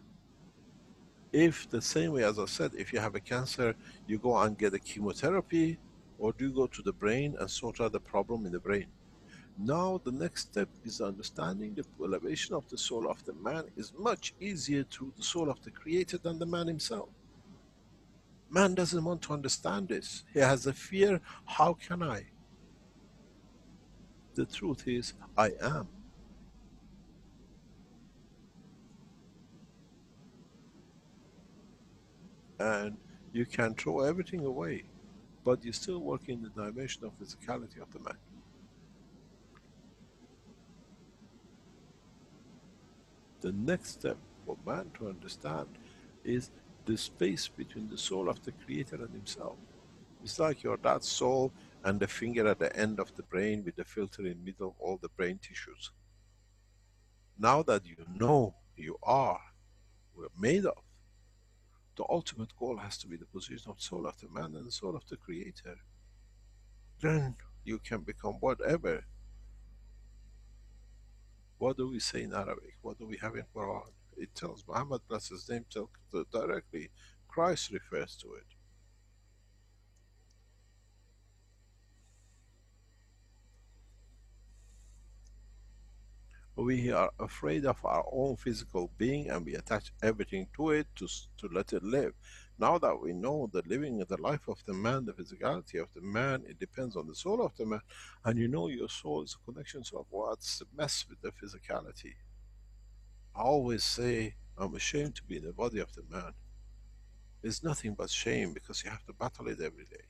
Speaker 4: If the same way as I said, if you have a cancer, you go and get a chemotherapy, or do you go to the brain and sort out the problem in the brain? Now the next step is understanding the elevation of the soul of the man is much easier through the soul of the Creator than the man himself. Man doesn't want to understand this. He has a fear, how can I? The truth is, I am. And you can throw everything away, but you still work in the dimension of physicality of the man. The next step for man to understand is the space between the soul of the Creator and himself. It's like you're that soul and the finger at the end of the brain with the filter in middle, all the brain tissues. Now that you know you are, we're made of, the ultimate goal has to be the position of soul of the man and the soul of the Creator. Then you can become whatever. What do we say in Arabic? What do we have in Quran? It tells Muhammad, bless his name, directly. Christ refers to it. We are afraid of our own physical being and we attach everything to it to let it live. Now that we know the living of the life of the man, the physicality of the man, it depends on the soul of the man, and you know your soul is a connection. So what's the mess with the physicality? I always say, I'm ashamed to be in the body of the man. It's nothing but shame, because you have to battle it every day.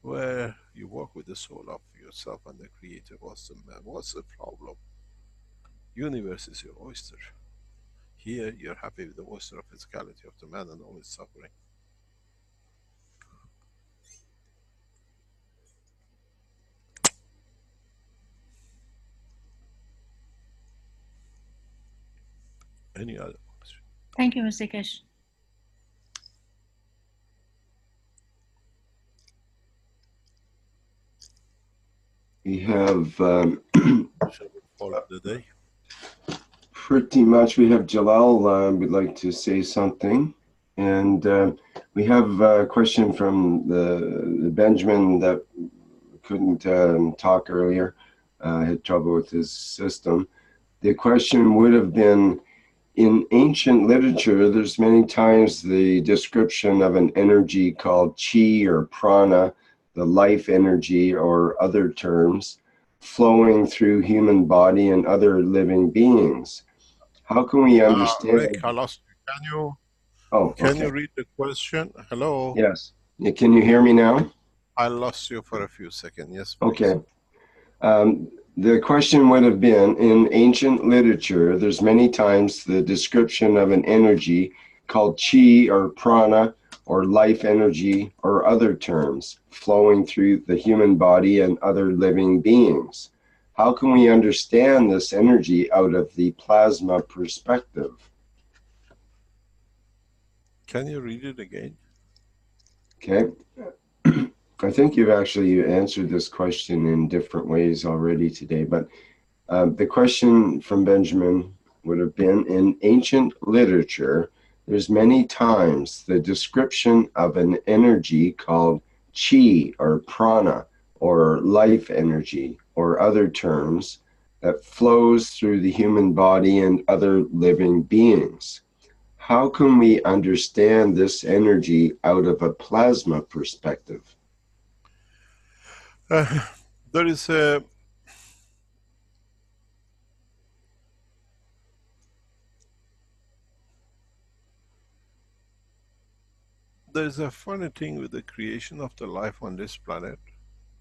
Speaker 4: Where you work with the soul of yourself and the creator, what's the man? What's the problem? Universe is your oyster. Here you're happy with the oyster of physicality of the man and all its suffering. Any other question?
Speaker 5: Thank you, Mr. Keshe.
Speaker 3: We have
Speaker 4: Shall we call it the day?
Speaker 3: pretty much, we have Jalal would like to say something. And we have a question from the Benjamin that couldn't talk earlier, had trouble with his system. The question would have been, in ancient literature, there's many times the description of an energy called chi or prana, the life energy or other terms, flowing through human body and other living beings. How can we understand?
Speaker 4: Rick, I lost you. Can you read the question? Hello?
Speaker 3: Yes. Can you hear me now?
Speaker 4: I lost you for a few seconds. Yes,
Speaker 3: Okay.
Speaker 4: please.
Speaker 3: The question would have been, in ancient literature, there's many times the description of an energy called chi or prana or life energy or other terms flowing through the human body and other living beings. How can we understand this energy out of the plasma perspective?
Speaker 4: Can you read it again?
Speaker 3: Okay. I think you've actually answered this question in different ways already today, but the question from Benjamin would have been, in ancient literature, there's many times the description of an energy called chi or prana or life energy or other terms that flows through the human body and other living beings. How can we understand this energy out of a plasma perspective?
Speaker 4: There is a funny thing with the creation of the life on this planet,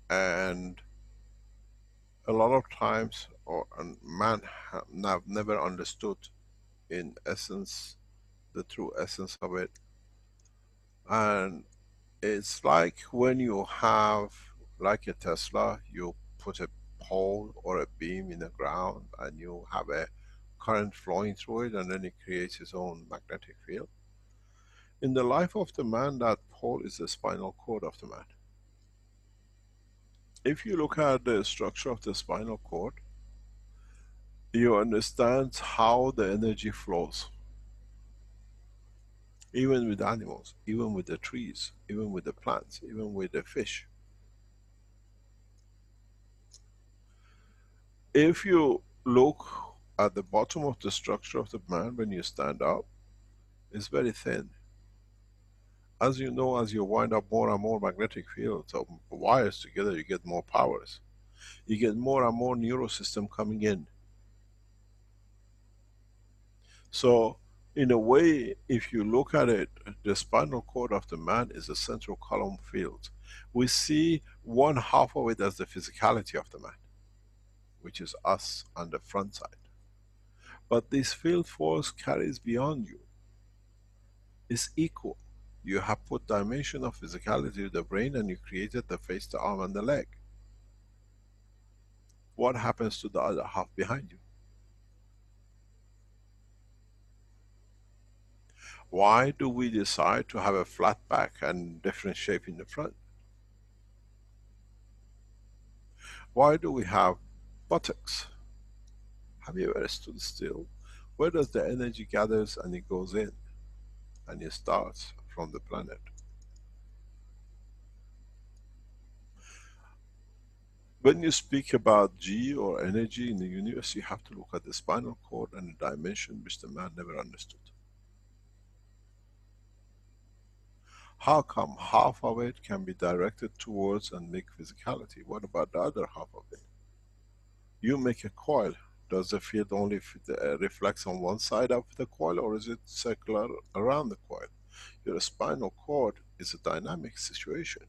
Speaker 4: and a lot of times man have never understood in essence the true essence of it. And it's like when you have, like a Tesla, you put a pole or a beam in the ground and you have a current flowing through it, and then it creates its own magnetic field. In the life of the man, that pole is the spinal cord of the man. If you look at the structure of the spinal cord, you understand how the energy flows. Even with animals, even with the trees, even with the plants, even with the fish. If you look at the bottom of the structure of the man when you stand up, it's very thin. As you know, as you wind up more and more magnetic fields of wires together, you get more powers. You get more and more neural system coming in. So, in a way, if you look at it, the spinal cord of the man is a central column field. We see one half of it as the physicality of the man, which is us on the front side. But this field force carries beyond you. It's equal. You have put dimension of physicality to the brain and you created the face, the arm and the leg. What happens to the other half behind you? Why do we decide to have a flat back and different shape in the front? Why do we have buttocks? Have you ever stood still? Where does the energy gathers and it goes in? And it starts from the planet. When you speak about G or energy in the universe, you have to look at the spinal cord and the dimension which the man never understood. How come half of it can be directed towards and make physicality? What about the other half of it? You make a coil. Does the field only reflects on one side of the coil, or is it circular around the coil? Your spinal cord is a dynamic situation.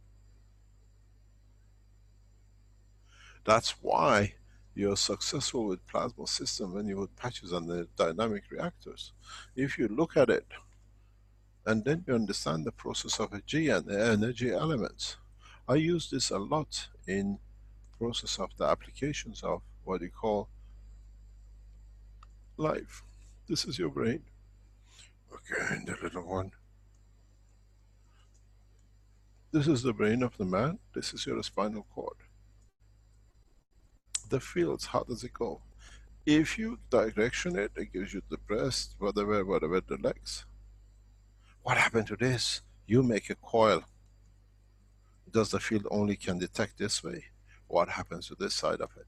Speaker 4: That's why you're successful with plasma system when you put patches on the dynamic reactors. If you look at it, and then you understand the process of a G and the energy elements. I use this a lot in process of the applications of what you call life. This is your brain. Okay, the little one. This is the brain of the man. This is your spinal cord. The fields, how does it go? If you direction it, it gives you the breast, whatever the legs. What happened to this? You make a coil. Does the field only can detect this way? What happens to this side of it?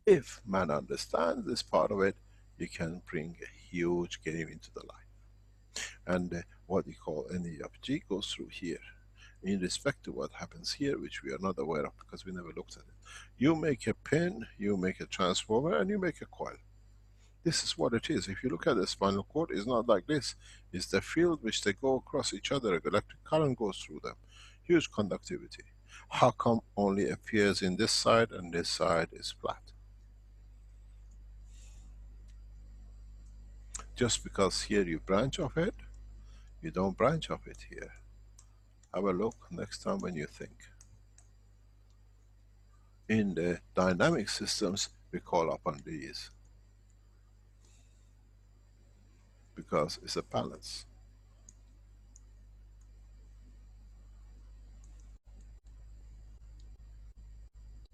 Speaker 4: If man understands this part of it, you can bring a huge game into the life. And what you call energy of G goes through here. In respect to what happens here, which we are not aware of because we never looked at it. You make a pin, you make a transformer, and you make a coil. This is what it is. If you look at the spinal cord, it's not like this. It's the field which they go across each other, electric current goes through them. Huge conductivity. How come only appears in this side and this side is flat? Just because here you branch off it, you don't branch off it here. Have a look next time when you think. In the dynamic systems, we call upon these. Because it's a balance.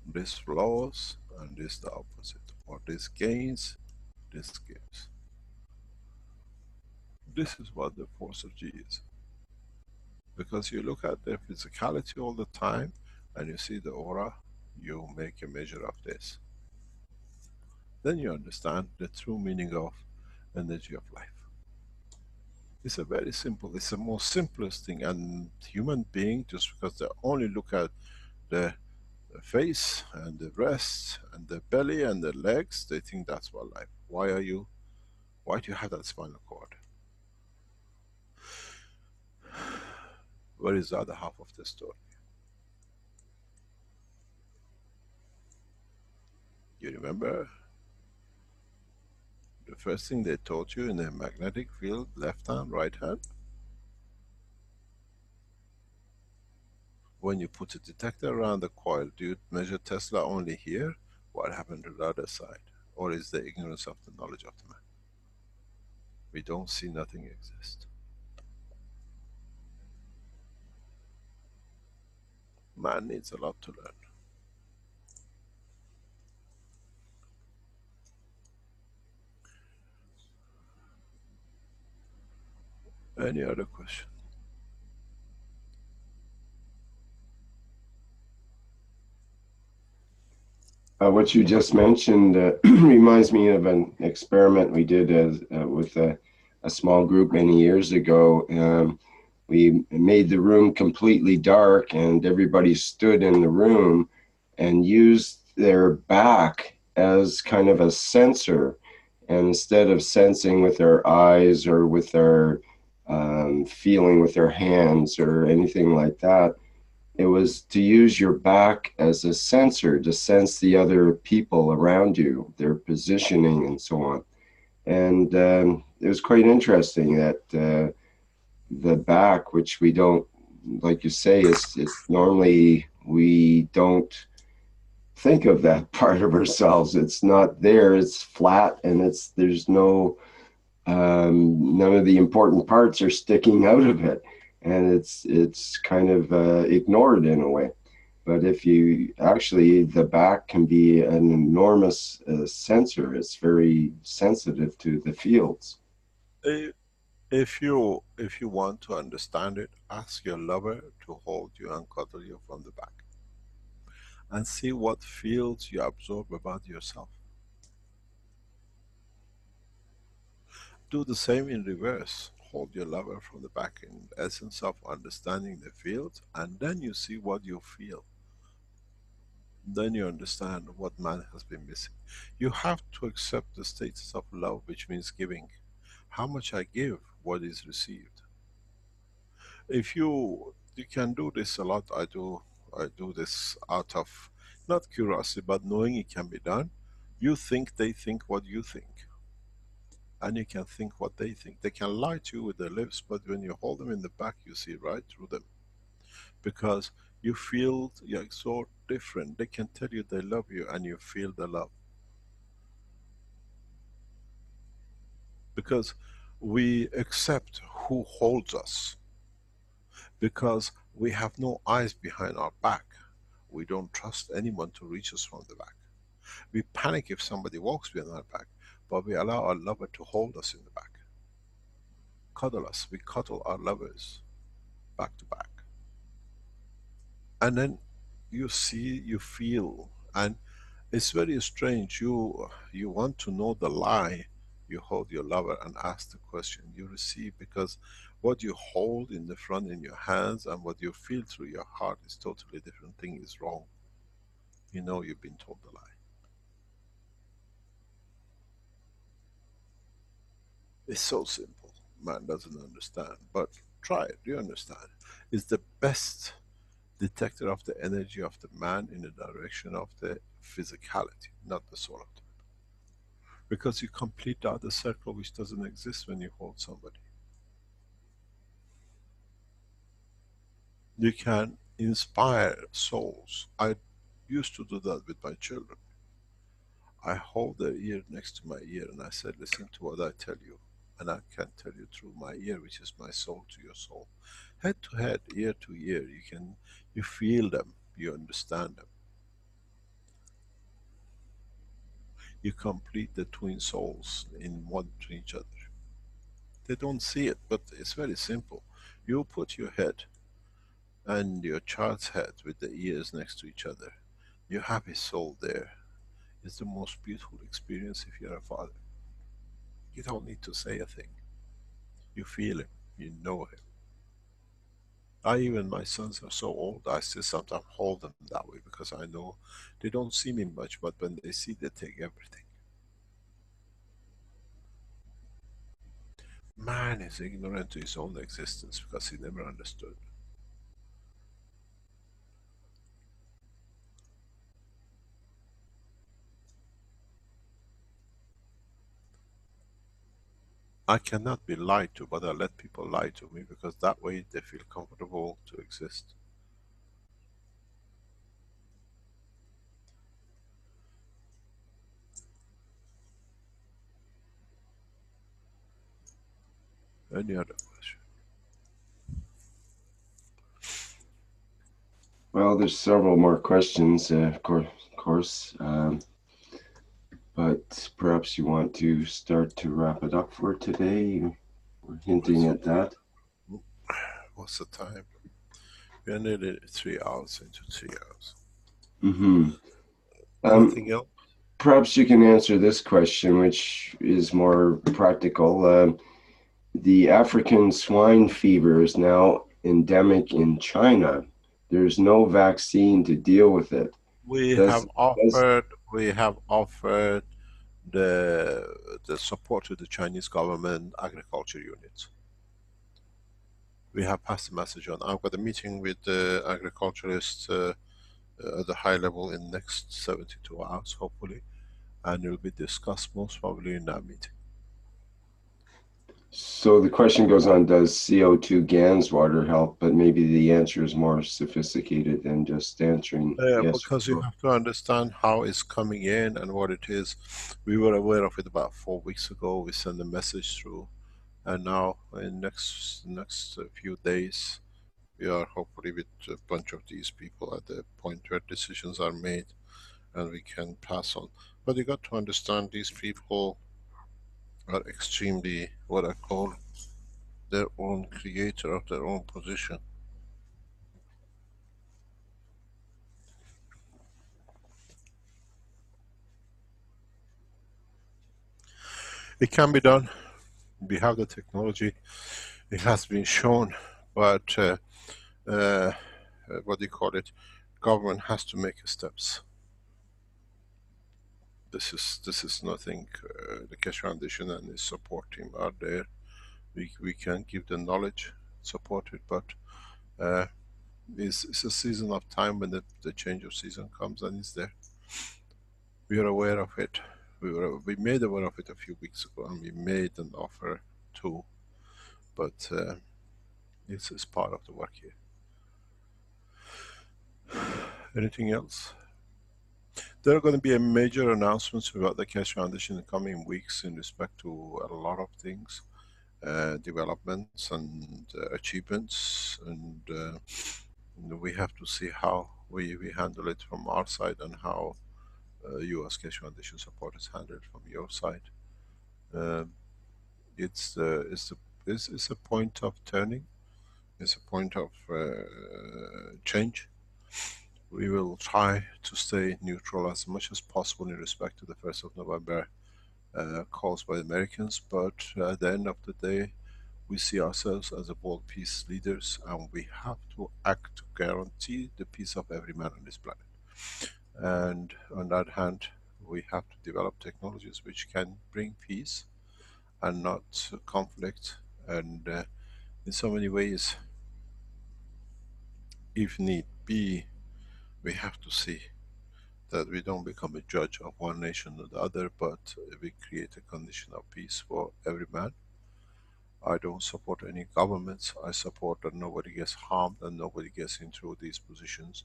Speaker 4: This flows and this the opposite. Or this gains, this gives. This is what the force of G is. Because you look at the physicality all the time and you see the aura, you make a measure of this. Then you understand the true meaning of energy of life. It's a very simple, it's the most simplest thing, and human being, just because they only look at the face and the breast and the belly and the legs, they think that's what life. Why do you have that spinal cord? Where is the other half of the story? You remember the first thing they taught you in a magnetic field, left hand, right hand? When you put a detector around the coil, do you measure Tesla only here? What happened to the other side? Or is the ignorance of the knowledge of the man? We don't see nothing exist. Man needs a lot to learn. Any other question?
Speaker 3: What you just mentioned reminds me of an experiment we did with a small group many years ago. We made the room completely dark and everybody stood in the room and used their back as kind of a sensor. And instead of sensing with their eyes or with their feeling with their hands or anything like that, it was to use your back as a sensor to sense the other people around you, their positioning and so on. And it was quite interesting that the back, which we don't, like you say, is normally we don't think of that part of ourselves. It's not there, it's flat, and there's no, none of the important parts are sticking out of it. And it's kind of ignored in a way. But if you actually, the back can be an enormous sensor. It's very sensitive to the fields.
Speaker 4: If you want to understand it, ask your lover to hold you and cuddle you from the back, and see what feels you absorb about yourself. Do the same in reverse. Hold your lover from the back in essence of understanding the field, and then you see what you feel. Then you understand what man has been missing. You have to accept the status of love, which means giving. How much I give, what is received. If you can do this a lot, I do this out of not curiosity, but knowing it can be done. You think they think what you think, and you can think what they think. They can lie to you with their lips, but when you hold them in the back, you see right through them, because you feel you're so different. They can tell you they love you, and you feel the love, because we accept who holds us, because we have no eyes behind our back. We don't trust anyone to reach us from the back. We panic if somebody walks behind our back, but we allow our lover to hold us in the back, cuddle us. We cuddle our lovers back to back, and then you see, you feel, and it's very strange. You want to know the lie. You hold your lover and ask the question. You receive, because what you hold in the front in your hands and what you feel through your heart is totally different thing. Is wrong. You know you've been told the lie. It's so simple. Man doesn't understand, but try it. Do you understand? It's the best detector of the energy of the man in the direction of the physicality, not the soul of the man. Because you complete the other circle which doesn't exist when you hold somebody. You can inspire souls. I used to do that with my children. I hold their ear next to my ear and I said, listen to what I tell you. And I can tell you through my ear, which is my soul to your soul. Head to head, ear to ear, you feel them, you understand them. You complete the twin souls in one to each other. They don't see it, but it's very simple. You put your head and your child's head with the ears next to each other. You have his soul there. It's the most beautiful experience if you're a father. You don't need to say a thing. You feel him, you know him. My sons are so old, I still sometimes hold them that way, because I know they don't see me much, but when they see, they take everything. Man is ignorant to his own existence because he never understood. I cannot be lied to, but I let people lie to me, because that way they feel comfortable to exist. Any other question?
Speaker 3: Well, there's several more questions, of course, but perhaps you want to start to wrap it up for today. We're hinting at that.
Speaker 4: What's the time? We are nearly 3 hours into 3 hours.
Speaker 3: Mm-hmm.
Speaker 4: Anything else?
Speaker 3: Perhaps you can answer this question, which is more practical. The African swine fever is now endemic in China. There's no vaccine to deal with it.
Speaker 4: We have offered the support to the Chinese government agriculture units. We have passed the message on. I've got a meeting with the agriculturists at the high level in next 72 hours, hopefully, and it will be discussed most probably in that meeting.
Speaker 3: So the question goes on, does CO2 GANS water help? But maybe the answer is more sophisticated than just answering yes
Speaker 4: because
Speaker 3: or
Speaker 4: you
Speaker 3: no.
Speaker 4: have to understand how it's coming in and what it is. We were aware of it about 4 weeks ago. We sent a message through, and now in next few days, we are hopefully with a bunch of these people at the point where decisions are made and we can pass on. But you got to understand, these people are extremely, what I call, their own creator of their own position. It can be done. We have the technology. It has been shown, but what do you call it? Government has to make steps. This is nothing. The Keshe Foundation and its support team are there. We can give the knowledge, support it, but it's a season of time when the change of season comes, and it's there. We are aware of it. We made aware of it a few weeks ago, and we made an offer too, but it's part of the work here. Anything else? There are going to be a major announcements about the Keshe Foundation in the coming weeks in respect to a lot of things, developments and achievements, and we have to see how we handle it from our side, and how you as Keshe Foundation support is handled from your side. It's a point of turning. It's a point of change. We will try to stay neutral as much as possible in respect to the 1st of November calls by the Americans, but at the end of the day, we see ourselves as a world peace leaders, and we have to act to guarantee the peace of every man on this planet. And on that hand, we have to develop technologies which can bring peace and not conflict, and in so many ways, if need be, we have to see that we don't become a judge of one nation or the other, but we create a condition of peace for every man. I don't support any governments. I support that nobody gets harmed and nobody gets into these positions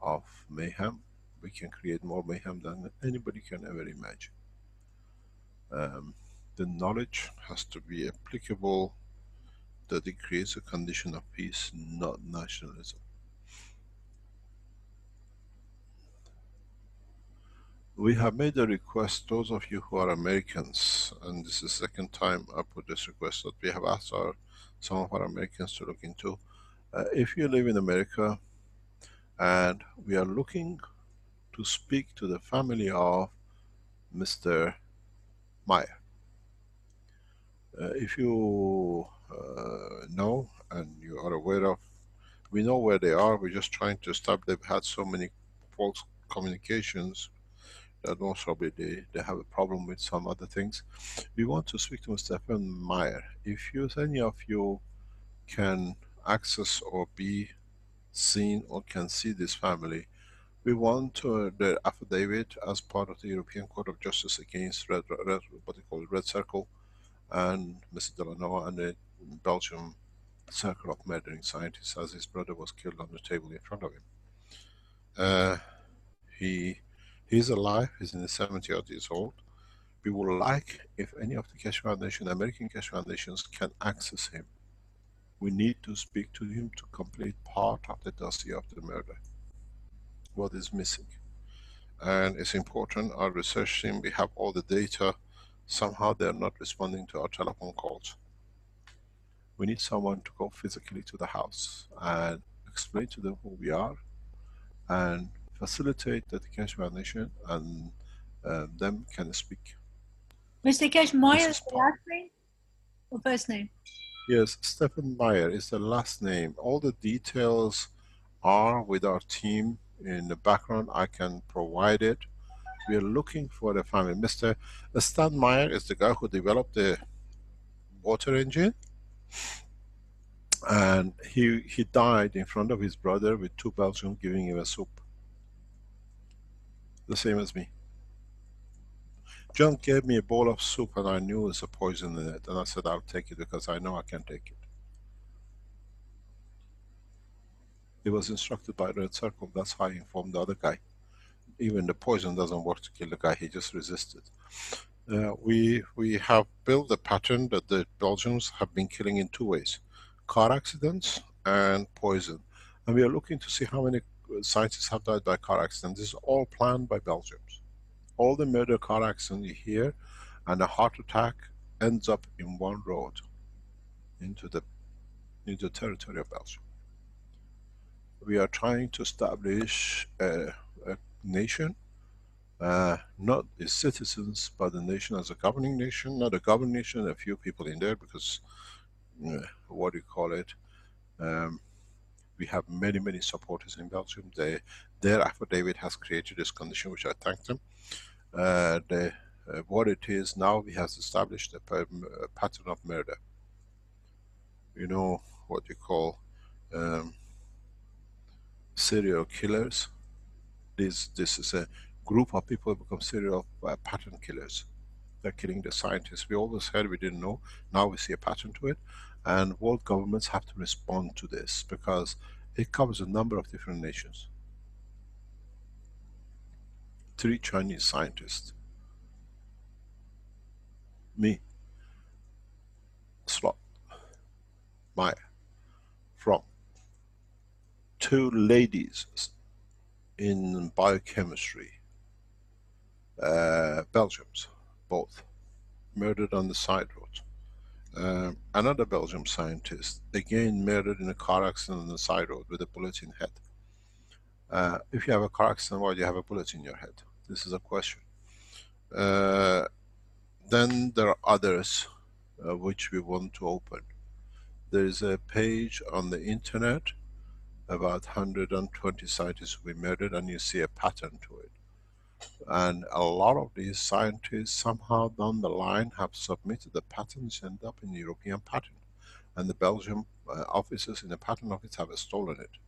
Speaker 4: of mayhem. We can create more mayhem than anybody can ever imagine. The knowledge has to be applicable, that it creates a condition of peace, not nationalism. We have made a request, those of you who are Americans, and this is the second time I put this request, that we have asked some of our Americans to look into. If you live in America and we are looking to speak to the family of Mr. Meyer. If you know and you are aware of, we know where they are, we're just trying to stop. They've had so many false communications that most probably they have a problem with some other things. We want to speak to Mr. Meyer. If any of you can access or be seen or can see this family, we want the affidavit as part of the European Court of Justice against what they call Red Circle, and Mr. Delanoa, and the Belgium Circle of Murdering Scientists, as his brother was killed on the table in front of him. He's alive, he's in the 70 odd years old. We would like, if any of the Keshe Foundation, American Keshe Foundations can access him, we need to speak to him to complete part of the dossier of the murder. What is missing? And it's important, our research team, we have all the data, somehow they're not responding to our telephone calls. We need someone to go physically to the house and explain to them who we are, and facilitate that the Keshe Foundation and them can speak.
Speaker 5: Mr. Keshe, Meyer is the last name or first name?
Speaker 4: Yes, Stephen Meyer is the last name. All the details are with our team in the background. I can provide it. We are looking for the family. Mr. Stan Meyer is the guy who developed the water engine, and he died in front of his brother with 2 Belgians giving him a soup. The same as me. John gave me a bowl of soup and I knew there's a poison in it, and I said I'll take it because I know I can take it. He was instructed by Red Circle, that's how he informed the other guy. Even the poison doesn't work to kill the guy, he just resisted. We have built a pattern that the Belgians have been killing in 2 ways. Car accidents and poison. And we are looking to see how many scientists have died by car accidents. This is all planned by Belgians. All the murder car accidents you hear and a heart attack ends up in one road. into the territory of Belgium. We are trying to establish a nation, not its citizens, but the nation as a governing nation, not a governing nation, a few people in there, because what do you call it? We have many, many supporters in Belgium. Their affidavit has created this condition, which I thank them. What it is now, we have established a pattern of murder. You know what you call serial killers. This is a group of people who become serial pattern killers. They're killing the scientists. We always heard, we didn't know. Now we see a pattern to it, and world governments have to respond to this because it covers a number of different nations. 3 Chinese scientists, me, Slot, Maya, from 2 ladies in biochemistry, Belgians, both murdered on the side road. Another Belgian scientist, again murdered in a car accident on the side road with a bullet in head. If you have a car accident, why do you have a bullet in your head? This is a question. Then there are others which we want to open. There is a page on the internet about 120 scientists who were murdered, and you see a pattern to it. And a lot of these scientists somehow down the line have submitted the patterns, end up in the European pattern. And the Belgian officers in the patent office have stolen it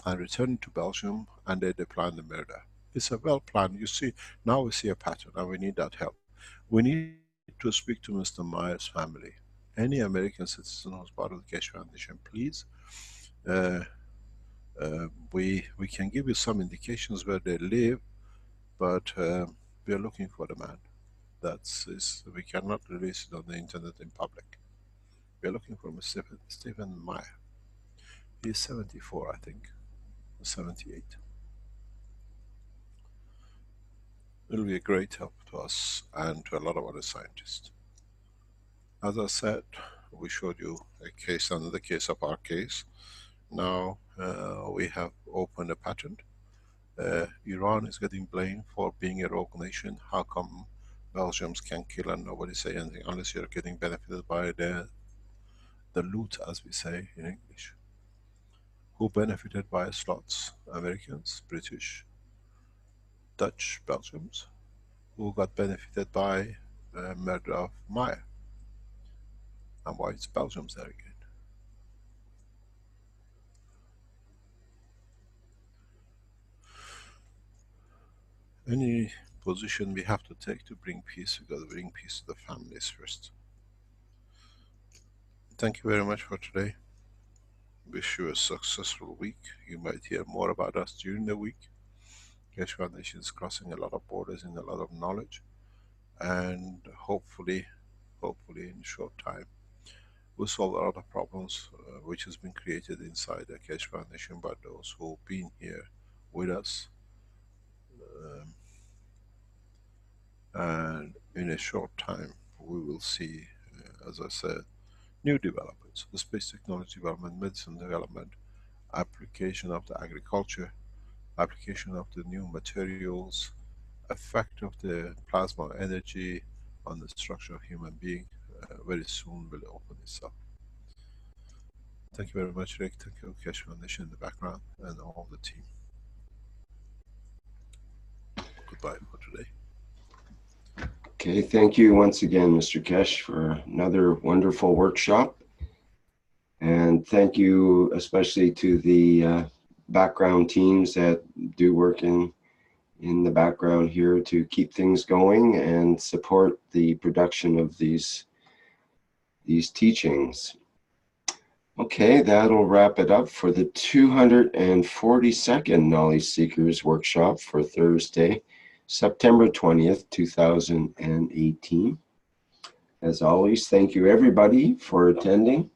Speaker 4: and returned it to Belgium, and they plan the murder. It's a well planned. You see, now we see a pattern, and we need that help. We need to speak to Mr. Meyer's family. Any American citizen who's part of the Keshe Foundation, please. We can give you some indications where they live, but we are looking for the man. We cannot release it on the internet in public. We are looking for Mr. Stephen Meyer. He's 74, I think, 78. It'll be a great help to us and to a lot of other scientists. As I said, we showed you a case, another case of our case. Now we have opened a patent. Iran is getting blamed for being a rogue nation. How come Belgians can kill and nobody say anything unless you're getting benefited by the loot, as we say in English? Who benefited by slots? Americans, British, Dutch, Belgians. Who got benefited by murder of Meyer? And why it's Belgians there again? Any position we have to take to bring peace, we got to bring peace to the families first. Thank you very much for today. Wish you a successful week. You might hear more about us during the week. Keshe Foundation is crossing a lot of borders in a lot of knowledge, and hopefully in a short time we'll solve a lot of problems which has been created inside the Keshe Foundation by those who've been here with us. And in a short time we will see, as I said, new developments, the space technology development, medicine development, application of the agriculture, application of the new materials, effect of the plasma energy on the structure of human being, very soon will open itself. Thank you very much, Rick. Thank you, Keshe Foundation in the background and all the team. Goodbye for today.
Speaker 3: Okay, thank you once again, Mr. Keshe, for another wonderful workshop. And thank you especially to the background teams that do work in the background here to keep things going and support the production of these teachings. Okay, that'll wrap it up for the 242nd Knowledge Seekers Workshop for Thursday, September 20th, 2018. As always, thank you everybody for attending.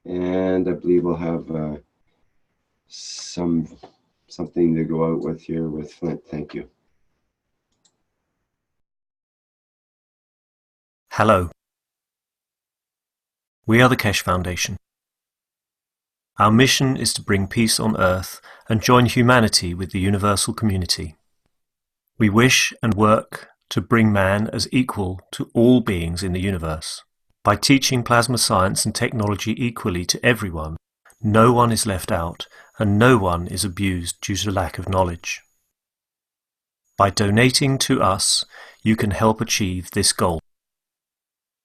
Speaker 3: And I believe we'll have something to go out with here with Flint. Thank you.
Speaker 1: Hello. We are the Keshe Foundation. Our mission is to bring peace on Earth and join humanity with the universal community. We wish and work to bring man as equal to all beings in the universe. By teaching plasma science and technology equally to everyone, no one is left out and no one is abused due to lack of knowledge. By donating to us, you can help achieve this goal.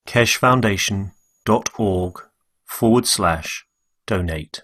Speaker 1: keshefoundation.org/donate.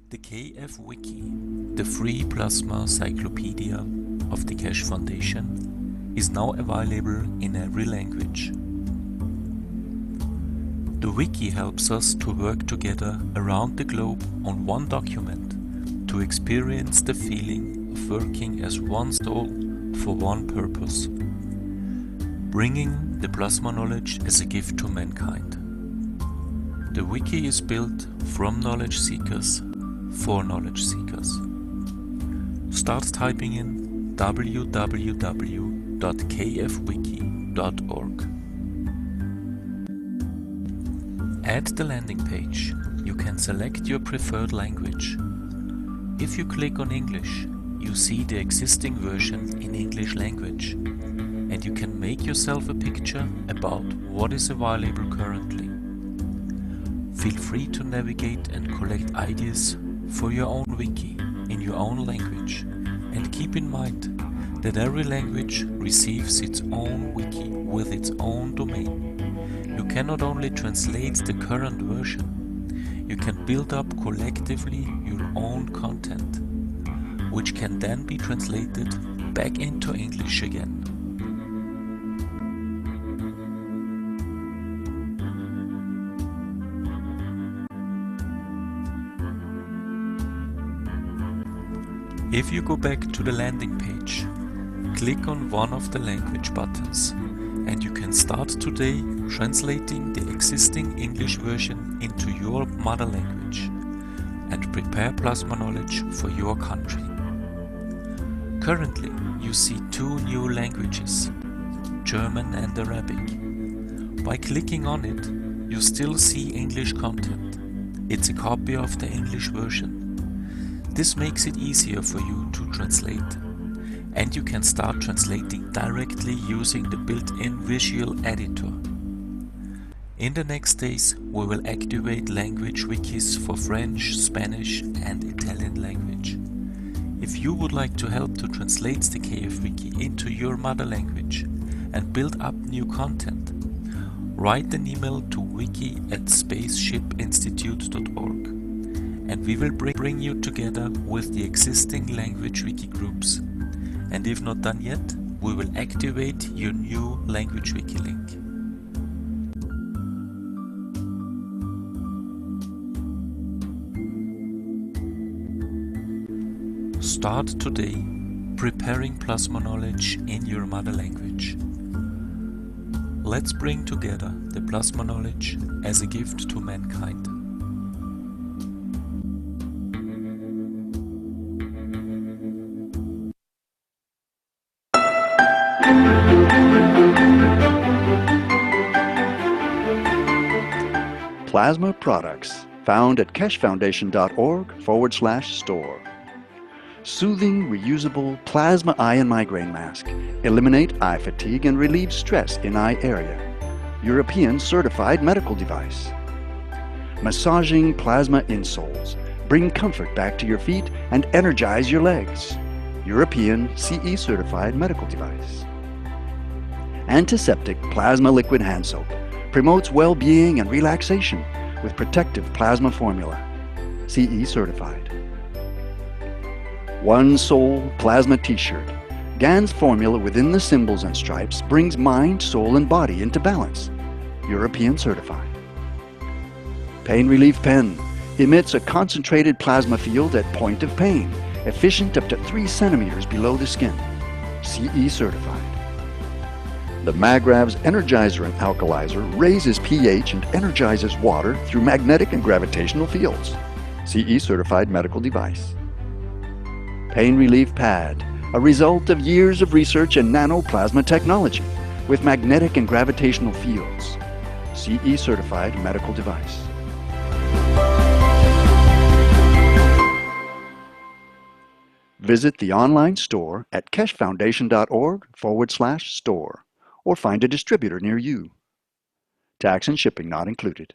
Speaker 8: The KF Wiki, the free plasma cyclopedia of the Keshe Foundation, is now available in every language. The Wiki helps us to work together around the globe on one document to experience the feeling of working as one soul for one purpose, bringing the plasma knowledge as a gift to mankind. The Wiki is built from knowledge seekers for knowledge seekers. Start typing in www.kfwiki.org. At the landing page, you can select your preferred language. If you click on English, you see the existing version in English language, and you can make yourself a picture about what is available currently. Feel free to navigate and collect ideas for your own wiki in your own language, and keep in mind that every language receives its own wiki with its own domain. You can not only translate the current version, you can build up collectively your own content, which can then be translated back into English again. If you go back to the landing page, click on one of the language buttons and you can start today translating the existing English version into your mother language and prepare plasma knowledge for your country. Currently, you see two new languages, German and Arabic. By clicking on it, you still see English content. It's a copy of the English version. This makes it easier for you to translate, and you can start translating directly using the built-in visual editor. In the next days, we will activate language wikis for French, Spanish and Italian language. If you would like to help to translate the KF Wiki into your mother language and build up new content, write an email to wiki@spaceshipinstitute.org. and we will bring you together with the existing language wiki groups. And if not done yet, we will activate your new language wiki link. Start today preparing plasma knowledge in your mother language. Let's bring together the plasma knowledge as a gift to mankind.
Speaker 2: plasma products found at keshefoundation.org/store. Soothing, reusable plasma eye and migraine mask. Eliminate eye fatigue and relieve stress in eye area. European certified medical device. Massaging plasma insoles. Bring comfort back to your feet and energize your legs. European CE certified medical device. Antiseptic plasma liquid hand soap. Promotes well-being and relaxation with protective plasma formula. CE certified. One Soul Plasma T-shirt. GAN's formula within the symbols and stripes brings mind, soul, and body into balance. European certified. Pain Relief Pen. Emits a concentrated plasma field at point of pain, efficient up to 3 centimeters below the skin. CE certified. The Magrav's Energizer and Alkalizer raises pH and energizes water through magnetic and gravitational fields. CE certified medical device. Pain Relief Pad, a result of years of research in nanoplasma technology with magnetic and gravitational fields. CE certified medical device. Visit the online store at keshefoundation.org/store or find a distributor near you. Tax and shipping not included.